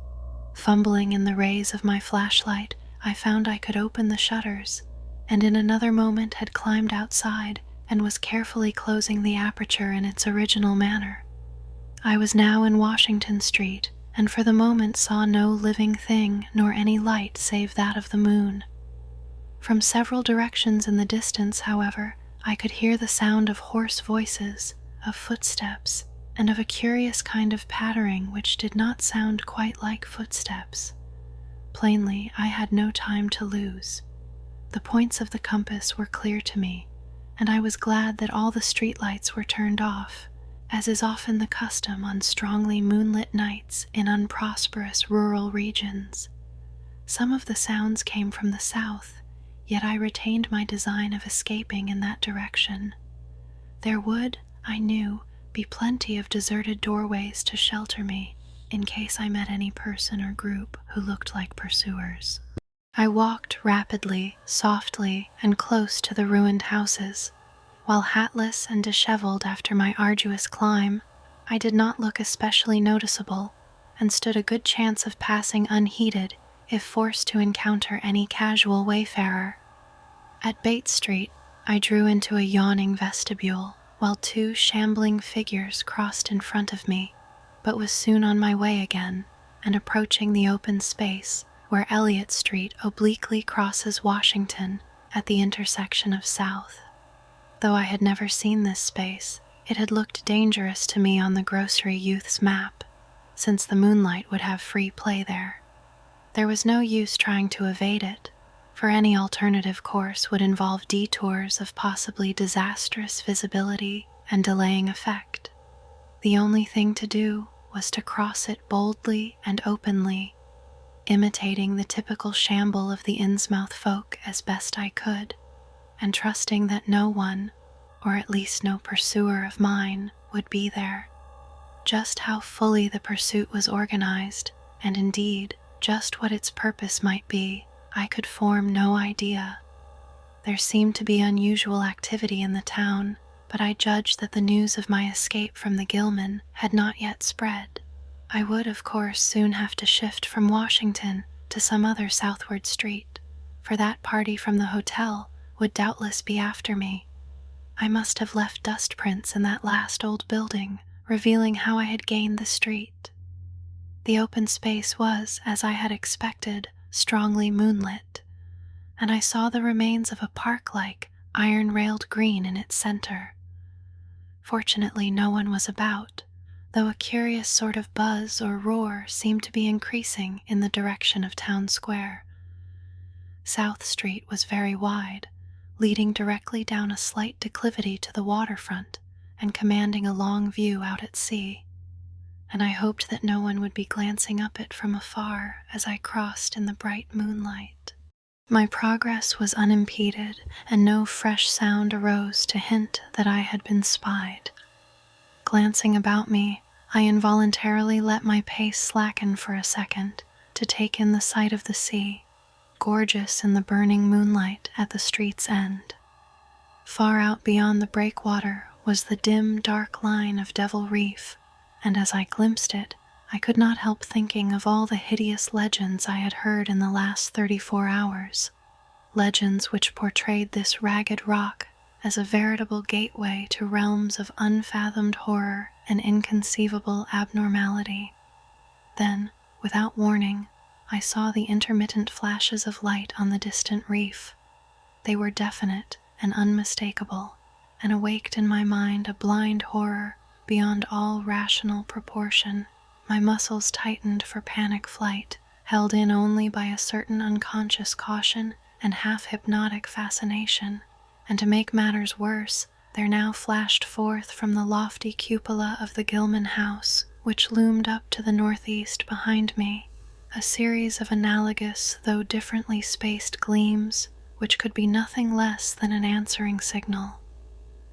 Fumbling in the rays of my flashlight, I found I could open the shutters, and in another moment had climbed outside and was carefully closing the aperture in its original manner. I was now in Washington Street, and for the moment saw no living thing nor any light save that of the moon. From several directions in the distance, however, I could hear the sound of hoarse voices, of footsteps, and of a curious kind of pattering which did not sound quite like footsteps. Plainly, I had no time to lose. The points of the compass were clear to me, and I was glad that all the street lights were turned off, as is often the custom on strongly moonlit nights in unprosperous rural regions. Some of the sounds came from the south, yet I retained my design of escaping in that direction. There would, I knew, be plenty of deserted doorways to shelter me in case I met any person or group who looked like pursuers. I walked rapidly, softly, and close to the ruined houses. While hatless and disheveled after my arduous climb, I did not look especially noticeable, and stood a good chance of passing unheeded if forced to encounter any casual wayfarer. At Bates Street, I drew into a yawning vestibule, while two shambling figures crossed in front of me, but was soon on my way again, and approaching the open space where Elliott Street obliquely crosses Washington at the intersection of South. Though I had never seen this space, it had looked dangerous to me on the grocery youth's map, since the moonlight would have free play there. There was no use trying to evade it, for any alternative course would involve detours of possibly disastrous visibility and delaying effect. The only thing to do was to cross it boldly and openly, imitating the typical shamble of the Innsmouth folk as best I could, and trusting that no one, or at least no pursuer of mine, would be there. Just how fully the pursuit was organized, and indeed just what its purpose might be, I could form no idea. There seemed to be unusual activity in the town, but I judged that the news of my escape from the Gilman had not yet spread. I would, of course, soon have to shift from Washington to some other southward street, for that party from the hotel would doubtless be after me. I must have left dust prints in that last old building, revealing how I had gained the street. The open space was, as I had expected, strongly moonlit, and I saw the remains of a park-like, iron-railed green in its center. Fortunately, no one was about, though a curious sort of buzz or roar seemed to be increasing in the direction of Town Square. South Street was very wide, leading directly down a slight declivity to the waterfront and commanding a long view out at sea, and I hoped that no one would be glancing up it from afar as I crossed in the bright moonlight. My progress was unimpeded, and no fresh sound arose to hint that I had been spied. Glancing about me, I involuntarily let my pace slacken for a second to take in the sight of the sea, gorgeous in the burning moonlight at the street's end. Far out beyond the breakwater was the dim, dark line of Devil Reef, and as I glimpsed it, I could not help thinking of all the hideous legends I had heard in the last 34 hours. Legends which portrayed this ragged rock as a veritable gateway to realms of unfathomed horror and inconceivable abnormality. Then, without warning, I saw the intermittent flashes of light on the distant reef. They were definite and unmistakable, and awaked in my mind a blind horror beyond all rational proportion. My muscles tightened for panic flight, held in only by a certain unconscious caution and half-hypnotic fascination, and to make matters worse, there now flashed forth from the lofty cupola of the Gilman house, which loomed up to the northeast behind me, a series of analogous though differently spaced gleams which could be nothing less than an answering signal.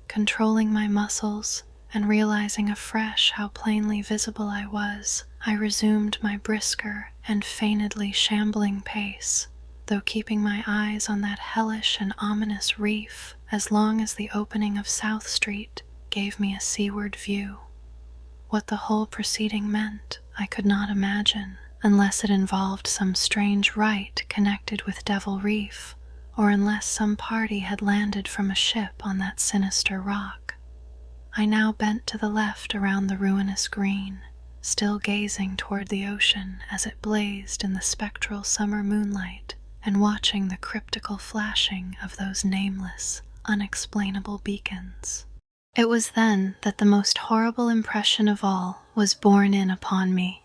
Controlling my muscles and realizing afresh how plainly visible I was, I resumed my brisker and feignedly shambling pace, though keeping my eyes on that hellish and ominous reef as long as the opening of South Street gave me a seaward view. What the whole proceeding meant, I could not imagine, unless it involved some strange rite connected with Devil Reef, or unless some party had landed from a ship on that sinister rock. I now bent to the left around the ruinous green, still gazing toward the ocean as it blazed in the spectral summer moonlight, and watching the cryptical flashing of those nameless, unexplainable beacons. It was then that the most horrible impression of all was borne in upon me,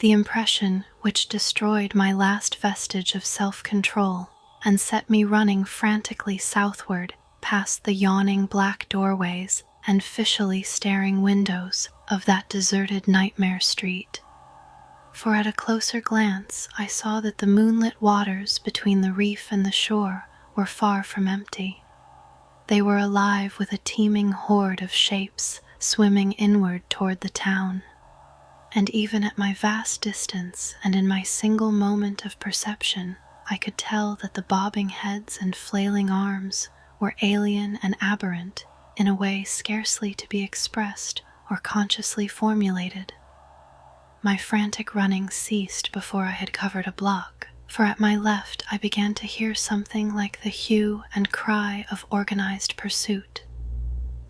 the impression which destroyed my last vestige of self-control and set me running frantically southward past the yawning black doorways and fishily staring windows of that deserted nightmare street. For at a closer glance I saw that the moonlit waters between the reef and the shore were far from empty. They were alive with a teeming horde of shapes swimming inward toward the town. And even at my vast distance and in my single moment of perception, I could tell that the bobbing heads and flailing arms were alien and aberrant in a way scarcely to be expressed or consciously formulated. My frantic running ceased before I had covered a block, for at my left I began to hear something like the hue and cry of organized pursuit.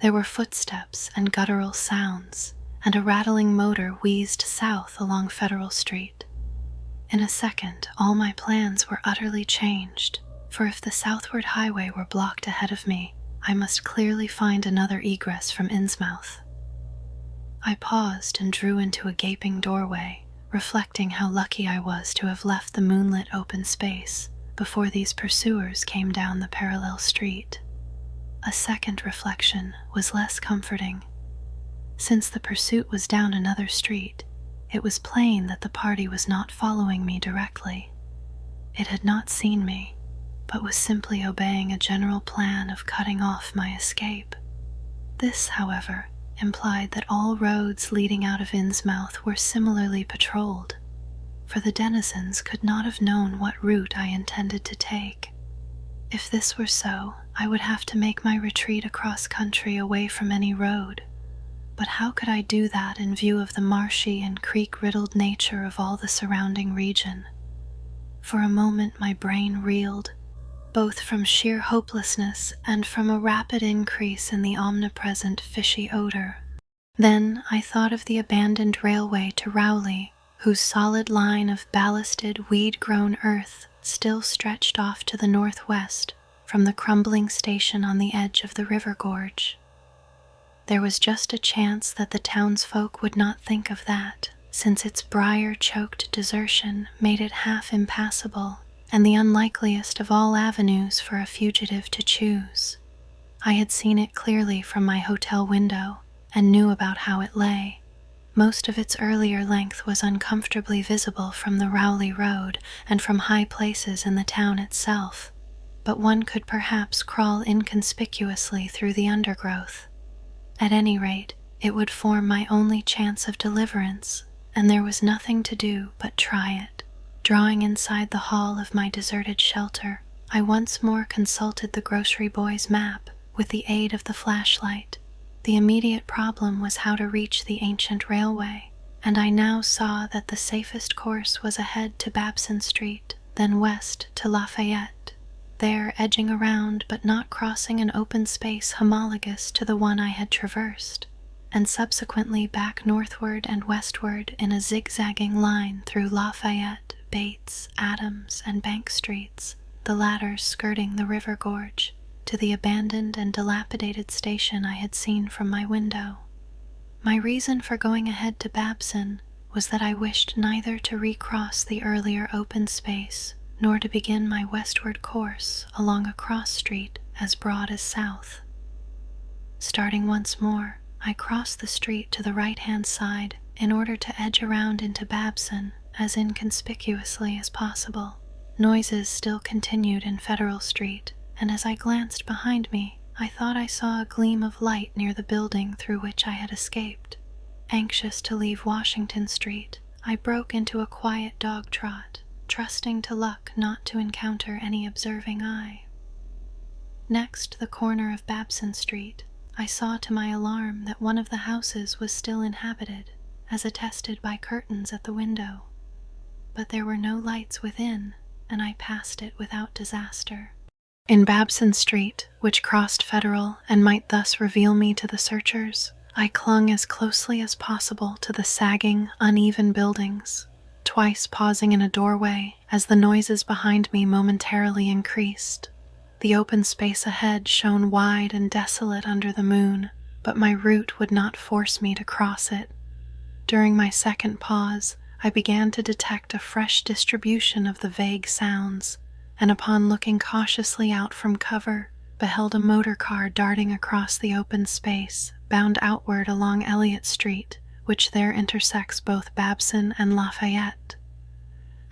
There were footsteps and guttural sounds, and a rattling motor wheezed south along Federal Street. In a second, all my plans were utterly changed, for if the southward highway were blocked ahead of me, I must clearly find another egress from Innsmouth. I paused and drew into a gaping doorway, reflecting how lucky I was to have left the moonlit open space before these pursuers came down the parallel street. A second reflection was less comforting. Since the pursuit was down another street, it was plain that the party was not following me directly. It had not seen me, but was simply obeying a general plan of cutting off my escape. This, however, implied that all roads leading out of Innsmouth were similarly patrolled, for the denizens could not have known what route I intended to take. If this were so, I would have to make my retreat across country away from any road. But how could I do that in view of the marshy and creek-riddled nature of all the surrounding region? For a moment my brain reeled, both from sheer hopelessness and from a rapid increase in the omnipresent fishy odor. Then I thought of the abandoned railway to Rowley, whose solid line of ballasted, weed-grown earth still stretched off to the northwest from the crumbling station on the edge of the river gorge. There was just a chance that the townsfolk would not think of that, since its briar-choked desertion made it half impassable and the unlikeliest of all avenues for a fugitive to choose. I had seen it clearly from my hotel window and knew about how it lay. Most of its earlier length was uncomfortably visible from the Rowley Road and from high places in the town itself, but one could perhaps crawl inconspicuously through the undergrowth. At any rate, it would form my only chance of deliverance, and there was nothing to do but try it. Drawing inside the hall of my deserted shelter, I once more consulted the grocery boy's map with the aid of the flashlight. The The immediate problem was how to reach the ancient railway, and I now saw that the safest course was ahead to Babson Street, then west to Lafayette, there edging around but not crossing an open space homologous to the one I had traversed, and subsequently back northward and westward in a zigzagging line through Lafayette, Bates, Adams, and Bank Streets, the latter skirting the river gorge, to the abandoned and dilapidated station I had seen from my window. My reason for going ahead to Babson was that I wished neither to recross the earlier open space nor to begin my westward course along a cross street as broad as south. Starting once more, I crossed the street to the right-hand side in order to edge around into Babson as inconspicuously as possible. Noises still continued in Federal Street, and as I glanced behind me, I thought I saw a gleam of light near the building through which I had escaped. Anxious to leave Washington Street, I broke into a quiet dog trot, trusting to luck not to encounter any observing eye. Next the corner of Babson Street, I saw to my alarm that one of the houses was still inhabited, as attested by curtains at the window. But there were no lights within, and I passed it without disaster. In Babson Street, which crossed Federal and might thus reveal me to the searchers, I clung as closely as possible to the sagging, uneven buildings, twice pausing in a doorway as the noises behind me momentarily increased. The open space ahead shone wide and desolate under the moon, but my route would not force me to cross it. During my second pause, I began to detect a fresh distribution of the vague sounds, and upon looking cautiously out from cover, beheld a motor car darting across the open space, bound outward along Elliott Street, which there intersects both Babson and Lafayette.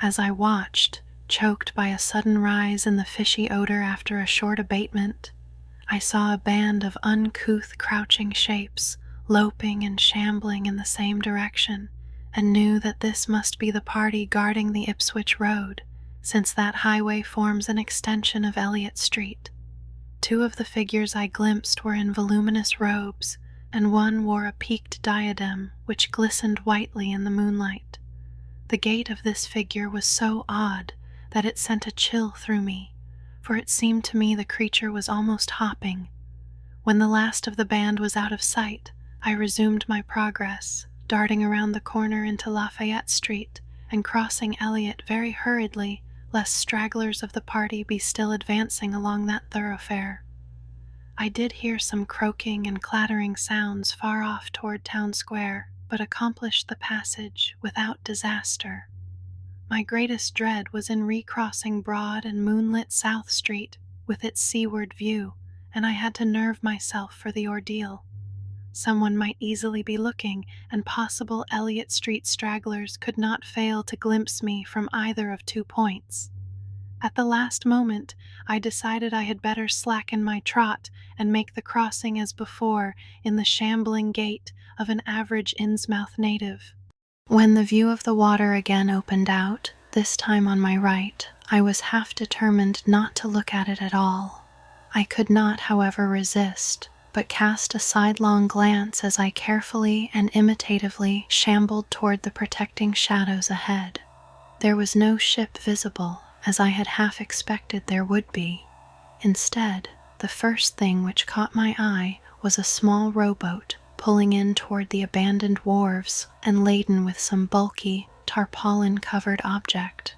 As I watched, choked by a sudden rise in the fishy odor after a short abatement, I saw a band of uncouth crouching shapes loping and shambling in the same direction, and knew that this must be the party guarding the Ipswich Road, since that highway forms an extension of Elliott Street. Two of the figures I glimpsed were in voluminous robes, and one wore a peaked diadem which glistened whitely in the moonlight. The gait of this figure was so odd that it sent a chill through me, for it seemed to me the creature was almost hopping. When the last of the band was out of sight, I resumed my progress, darting around the corner into Lafayette Street and crossing Elliott very hurriedly, lest stragglers of the party be still advancing along that thoroughfare. I did hear some croaking and clattering sounds far off toward Town Square, but accomplished the passage without disaster. My greatest dread was in recrossing broad and moonlit South Street with its seaward view, and I had to nerve myself for the ordeal. Someone might easily be looking, and possible Elliott Street stragglers could not fail to glimpse me from either of 2 points. At the last moment, I decided I had better slacken my trot and make the crossing as before in the shambling gait of an average Innsmouth native. When the view of the water again opened out, this time on my right, I was half determined not to look at it at all. I could not, however, resist, but cast a sidelong glance as I carefully and imitatively shambled toward the protecting shadows ahead. There was no ship visible, as I had half expected there would be. Instead, the first thing which caught my eye was a small rowboat pulling in toward the abandoned wharves and laden with some bulky, tarpaulin-covered object.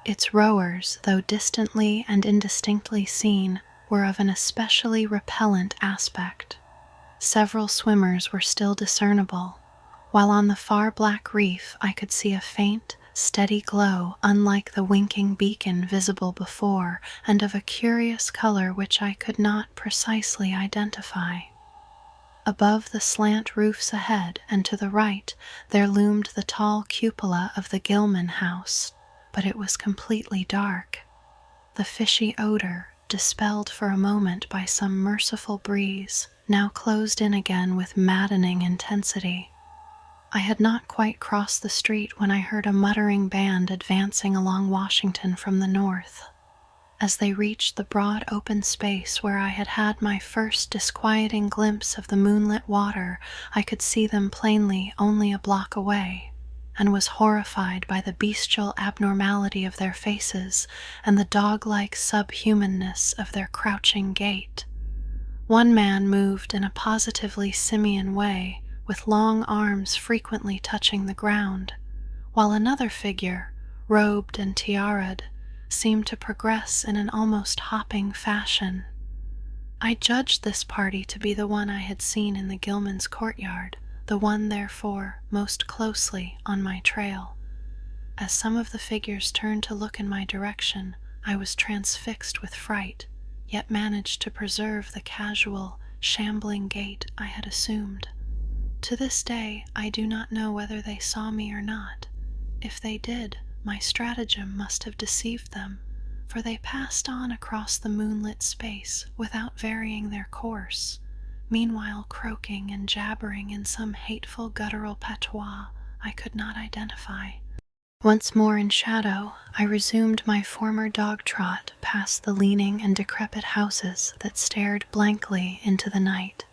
Its rowers, though distantly and indistinctly seen, were of an especially repellent aspect. Several swimmers were still discernible, while on the far black reef I could see a faint, steady glow unlike the winking beacon visible before, and of a curious color which I could not precisely identify. Above the slant roofs ahead and to the right there loomed the tall cupola of the Gilman house, but it was completely dark. The fishy odor, dispelled for a moment by some merciful breeze, now closed in again with maddening intensity. I had not quite crossed the street when I heard a muttering band advancing along Washington from the north. As they reached the broad open space where I had had my first disquieting glimpse of the moonlit water, I could see them plainly only a block away, and was horrified by the bestial abnormality of their faces and the dog-like subhumanness of their crouching gait. One man moved in a positively simian way, with long arms frequently touching the ground, while another figure, robed and tiaraed, seemed to progress in an almost hopping fashion. I judged this party to be the one I had seen in the Gilman's courtyard, the one, therefore, most closely on my trail. As some of the figures turned to look in my direction, I was transfixed with fright, yet managed to preserve the casual, shambling gait I had assumed. To this day, I do not know whether they saw me or not. If they did, my stratagem must have deceived them, for they passed on across the moonlit space without varying their course, meanwhile croaking and jabbering in some hateful guttural patois I could not identify. Once more in shadow, I resumed my former dog trot past the leaning and decrepit houses that stared blankly into the night.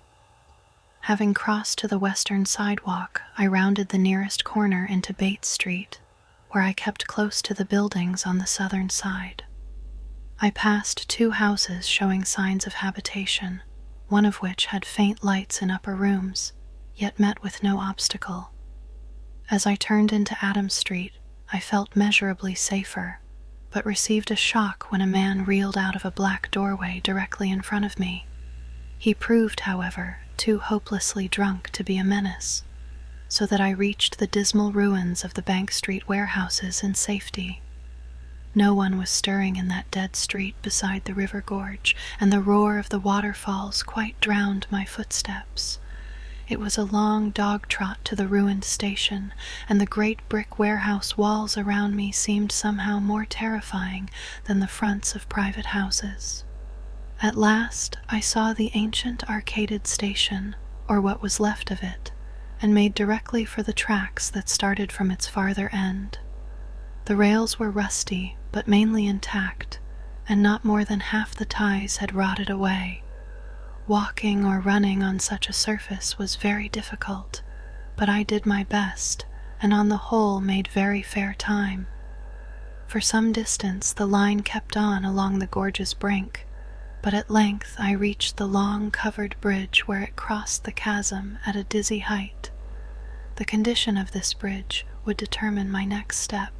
Having crossed to the western sidewalk, I rounded the nearest corner into Bates Street, where I kept close to the buildings on the southern side. I passed 2 houses showing signs of habitation, one of which had faint lights in upper rooms, yet met with no obstacle. As I turned into Adams Street, I felt measurably safer, but received a shock when a man reeled out of a black doorway directly in front of me. He proved, however, too hopelessly drunk to be a menace, so that I reached the dismal ruins of the Bank Street warehouses in safety. No one was stirring in that dead street beside the river gorge, and the roar of the waterfalls quite drowned my footsteps. It was a long dog trot to the ruined station, and the great brick warehouse walls around me seemed somehow more terrifying than the fronts of private houses. At last I saw the ancient arcaded station, or what was left of it, and made directly for the tracks that started from its farther end. The rails were rusty, but mainly intact, and not more than half the ties had rotted away. Walking or running on such a surface was very difficult, but I did my best, and on the whole made very fair time. For some distance the line kept on along the gorge's brink, but at length I reached the long covered bridge where it crossed the chasm at a dizzy height. The condition of this bridge would determine my next step.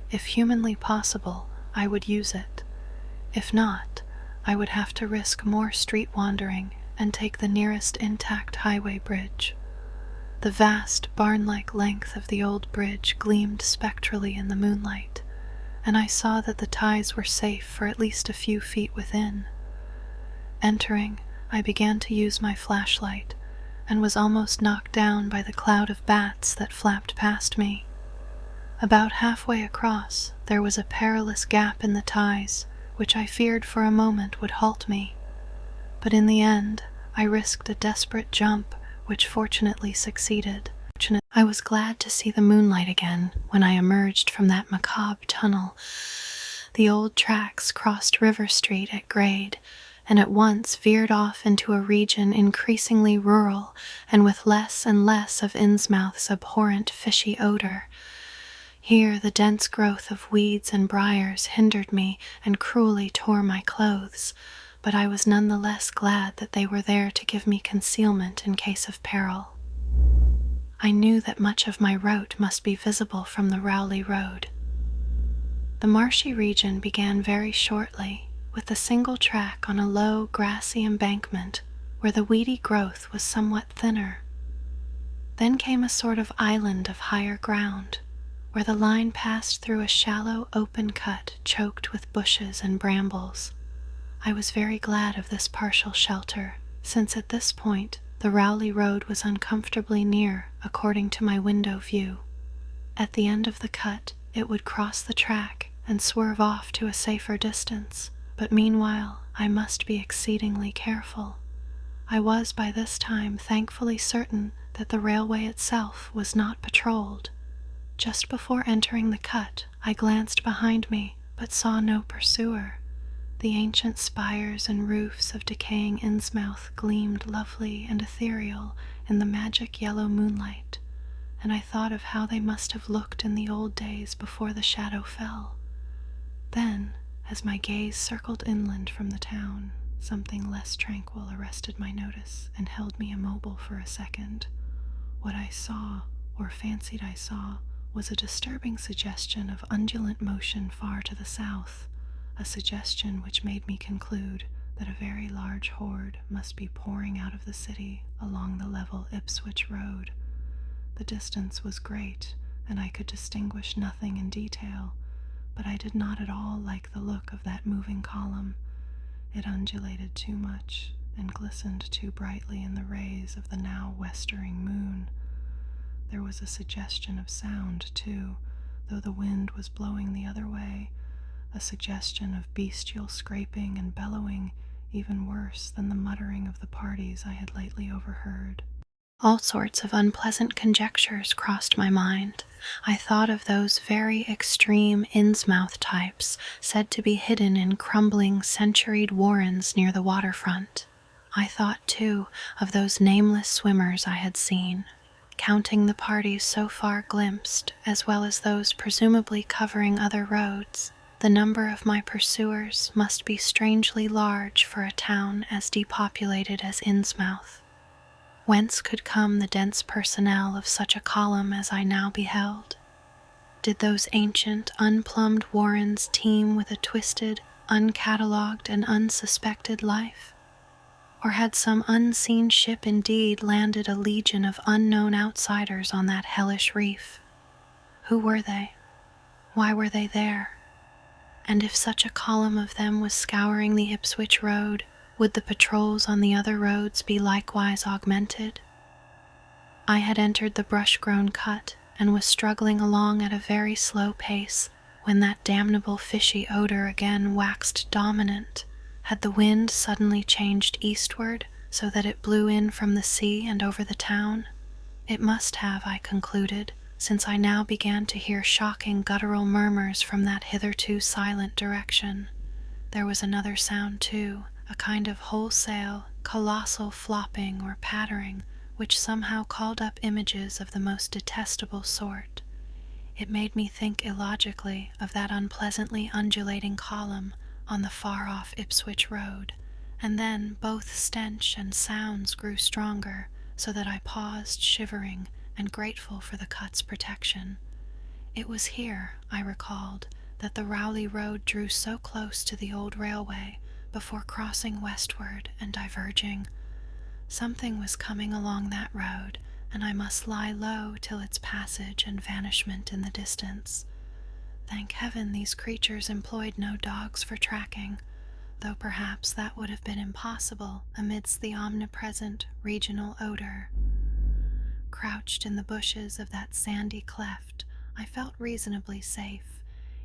If humanly possible, I would use it. If not, I would have to risk more street wandering and take the nearest intact highway bridge. The vast, barn-like length of the old bridge gleamed spectrally in the moonlight, and I saw that the ties were safe for at least a few feet within. Entering, I began to use my flashlight, and was almost knocked down by the cloud of bats that flapped past me. About halfway across, there was a perilous gap in the ties, which I feared for a moment would halt me. But in the end, I risked a desperate jump, which fortunately succeeded. I was glad to see the moonlight again when I emerged from that macabre tunnel. The old tracks crossed River Street at grade, and at once veered off into a region increasingly rural and with less and less of Innsmouth's abhorrent fishy odor. Here the dense growth of weeds and briars hindered me and cruelly tore my clothes, but I was none the less glad that they were there to give me concealment in case of peril. I knew that much of my route must be visible from the Rowley Road. The marshy region began very shortly, with a single track on a low, grassy embankment where the weedy growth was somewhat thinner. Then came a sort of island of higher ground, where the line passed through a shallow open cut choked with bushes and brambles. I was very glad of this partial shelter, since at this point the Rowley Road was uncomfortably near according to my window view. At the end of the cut it would cross the track and swerve off to a safer distance, but meanwhile I must be exceedingly careful. I was by this time thankfully certain that the railway itself was not patrolled. Just before entering the cut, I glanced behind me, but saw no pursuer, The ancient spires and roofs of decaying Innsmouth gleamed lovely and ethereal in the magic yellow moonlight, and I thought of how they must have looked in the old days before the shadow fell. Then, as my gaze circled inland from the town, something less tranquil arrested my notice and held me immobile for a second. What I saw, or fancied I saw, was a disturbing suggestion of undulant motion far to the south, a suggestion which made me conclude that a very large horde must be pouring out of the city along the level Ipswich road. The distance was great, and I could distinguish nothing in detail, but I did not at all like the look of that moving column. It undulated too much and glistened too brightly in the rays of the now westering moon. There was a suggestion of sound, too, though the wind was blowing the other way, a suggestion of bestial scraping and bellowing, even worse than the muttering of the parties I had lately overheard. All sorts of unpleasant conjectures crossed my mind. I thought of those very extreme Innsmouth types said to be hidden in crumbling, centuried warrens near the waterfront. I thought, too, of those nameless swimmers I had seen. Counting the parties so far glimpsed, as well as those presumably covering other roads, the number of my pursuers must be strangely large for a town as depopulated as Innsmouth. Whence could come the dense personnel of such a column as I now beheld? Did those ancient, unplumbed warrens teem with a twisted, uncatalogued, and unsuspected life? Or had some unseen ship indeed landed a legion of unknown outsiders on that hellish reef? Who were they? Why were they there? And if such a column of them was scouring the Ipswich road, would the patrols on the other roads be likewise augmented? I had entered the brush-grown cut and was struggling along at a very slow pace when that damnable fishy odor again waxed dominant. Had the wind suddenly changed eastward so that it blew in from the sea and over the town? It must have, I concluded, since I now began to hear shocking guttural murmurs from that hitherto silent direction. There was another sound, too, a kind of wholesale, colossal flopping or pattering, which somehow called up images of the most detestable sort. It made me think illogically of that unpleasantly undulating column on the far-off Ipswich road, and then both stench and sounds grew stronger, so that I paused shivering and grateful for the cut's protection. It was here, I recalled, that the Rowley road drew so close to the old railway before crossing westward and diverging. Something was coming along that road, and I must lie low till its passage and vanishment in the distance. Thank heaven these creatures employed no dogs for tracking, though perhaps that would have been impossible amidst the omnipresent regional odor. Crouched in the bushes of that sandy cleft, I felt reasonably safe,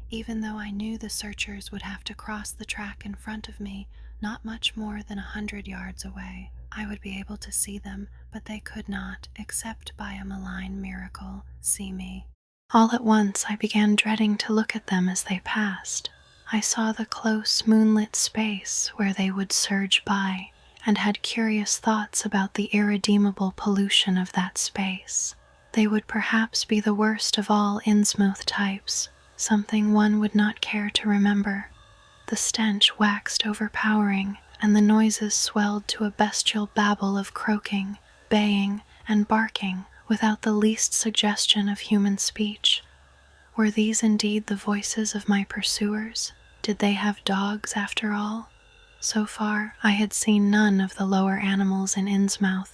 even though I knew the searchers would have to cross the track in front of me, not much more than 100 yards away. I would be able to see them, but they could not, except by a malign miracle, see me. All at once I began dreading to look at them as they passed. I saw the close moonlit space where they would surge by, and had curious thoughts about the irredeemable pollution of that space. They would perhaps be the worst of all Innsmouth types, something one would not care to remember. The stench waxed overpowering, and the noises swelled to a bestial babble of croaking, baying, and barking without the least suggestion of human speech. Were these indeed the voices of my pursuers? Did they have dogs after all? So far, I had seen none of the lower animals in Innsmouth.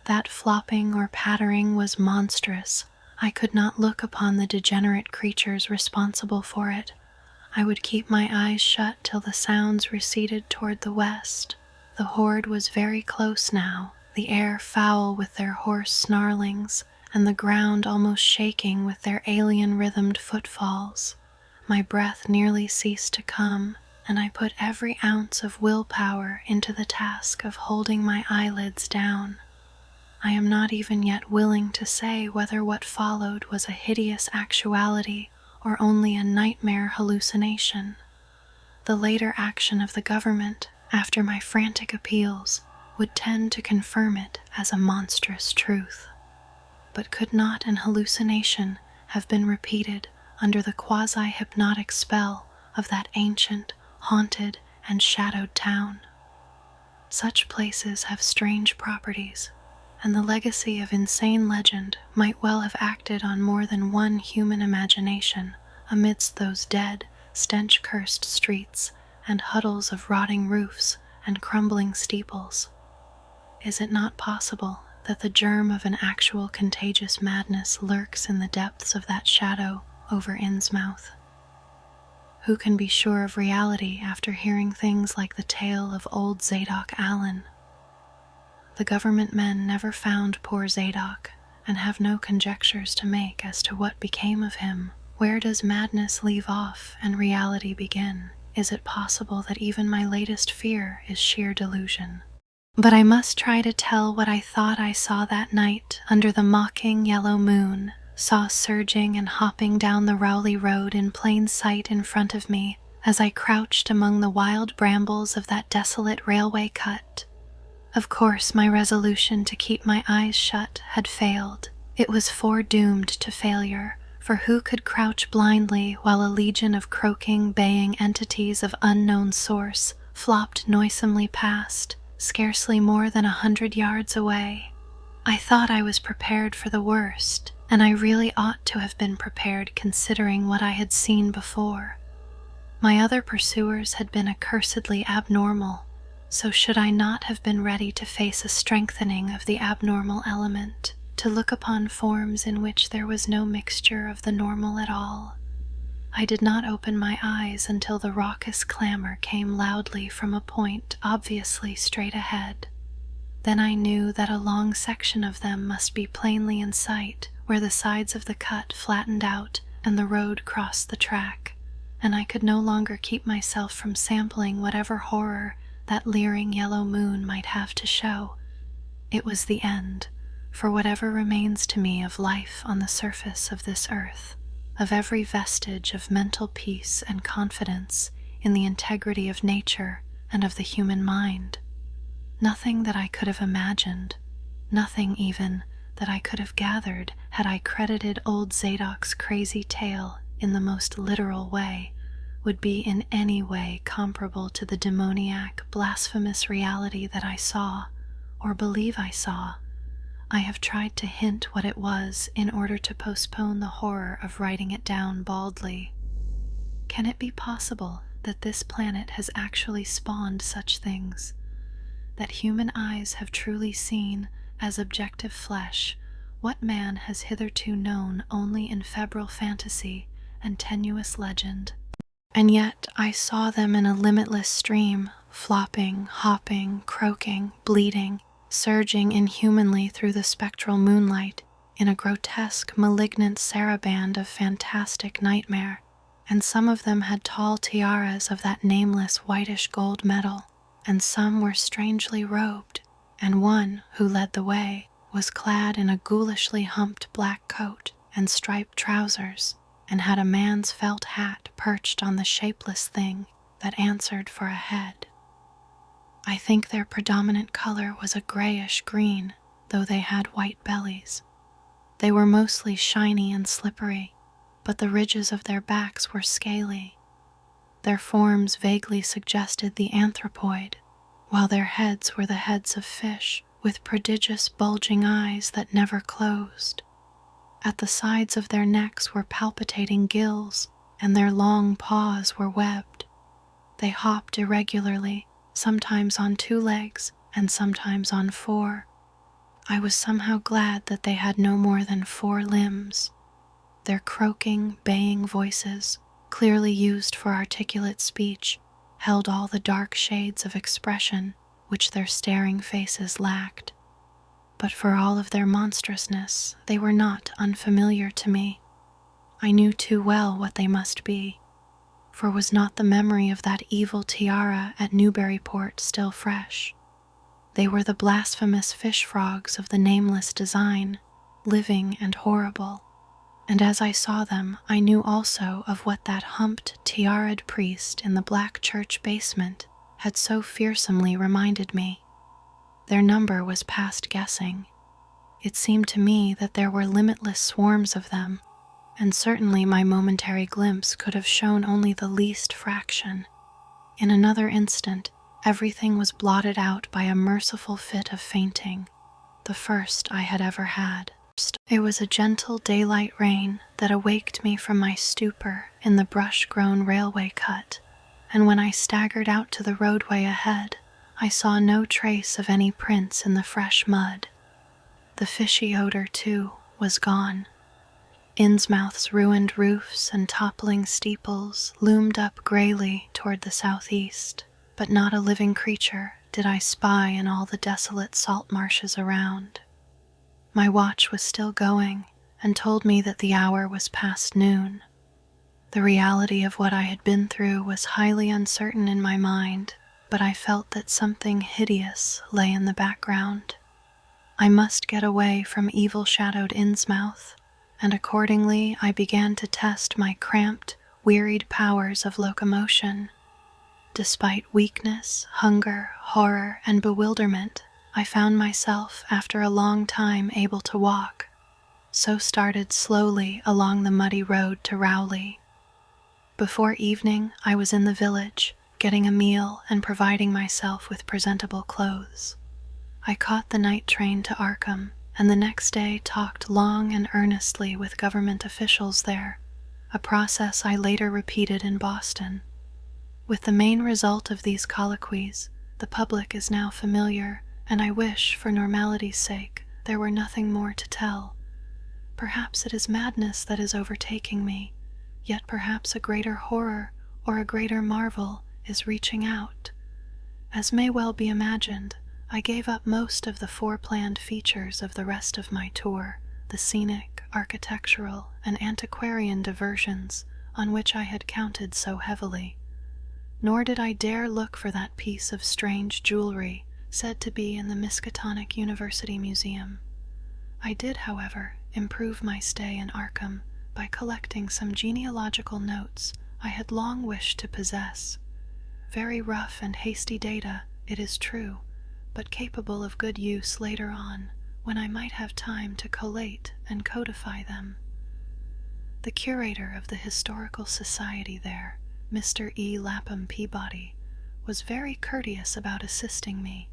That flopping or pattering was monstrous. I could not look upon the degenerate creatures responsible for it. I would keep my eyes shut till the sounds receded toward the west. The horde was very close now, the air foul with their hoarse snarlings, and the ground almost shaking with their alien-rhythmed footfalls. My breath nearly ceased to come, and I put every ounce of willpower into the task of holding my eyelids down. I am not even yet willing to say whether what followed was a hideous actuality or only a nightmare hallucination. the later action of the government after my frantic appeals would tend to confirm it as a monstrous truth. But could not an hallucination have been repeated under the quasi-hypnotic spell of that ancient, haunted, and shadowed town? Such places have strange properties, and the legacy of insane legend might well have acted on more than one human imagination amidst those dead, stench-cursed streets and huddles of rotting roofs and crumbling steeples. Is it not possible that the germ of an actual contagious madness lurks in the depths of that shadow over Innsmouth? Who can be sure of reality after hearing things like the tale of old Zadok Allen? The government men never found poor Zadok and have no conjectures to make as to what became of him. Where does madness leave off and reality begin? Is it possible that even my latest fear is sheer delusion? But I must try to tell what I thought I saw that night under the mocking yellow moon, saw surging and hopping down the Rowley Road in plain sight in front of me as I crouched among the wild brambles of that desolate railway cut. Of course, my resolution to keep my eyes shut had failed. It was foredoomed to failure, for who could crouch blindly while a legion of croaking, baying entities of unknown source flopped noisomely past, scarcely more than 100 yards away? I thought I was prepared for the worst, and I really ought to have been prepared considering what I had seen before. My other pursuers had been accursedly abnormal, so should I not have been ready to face a strengthening of the abnormal element, to look upon forms in which there was no mixture of the normal at all? I did not open my eyes until the raucous clamor came loudly from a point obviously straight ahead. Then I knew that a long section of them must be plainly in sight where the sides of the cut flattened out and the road crossed the track, and I could no longer keep myself from sampling whatever horror that leering yellow moon might have to show. It was the end, for whatever remains to me of life on the surface of this earth, of every vestige of mental peace and confidence in the integrity of nature and of the human mind. Nothing that I could have imagined, nothing even that I could have gathered had I credited old Zadok's crazy tale in the most literal way, would be in any way comparable to the demoniac, blasphemous reality that I saw, or believe I saw. I have tried to hint what it was in order to postpone the horror of writing it down baldly. Can it be possible that this planet has actually spawned such things? That human eyes have truly seen, as objective flesh, what man has hitherto known only in febrile fantasy and tenuous legend? And yet I saw them in a limitless stream, flopping, hopping, croaking, bleating, surging inhumanly through the spectral moonlight in a grotesque, malignant saraband of fantastic nightmare, and some of them had tall tiaras of that nameless whitish gold metal, and some were strangely robed, and one, who led the way, was clad in a ghoulishly humped black coat and striped trousers, and had a man's felt hat perched on the shapeless thing that answered for a head. I think their predominant color was a grayish green, though they had white bellies. They were mostly shiny and slippery, but the ridges of their backs were scaly. Their forms vaguely suggested the anthropoid, while their heads were the heads of fish with prodigious bulging eyes that never closed. At the sides of their necks were palpitating gills, and their long paws were webbed. They hopped irregularly, sometimes on 2 legs and sometimes on 4. I was somehow glad that they had no more than 4 limbs. Their croaking, baying voices, clearly used for articulate speech, held all the dark shades of expression which their staring faces lacked. But for all of their monstrousness, they were not unfamiliar to me. I knew too well what they must be, for was not the memory of that evil tiara at Newburyport still fresh? They were the blasphemous fish frogs of the nameless design, living and horrible, And as I saw them, I knew also of what that humped, tiaraed priest in the black church basement had so fearsomely reminded me. Their number was past guessing. It seemed to me that there were limitless swarms of them, and certainly my momentary glimpse could have shown only the least fraction. In another instant, everything was blotted out by a merciful fit of fainting, the first I had ever had. It was a gentle daylight rain that awaked me from my stupor in the brush-grown railway cut, and when I staggered out to the roadway ahead, I saw no trace of any prints in the fresh mud. The fishy odor, too, was gone. Innsmouth's ruined roofs and toppling steeples loomed up grayly toward the southeast, but not a living creature did I spy in all the desolate salt marshes around. My watch was still going and told me that the hour was past noon. The reality of what I had been through was highly uncertain in my mind, but I felt that something hideous lay in the background. I must get away from evil-shadowed Innsmouth, and accordingly I began to test my cramped, wearied powers of locomotion. Despite weakness, hunger, horror, and bewilderment, I found myself after a long time able to walk, so started slowly along the muddy road to Rowley. Before evening, I was in the village, getting a meal and providing myself with presentable clothes. I caught the night train to Arkham, and the next day talked long and earnestly with government officials there, a process I later repeated in Boston. With the main result of these colloquies, the public is now familiar, and I wish, for normality's sake, there were nothing more to tell. Perhaps it is madness that is overtaking me, yet perhaps a greater horror or a greater marvel is reaching out. As may well be imagined, I gave up most of the foreplanned features of the rest of my tour, the scenic, architectural, and antiquarian diversions on which I had counted so heavily. Nor did I dare look for that piece of strange jewelry said to be in the Miskatonic University Museum. I did, however, improve my stay in Arkham by collecting some genealogical notes I had long wished to possess. Very rough and hasty data, it is true, but capable of good use later on, when I might have time to collate and codify them. The curator of the Historical Society there, Mr. E. Lapham Peabody, was very courteous about assisting me,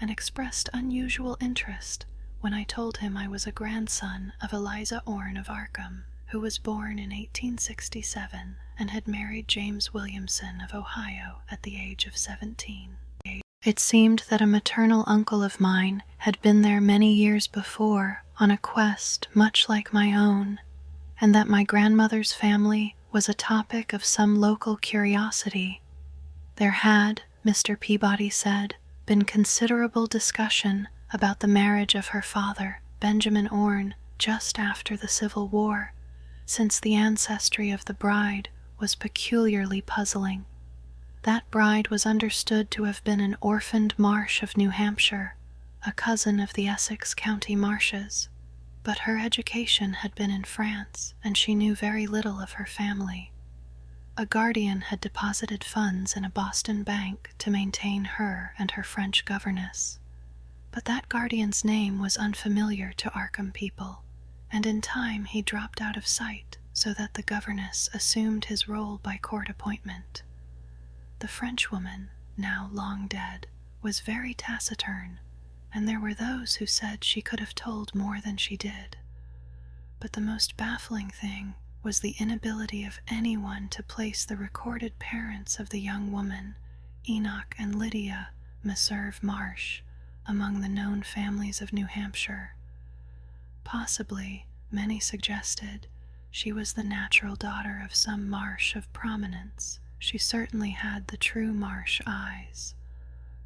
and expressed unusual interest when I told him I was a grandson of Eliza Orne of Arkham, who was born in 1867 and had married James Williamson of Ohio at the age of 17. It seemed that a maternal uncle of mine had been there many years before on a quest much like my own, and that my grandmother's family was a topic of some local curiosity. There had, Mr. Peabody said, been considerable discussion about the marriage of her father, Benjamin Orne, just after the Civil War, since the ancestry of the bride was peculiarly puzzling. That bride was understood to have been an orphaned Marsh of New Hampshire, a cousin of the Essex County Marshes, but her education had been in France, and she knew very little of her family. A guardian had deposited funds in a Boston bank to maintain her and her French governess, but that guardian's name was unfamiliar to Arkham people, and in time he dropped out of sight so that the governess assumed his role by court appointment. The Frenchwoman, now long dead, was very taciturn, and there were those who said she could have told more than she did. But the most baffling thing was the inability of anyone to place the recorded parents of the young woman, Enoch and Lydia Meserve Marsh, among the known families of New Hampshire. Possibly, many suggested, she was the natural daughter of some Marsh of prominence. She certainly had the true Marsh eyes.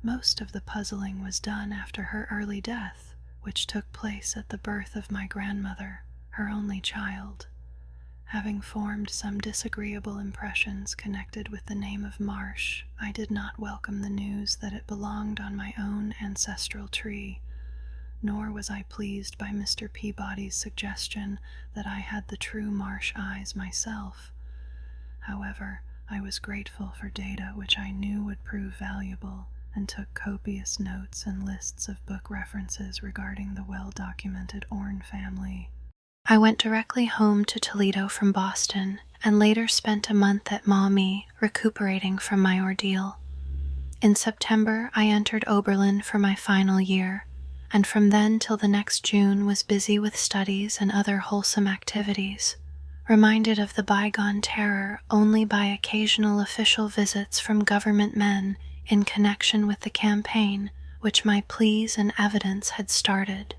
Most of the puzzling was done after her early death, which took place at the birth of my grandmother, her only child. Having formed some disagreeable impressions connected with the name of Marsh, I did not welcome the news that it belonged on my own ancestral tree, nor was I pleased by Mr. Peabody's suggestion that I had the true marsh eyes myself. However, I was grateful for data which I knew would prove valuable, and took copious notes and lists of book references regarding the well-documented Orne family. I went directly home to Toledo from Boston, and later spent a month at Maumee recuperating from my ordeal. In September, I entered Oberlin for my final year, and from then till the next June was busy with studies and other wholesome activities, reminded of the bygone terror only by occasional official visits from government men in connection with the campaign which my pleas and evidence had started.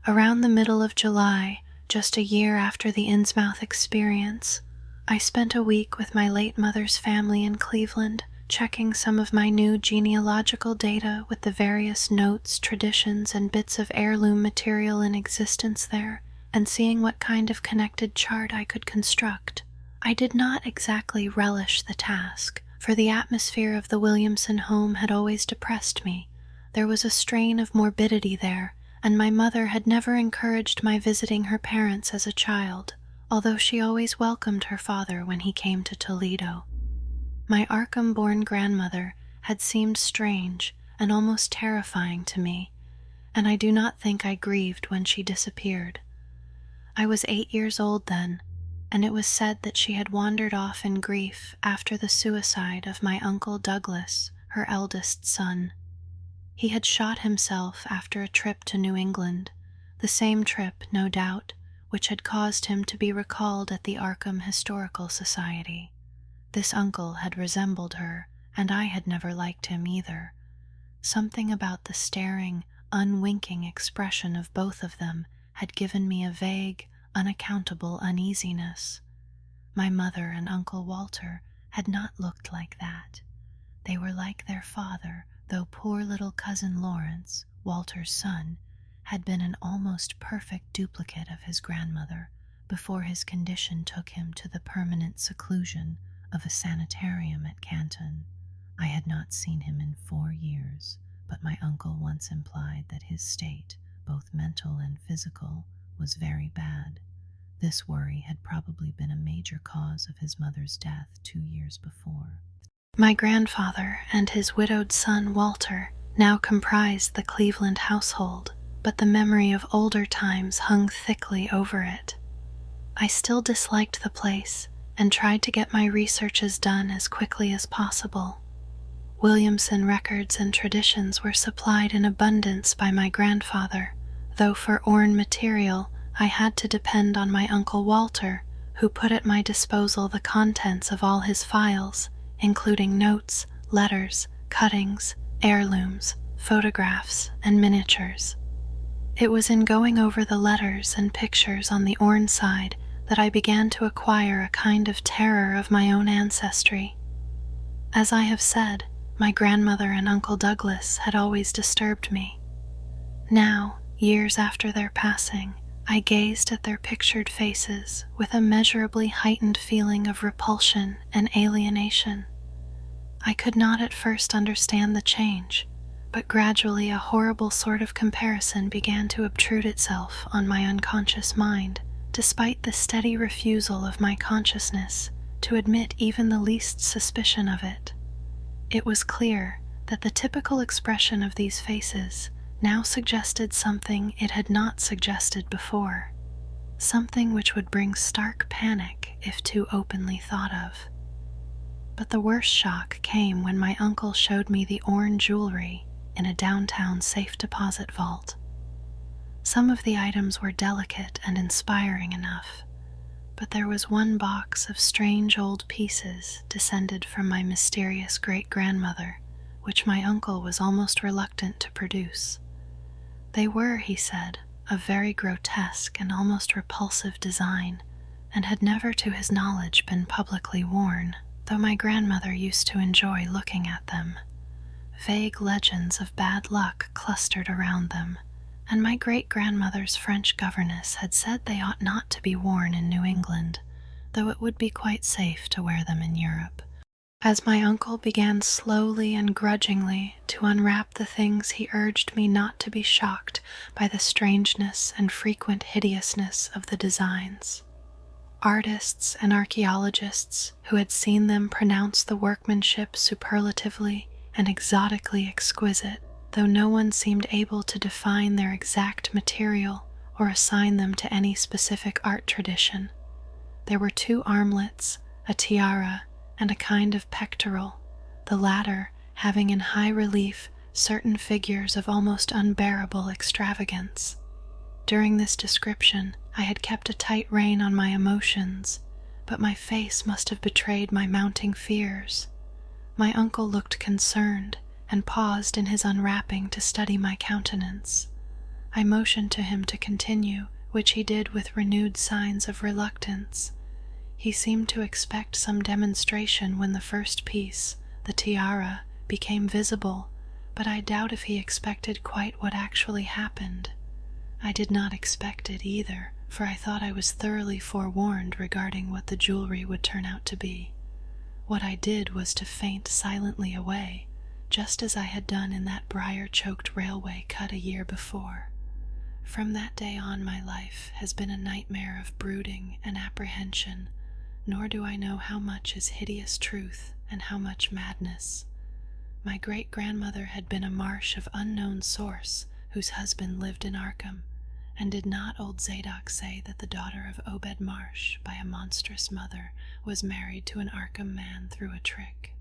Around the middle of July, just a year after the Innsmouth experience, I spent a week with my late mother's family in Cleveland, checking some of my new genealogical data with the various notes, traditions, and bits of heirloom material in existence there, and seeing what kind of connected chart I could construct. I did not exactly relish the task, for the atmosphere of the Williamson home had always depressed me. There was a strain of morbidity there, and my mother had never encouraged my visiting her parents as a child, although she always welcomed her father when he came to Toledo. My Arkham-born grandmother had seemed strange and almost terrifying to me, and I do not think I grieved when she disappeared. I was 8 years old then, and it was said that she had wandered off in grief after the suicide of my Uncle Douglas, her eldest son. He had shot himself after a trip to New England, the same trip, no doubt, which had caused him to be recalled at the Arkham Historical Society. This uncle had resembled her, and I had never liked him either. Something about the staring, unwinking expression of both of them had given me a vague, unaccountable uneasiness. My mother and Uncle Walter had not looked like that. They were like their father, though poor little cousin Lawrence, Walter's son, had been an almost perfect duplicate of his grandmother before his condition took him to the permanent seclusion of a sanitarium at Canton. I had not seen him in 4 years, but my uncle once implied that his state, both mental and physical, was very bad. This worry had probably been a major cause of his mother's death 2 years before. My grandfather and his widowed son Walter now comprised the Cleveland household, but the memory of older times hung thickly over it. I still disliked the place and tried to get my researches done as quickly as possible. Williamson records and traditions were supplied in abundance by my grandfather, though for Orne material I had to depend on my Uncle Walter, who put at my disposal the contents of all his files, including notes, letters, cuttings, heirlooms, photographs, and miniatures. It was in going over the letters and pictures on the Orne side that I began to acquire a kind of terror of my own ancestry. As I have said, my grandmother and Uncle Douglas had always disturbed me. Now, years after their passing, I gazed at their pictured faces with a measurably heightened feeling of repulsion and alienation. I could not at first understand the change, but gradually a horrible sort of comparison began to obtrude itself on my unconscious mind, despite the steady refusal of my consciousness to admit even the least suspicion of it. It was clear that the typical expression of these faces now suggested something it had not suggested before, something which would bring stark panic if too openly thought of. But the worst shock came when my uncle showed me the Orne jewelry in a downtown safe deposit vault. Some of the items were delicate and inspiring enough, but there was one box of strange old pieces descended from my mysterious great-grandmother, which my uncle was almost reluctant to produce. They were, he said, of very grotesque and almost repulsive design, and had never to his knowledge been publicly worn, though my grandmother used to enjoy looking at them. Vague legends of bad luck clustered around them, and my great-grandmother's French governess had said they ought not to be worn in New England, though it would be quite safe to wear them in Europe. As my uncle began slowly and grudgingly to unwrap the things, he urged me not to be shocked by the strangeness and frequent hideousness of the designs. Artists and archaeologists who had seen them pronounced the workmanship superlatively and exotically exquisite, though no one seemed able to define their exact material or assign them to any specific art tradition. There were 2 armlets, a tiara, and a kind of pectoral, the latter having in high relief certain figures of almost unbearable extravagance. During this description, I had kept a tight rein on my emotions, but my face must have betrayed my mounting fears. My uncle looked concerned and paused in his unwrapping to study my countenance. I motioned to him to continue, which he did with renewed signs of reluctance. He seemed to expect some demonstration when the first piece, the tiara, became visible, but I doubt if he expected quite what actually happened. I did not expect it either, for I thought I was thoroughly forewarned regarding what the jewelry would turn out to be. What I did was to faint silently away, just as I had done in that briar-choked railway cut a year before. From that day on, my life has been a nightmare of brooding and apprehension, nor do I know how much is hideous truth and how much madness. My great-grandmother had been a Marsh of unknown source, whose husband lived in Arkham, and did not old Zadok say that the daughter of Obed Marsh, by a monstrous mother, was married to an Arkham man through a trick?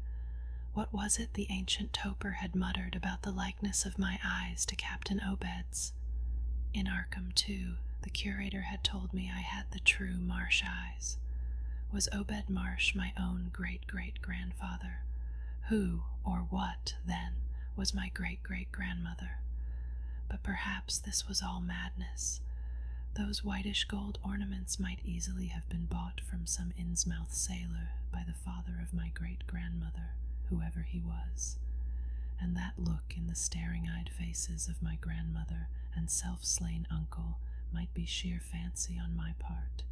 What was it the ancient toper had muttered about the likeness of my eyes to Captain Obed's? In Arkham, too, the curator had told me I had the true Marsh eyes. Was Obed Marsh my own great-great-grandfather? Who, or what, then, was my great-great-grandmother? But perhaps this was all madness. Those whitish gold ornaments might easily have been bought from some Innsmouth sailor by the father of my great-grandmother, whoever he was. And that look in the staring-eyed faces of my grandmother and self-slain uncle might be sheer fancy on my part,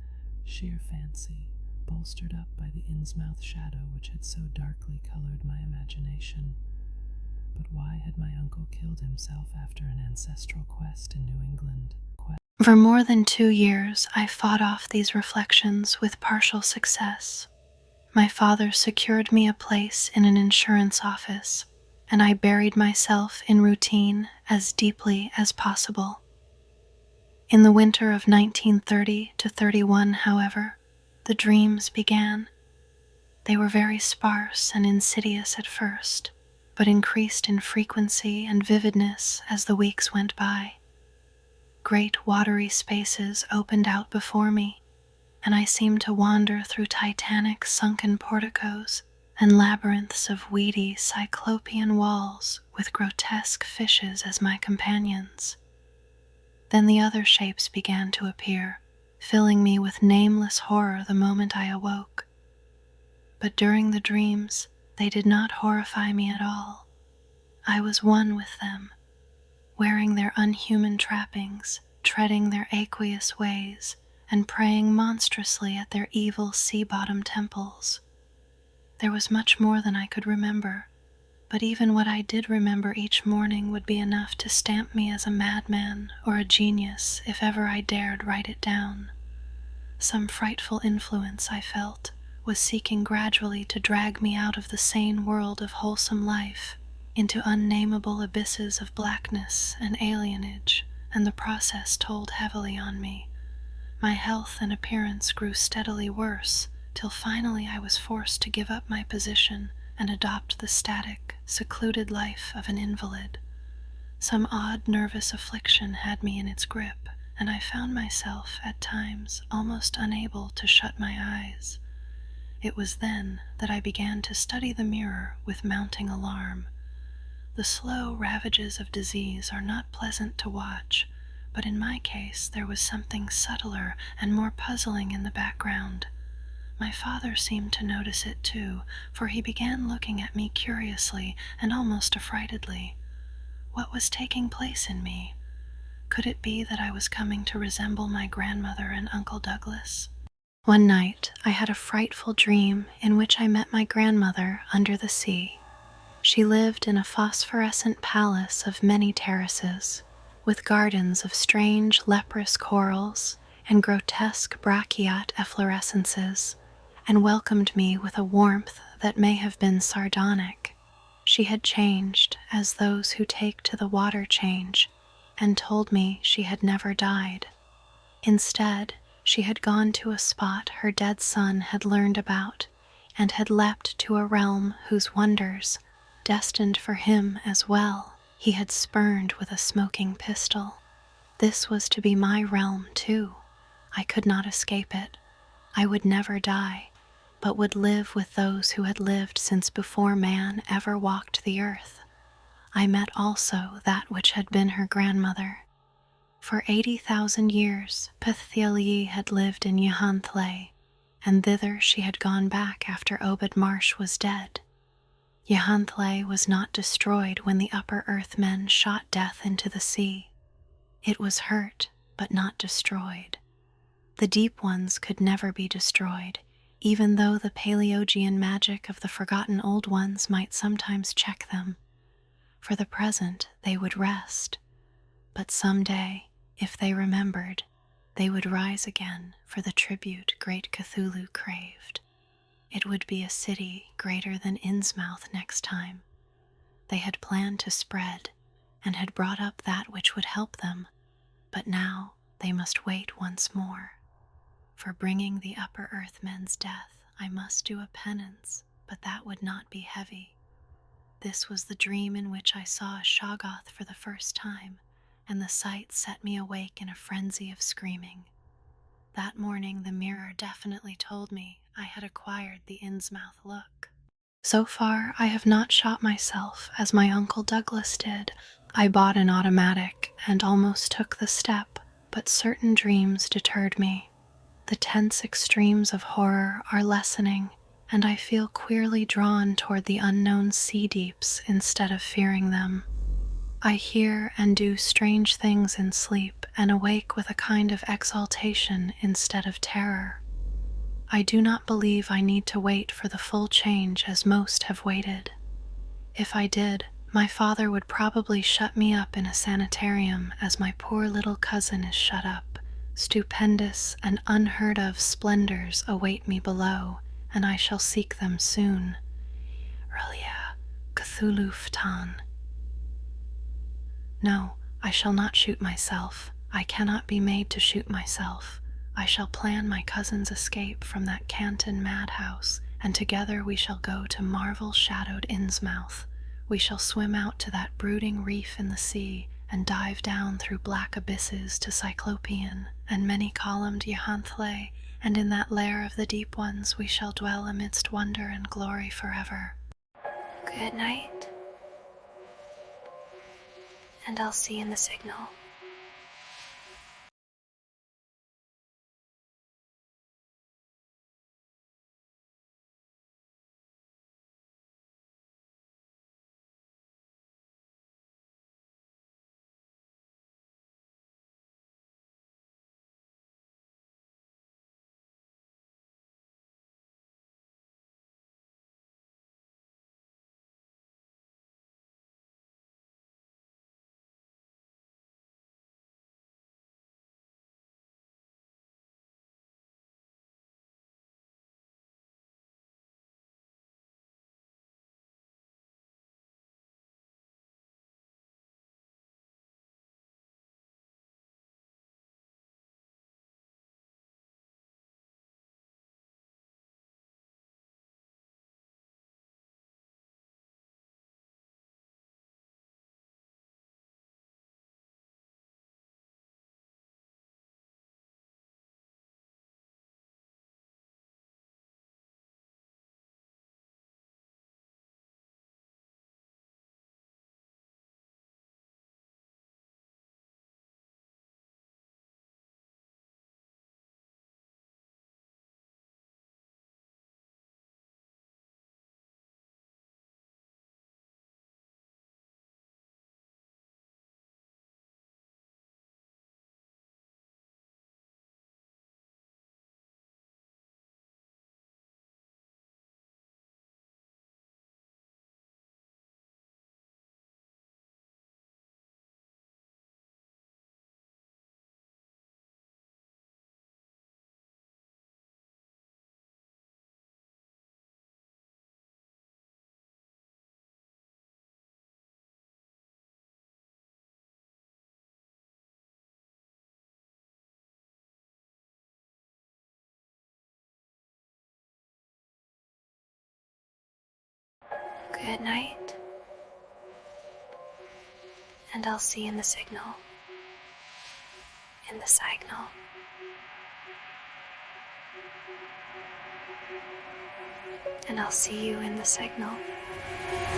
sheer fancy, bolstered up by the Innsmouth shadow which had so darkly colored my imagination. But why had my uncle killed himself after an ancestral quest in New England? For more than 2 years, I fought off these reflections with partial success. My father secured me a place in an insurance office, and I buried myself in routine as deeply as possible. In the winter of 1930 to 31, however, the dreams began. They were very sparse and insidious at first, but increased in frequency and vividness as the weeks went by. Great watery spaces opened out before me, and I seemed to wander through titanic sunken porticos and labyrinths of weedy cyclopean walls with grotesque fishes as my companions. Then the other shapes began to appear, filling me with nameless horror the moment I awoke. But during the dreams, they did not horrify me at all. I was one with them, wearing their unhuman trappings, treading their aqueous ways, and praying monstrously at their evil sea-bottom temples. There was much more than I could remember, but even what I did remember each morning would be enough to stamp me as a madman or a genius if ever I dared write it down. Some frightful influence, I felt, was seeking gradually to drag me out of the sane world of wholesome life into unnameable abysses of blackness and alienage, and the process told heavily on me. My health and appearance grew steadily worse, till finally I was forced to give up my position and adopt the static, secluded life of an invalid. Some odd nervous affliction had me in its grip, and I found myself, at times, almost unable to shut my eyes. It was then that I began to study the mirror with mounting alarm. The slow ravages of disease are not pleasant to watch, but in my case there was something subtler and more puzzling in the background. My father seemed to notice it too, for he began looking at me curiously and almost affrightedly. What was taking place in me? Could it be that I was coming to resemble my grandmother and Uncle Douglas? One night, I had a frightful dream in which I met my grandmother under the sea. She lived in a phosphorescent palace of many terraces, with gardens of strange leprous corals and grotesque brachiate efflorescences, and welcomed me with a warmth that may have been sardonic. She had changed as those who take to the water change, and told me she had never died. Instead, she had gone to a spot her dead son had learned about, and had leapt to a realm whose wonders, destined for him as well, he had spurned with a smoking pistol. This was to be my realm, too. I could not escape it. I would never die, but would live with those who had lived since before man ever walked the earth. I met also that which had been her grandmother. For 80,000 years, Pthiali had lived in Yahanthle, and thither she had gone back after Obed Marsh was dead. Yahanthle was not destroyed when the upper earth men shot death into the sea. It was hurt, but not destroyed. The deep ones could never be destroyed, even though the Paleogean magic of the forgotten old ones might sometimes check them. For the present, they would rest. But someday, if they remembered, they would rise again for the tribute great Cthulhu craved. It would be a city greater than Innsmouth next time. They had planned to spread, and had brought up that which would help them, but now they must wait once more. For bringing the upper earth men's death, I must do a penance, but that would not be heavy. This was the dream in which I saw a Shoggoth for the first time, and the sight set me awake in a frenzy of screaming. That morning the mirror definitely told me I had acquired the Innsmouth look. So far, I have not shot myself as my Uncle Douglas did. I bought an automatic and almost took the step, but certain dreams deterred me. The tense extremes of horror are lessening, and I feel queerly drawn toward the unknown sea deeps instead of fearing them. I hear and do strange things in sleep and awake with a kind of exaltation instead of terror. I do not believe I need to wait for the full change as most have waited. If I did, my father would probably shut me up in a sanitarium as my poor little cousin is shut up. Stupendous and unheard of splendors await me below, and I shall seek them soon. Relia Cthulhu-ftan. No, I shall not shoot myself. I cannot be made to shoot myself. I shall plan my cousin's escape from that Canton madhouse, and together we shall go to marvel-shadowed Innsmouth. We shall swim out to that brooding reef in the sea, and dive down through black abysses to Cyclopean and many-columned Yahanthle, and in that lair of the deep ones we shall dwell amidst wonder and glory forever. Good night, and I'll see you in the signal. Good night. And I'll see you in the signal. In the signal. And I'll see you in the signal.